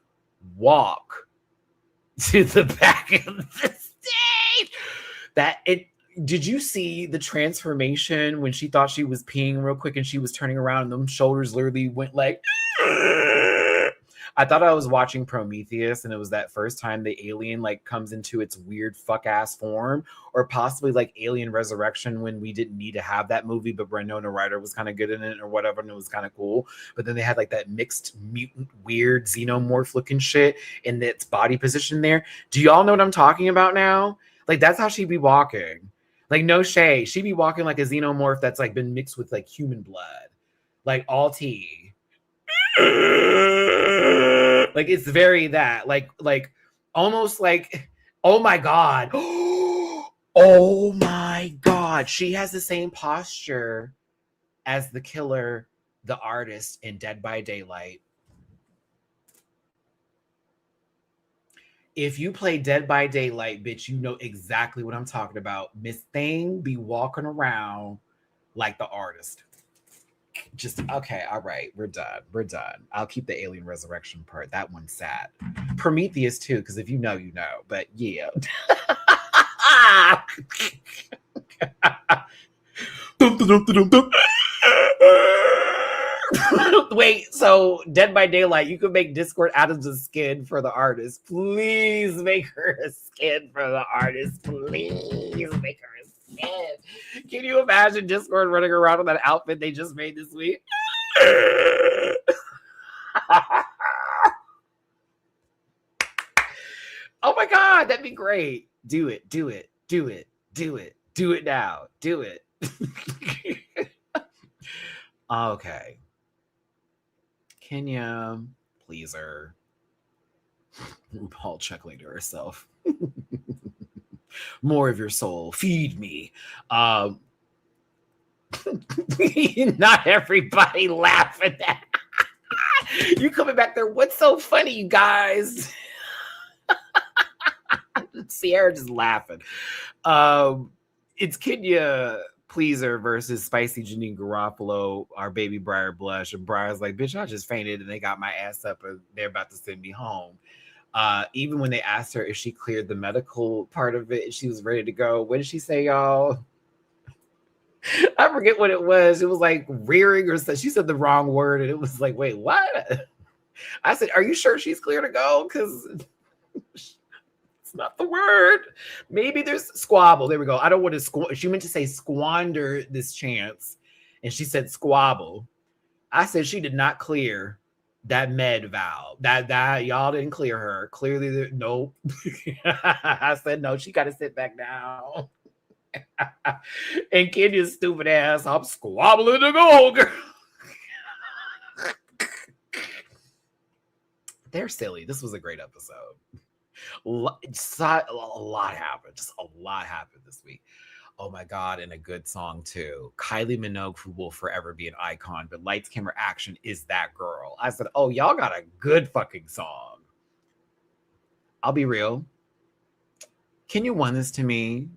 Speaker 1: walk to the back of the stage. Did you see the transformation when she thought she was peeing real quick and she was turning around and them shoulders literally went like, I thought I was watching Prometheus, and it was that first time the alien like comes into its weird fuck ass form, or possibly like Alien Resurrection, when we didn't need to have that movie, but Winona Ryder was kind of good in it or whatever, and it was kind of cool. But then they had like that mixed mutant weird xenomorph looking shit in its body position there. Do y'all know what I'm talking about now? Like, that's how she be walking. Like, no shade. She be walking like a xenomorph that's like been mixed with like human blood, like all tea. Like, it's very that, like almost like, oh my god. Oh my god. She has the same posture as the killer, the artist in Dead by Daylight. If you play Dead by Daylight, bitch, you know exactly what I'm talking about. Miss Thing be walking around like the artist. Just okay, all right, we're done. I'll keep the Alien Resurrection part. That one's sad. Prometheus too, because if you know, you know. But yeah. Wait, so Dead by Daylight, you could make Discord Adams' skin for the artist. Please make her a skin for the artist. Please make her a skin. Can you imagine Discord running around in that outfit they just made this week? Oh my god, that'd be great. Do it now. Do it. Okay. Kenya, pleaser. RuPaul chuckling to herself. More of your soul. Feed me. Um, not everybody laughing at you coming back there. What's so funny, you guys? Sierra just laughing. It's Kenya Pleaser versus Spicy Janine Garofalo, our baby Briar Blush. And Briar's like, bitch, I just fainted and they got my ass up and they're about to send me home. Even when they asked her if she cleared the medical part of it, she was ready to go. What did she say, y'all? I forget what it was. It was like rearing or something. She said the wrong word, and it was like, wait, what? I said, are you sure she's clear to go? Because it's not the word. Maybe there's squabble. There we go. I don't want to she meant to say squander this chance, and she said squabble. I said she did not clear that med valve. That y'all didn't clear her. Clearly, nope. I said no. She got to sit back down. And Kenya's stupid ass, I'm squabbling to go, girl. They're silly. This was a great episode. A lot happened. Just a lot happened this week. Oh my God, and a good song too. Kylie Minogue, who will forever be an icon, but Lights, Camera, Action is that girl. I said, oh, y'all got a good fucking song. I'll be real. Can you won this to me?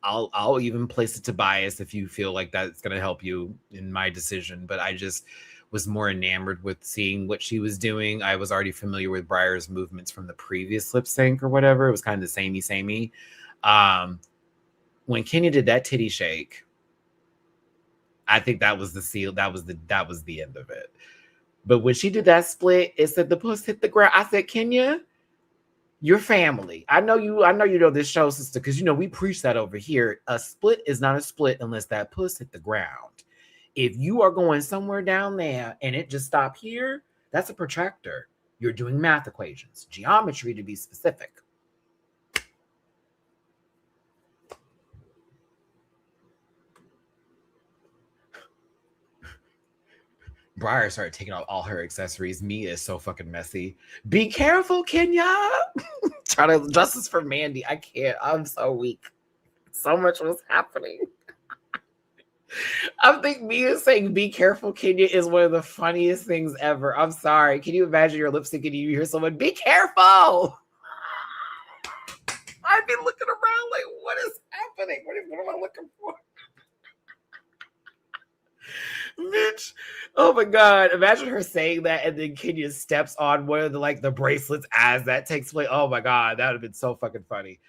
Speaker 1: I'll even place it to bias if you feel like that's going to help you in my decision. But I just was more enamored with seeing what she was doing. I was already familiar with Briar's movements from the previous lip sync or whatever. It was kind of the samey. When Kenya did that titty shake, I think that was the seal. That was the end of it. But when she did that split, it said the puss hit the ground. I said, Kenya, your family. I know you know this show, sister, because you know we preach that over here. A split is not a split unless that puss hit the ground. If you are going somewhere down there and it just stopped here, that's a protractor. You're doing math equations, geometry to be specific. Briar started taking out all her accessories. Mia is so fucking messy. Be careful, Kenya. Trying to justice for Mandy. I can't. I'm so weak. So much was happening. I think Mia saying "Be careful, Kenya" is one of the funniest things ever. I'm sorry. Can you imagine your lip sync and you hear someone "Be careful"? I'd be looking around like, what is happening? What am I looking for? Bitch. Oh my God. Imagine her saying that and then Kenya steps on one of the bracelets as that takes place. Oh my God. That would have been so fucking funny.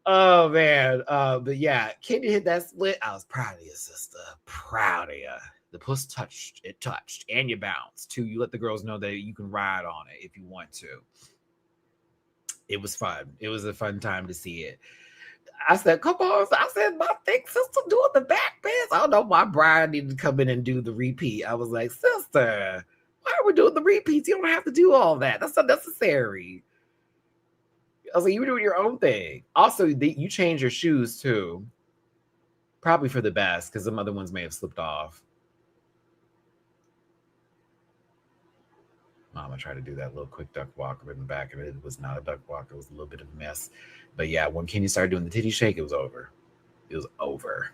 Speaker 1: Oh man. But yeah, Kenya hit that split. I was proud of you, sister. Proud of you. The puss touched. It touched. And you bounced too. You let the girls know that you can ride on it if you want to. It was fun. It was a fun time to see it. I said, come on. I said, my thick sister doing the back bends. I don't know why Brian needed to come in and do the repeat. I was like, sister, why are we doing the repeats? You don't have to do all that. That's unnecessary. I was like, you were doing your own thing. Also, you changed your shoes too. Probably for the best, because some other ones may have slipped off. Mama tried to do that little quick duck walk in the back, and it was not a duck walk. It was a little bit of a mess. But yeah, when Kenya started doing the titty shake, it was over. It was over.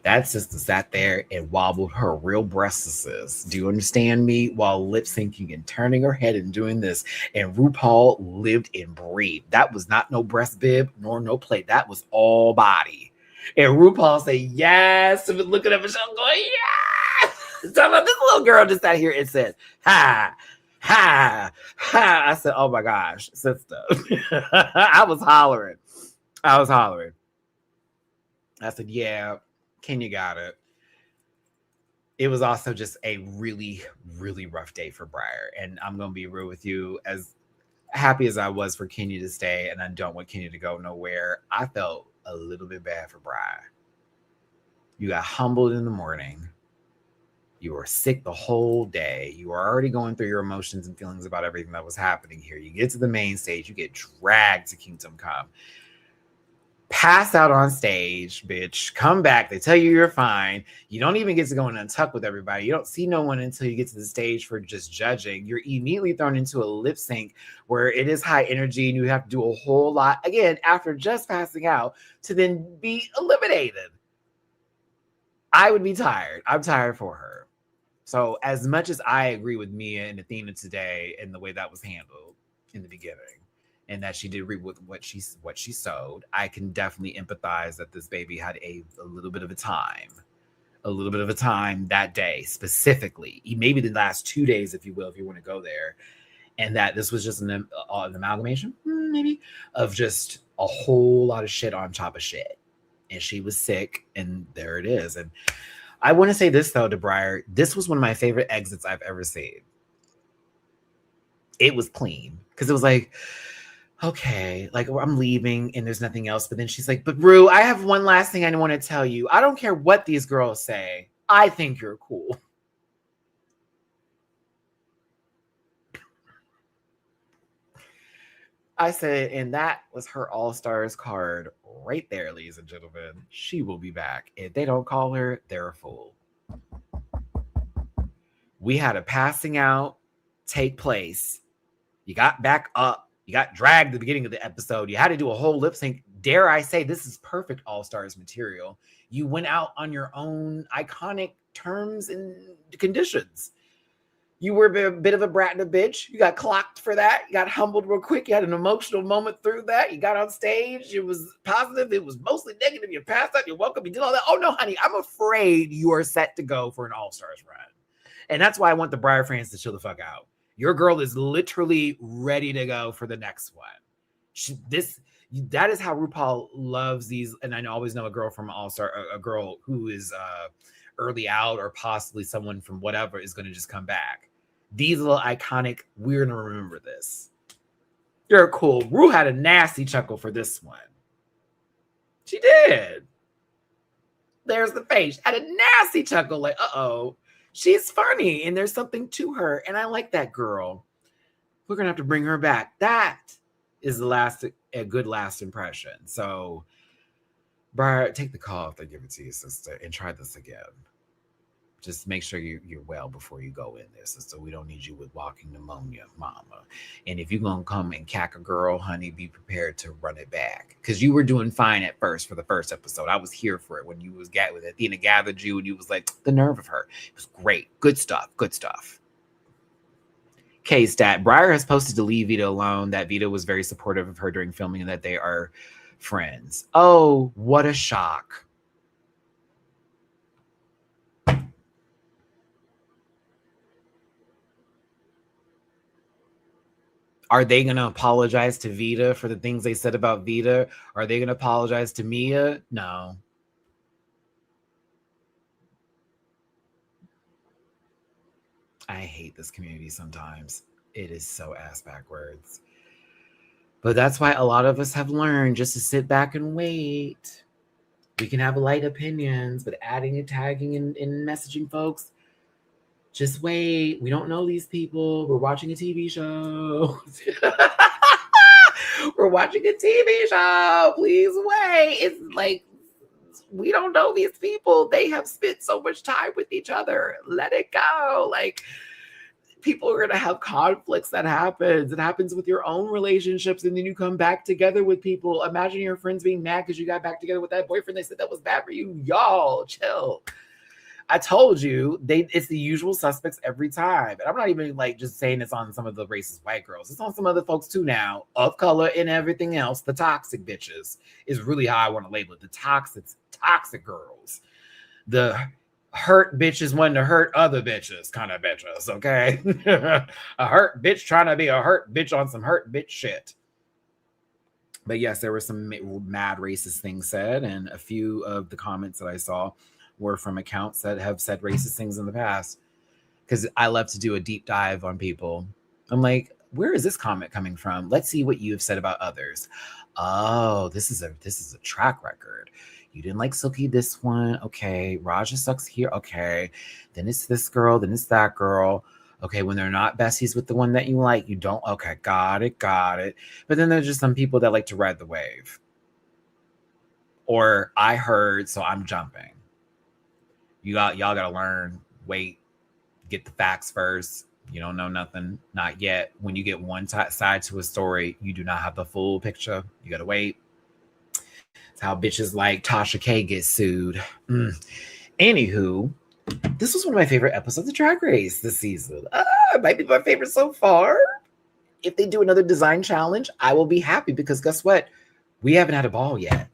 Speaker 1: That sister sat there and wobbled her real breasts. Do you understand me? While lip syncing and turning her head and doing this. And RuPaul lived and breathed. That was not no breast bib nor no plate. That was all body. And RuPaul said, yes. And looking at Michelle going, yes. So this little girl just sat here and said, ha. Ha, ha. I said, oh my gosh, sister. I was hollering. I said, yeah, Kenya got it. It was also just a really, really rough day for Briar. And I'm going to be real with you. As happy as I was for Kenya to stay, and I don't want Kenya to go nowhere, I felt a little bit bad for Briar. You got humbled in the morning. You were sick the whole day. You were already going through your emotions and feelings about everything that was happening here. You get to the main stage. You get dragged to Kingdom Come. pass out on stage, bitch. Come back. They tell you you're fine. You don't even get to go and untuck with everybody. You don't see no one until you get to the stage for just judging. You're immediately thrown into a lip sync where it is high energy and you have to do a whole lot, again, after just passing out, to then be eliminated. I would be tired. I'm tired for her. So as much as I agree with Mia and Athena today and the way that was handled in the beginning, and that she did reap with what she sowed, I can definitely empathize that this baby had a little bit of a time that day, specifically, maybe the last 2 days, if you will, if you want to go there, and that this was just an amalgamation, maybe, of just a whole lot of shit on top of shit. And she was sick, and there it is. And I want to say this, though, DeBrier, this was one of my favorite exits I've ever seen. It was clean, because it was like, okay, like I'm leaving and there's nothing else. But then she's like, but Rue, I have one last thing I want to tell you. I don't care what these girls say. I think you're cool. I said, and that was her All-Stars card right there, ladies and gentlemen. She will be back. If they don't call her, they're a fool. We had a passing out take place. You got back up. You got dragged at the beginning of the episode. You had to do a whole lip sync. Dare I say, this is perfect All-Stars material. You went out on your own iconic terms and conditions. You were a bit of a brat and a bitch. You got clocked for that. You got humbled real quick. You had an emotional moment through that. You got on stage. It was positive. It was mostly negative. You passed out. You're welcome. You did all that. Oh, no, honey. I'm afraid you are set to go for an All-Stars run. And that's why I want the Briar fans to chill the fuck out. Your girl is literally ready to go for the next one. That is how RuPaul loves these. And I always know a girl from All-Star, a girl who is early out, or possibly someone from whatever is going to just come back. These little iconic, we're going to remember this. You're cool. Ru had a nasty chuckle for this one. She did. There's the face. Had a nasty chuckle, like, uh-oh. She's funny, and there's something to her, and I like that girl. We're going to have to bring her back. That is a good last impression. So, Briar, take the call if they give it to you, sister, and try this again. Just make sure you're well before you go in there, sister. We don't need you with walking pneumonia, mama. And if you're going to come and cack a girl, honey, be prepared to run it back. Because you were doing fine at first for the first episode. I was here for it when you was with Athena gathered you, and you was like, the nerve of her. It was great. Good stuff. Good stuff. K-Stat. Briar has posted to leave Vita alone, that Vita was very supportive of her during filming and that they are friends. Oh, what a shock. Are they going to apologize to Vita for the things they said about Vita? Are they going to apologize to Mia? No. I hate this community sometimes. It is so ass backwards. But that's why a lot of us have learned just to sit back and wait. We can have light opinions, but adding and tagging and messaging folks, just wait. We don't know these people. We're watching a TV show. We're watching a TV show. Please wait. It's like, we don't know these people. They have spent so much time with each other. Let it go. Like, people are going to have conflicts. That happens. It happens with your own relationships. And then you come back together with people. Imagine your friends being mad because you got back together with that boyfriend. They said that was bad for you. Y'all, chill. I told you, it's the usual suspects every time. And I'm not even like just saying it's on some of the racist white girls. It's on some other folks too now, of color and everything else. The toxic bitches is really how I want to label it. The toxic girls. The hurt bitches wanting to hurt other bitches kind of bitches, okay? A hurt bitch trying to be a hurt bitch on some hurt bitch shit. But yes, there were some mad racist things said, and a few of the comments that I saw were from accounts that have said racist things in the past, because I love to do a deep dive on people. I'm like, where is this comment coming from? Let's see what you have said about others. Oh, this is a track record. You didn't like Silky this one. Okay. Raja sucks here. Okay. Then it's this girl. Then it's that girl. Okay. When they're not besties with the one that you like, you don't. Okay. Got it. But then there's just some people that like to ride the wave. or I heard, so I'm jumping. Y'all got to learn, wait, get the facts first. You don't know nothing, not yet. When you get one side to a story, you do not have the full picture. You got to wait. It's how bitches like Tasha K get sued. Anywho, this was one of my favorite episodes of Drag Race this season. It might be my favorite so far. If they do another design challenge, I will be happy because guess what? We haven't had a ball yet.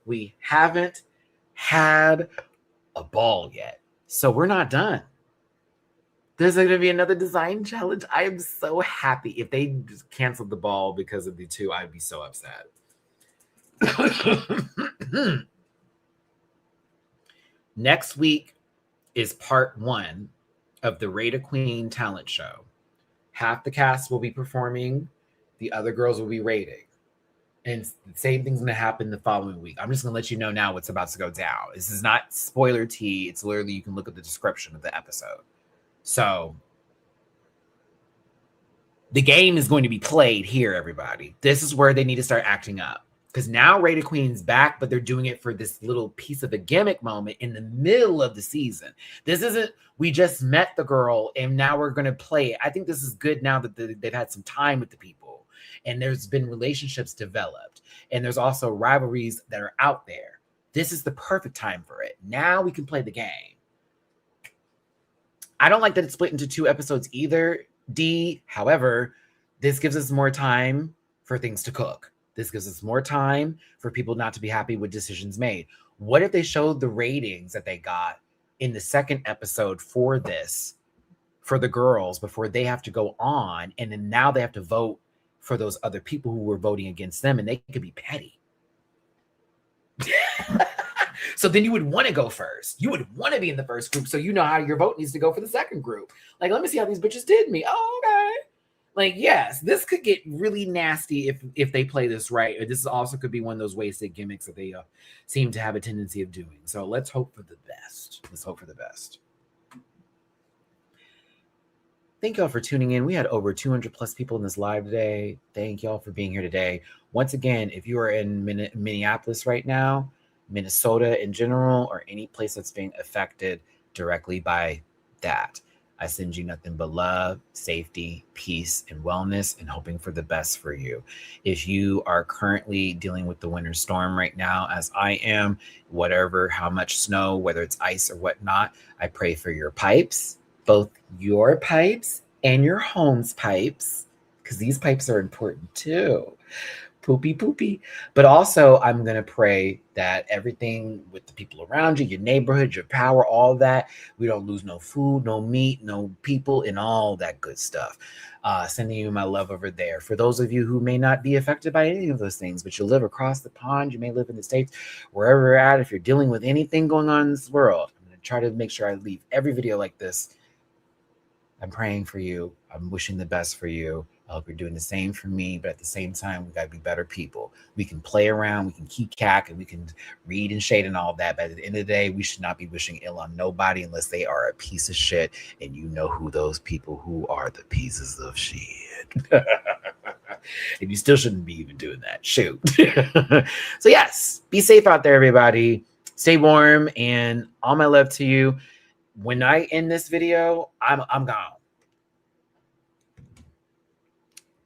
Speaker 1: We haven't had a ball yet. So we're not done. There's going to be another design challenge. I am so happy. If they just canceled the ball because of the two, I'd be so upset. Next week is part 1 of the Rate a Queen talent show. Half the cast will be performing. The other girls will be rating. And the same thing's going to happen the following week. I'm just going to let you know now what's about to go down. This is not spoiler tea. It's literally, you can look at the description of the episode. So the game is going to be played here, everybody. This is where they need to start acting up. Because now Rate a Queen's back, but they're doing it for this little piece of a gimmick moment in the middle of the season. This isn't, we just met the girl and now we're going to play it. I think this is good now that they've had some time with the people and there's been relationships developed and there's also rivalries that are out there. This is the perfect time for it. Now we can play the game. I don't like that it's split into 2 episodes either, D. However, this gives us more time for things to cook. This gives us more time for people not to be happy with decisions made. What if they showed the ratings that they got in the second episode for this, for the girls, before they have to go on, and then now they have to vote for those other people who were voting against them, and they could be petty. So then you would want to go first. You would want to be in the first group so you know how your vote needs to go for the second group. Like, let me see how these bitches did me. Oh, okay. Like, yes, this could get really nasty if they play this right. Or this also could be one of those wasted gimmicks that they seem to have a tendency of doing. So let's hope for the best. Let's hope for the best. Thank y'all for tuning in. We had over 200 plus people in this live today. Thank y'all for being here today. Once again, if you are in Minneapolis right now, Minnesota in general, or any place that's being affected directly by that, I send you nothing but love, safety, peace, and wellness, and hoping for the best for you. If you are currently dealing with the winter storm right now, as I am, whatever, how much snow, whether it's ice or whatnot, I pray for your pipes, both your pipes and your home's pipes, because these pipes are important too. Poopy. But also, I'm going to pray that everything with the people around you, your neighborhood, your power, all that, we don't lose no food, no meat, no people, and all that good stuff. Sending you my love over there. For those of you who may not be affected by any of those things, but you live across the pond, you may live in the States, wherever you're at, if you're dealing with anything going on in this world, I'm going to try to make sure I leave every video like this. I'm praying for you. I'm wishing the best for you. I hope you're doing the same for me, but at the same time, we got to be better people. We can play around, we can keep cack, and we can read and shade and all that. But at the end of the day, we should not be wishing ill on nobody unless they are a piece of shit. And you know who those people who are the pieces of shit. And you still shouldn't be even doing that. Shoot. So yes, be safe out there, everybody. Stay warm, and all my love to you. When I end this video, I'm gone.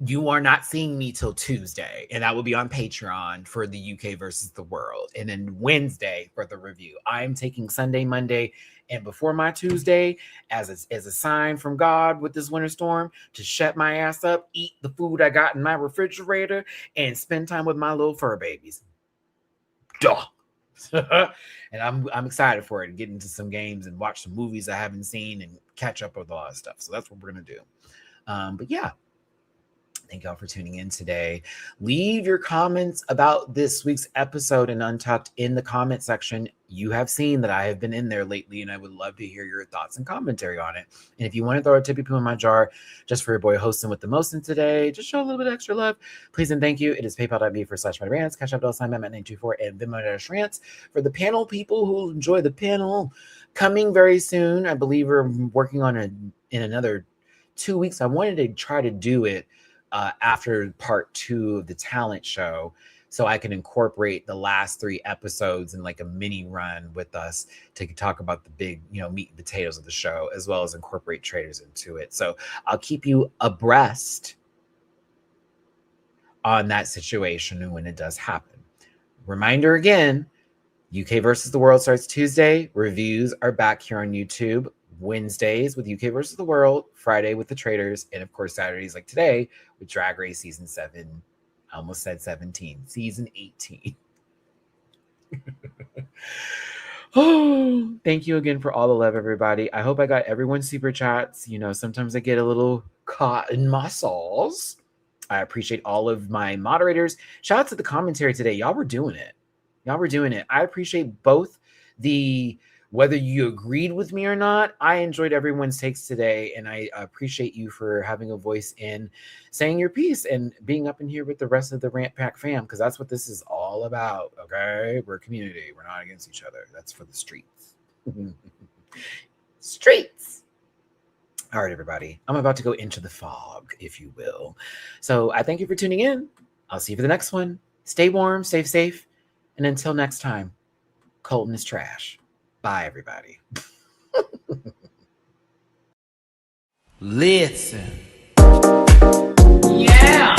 Speaker 1: You are not seeing me till Tuesday, and that will be on Patreon for the UK versus the world, and then Wednesday for the review. I'm taking Sunday, Monday, and before my Tuesday as a sign from God with this winter storm to shut my ass up, eat the food I got in my refrigerator, and spend time with my little fur babies. Duh. And I'm excited for it, to get into some games and watch some movies I haven't seen and catch up with a lot of stuff. So that's what we're gonna do. But yeah. Thank y'all for tuning in today. Leave your comments about this week's episode in Untucked in the comment section. You have seen that I have been in there lately, and I would love to hear your thoughts and commentary on it. And if you want to throw a tippy poo in my jar just for your boy hosting with the most in today, just show a little bit of extra love, please and thank you. It is paypal.me/Matty-Rants, Cash App $Matt924, and Venmo-Rants for the panel people who enjoy the panel. Coming very soon. I believe we're working on in another 2 weeks. I wanted to try to do it after part 2 of the talent show. so I can incorporate the last 3 episodes in like a mini run with us to talk about the big, meat and potatoes of the show, as well as incorporate traders into it. So I'll keep you abreast on that situation when it does happen. Reminder again, UK versus the World starts Tuesday. Reviews are back here on YouTube. Wednesdays with UK versus the World, Friday with the Traders, and of course Saturdays like today with Drag Race season 7. I almost said 17, season 18. Oh, thank you again for all the love, everybody. I hope I got everyone's super chats. Sometimes I get a little caught in my sauce. I appreciate all of my moderators. Shout out to the commentary today. Y'all were doing it. I appreciate both whether you agreed with me or not. I enjoyed everyone's takes today, and I appreciate you for having a voice in saying your piece and being up in here with the rest of the Rant Pack fam, because that's what this is all about, okay? We're a community. We're not against each other. That's for the streets. Streets. All right, everybody. I'm about to go into the fog, if you will. So I thank you for tuning in. I'll see you for the next one. Stay warm, stay safe, and until next time, Colton is trash. Bye, everybody.
Speaker 2: Listen. Yeah.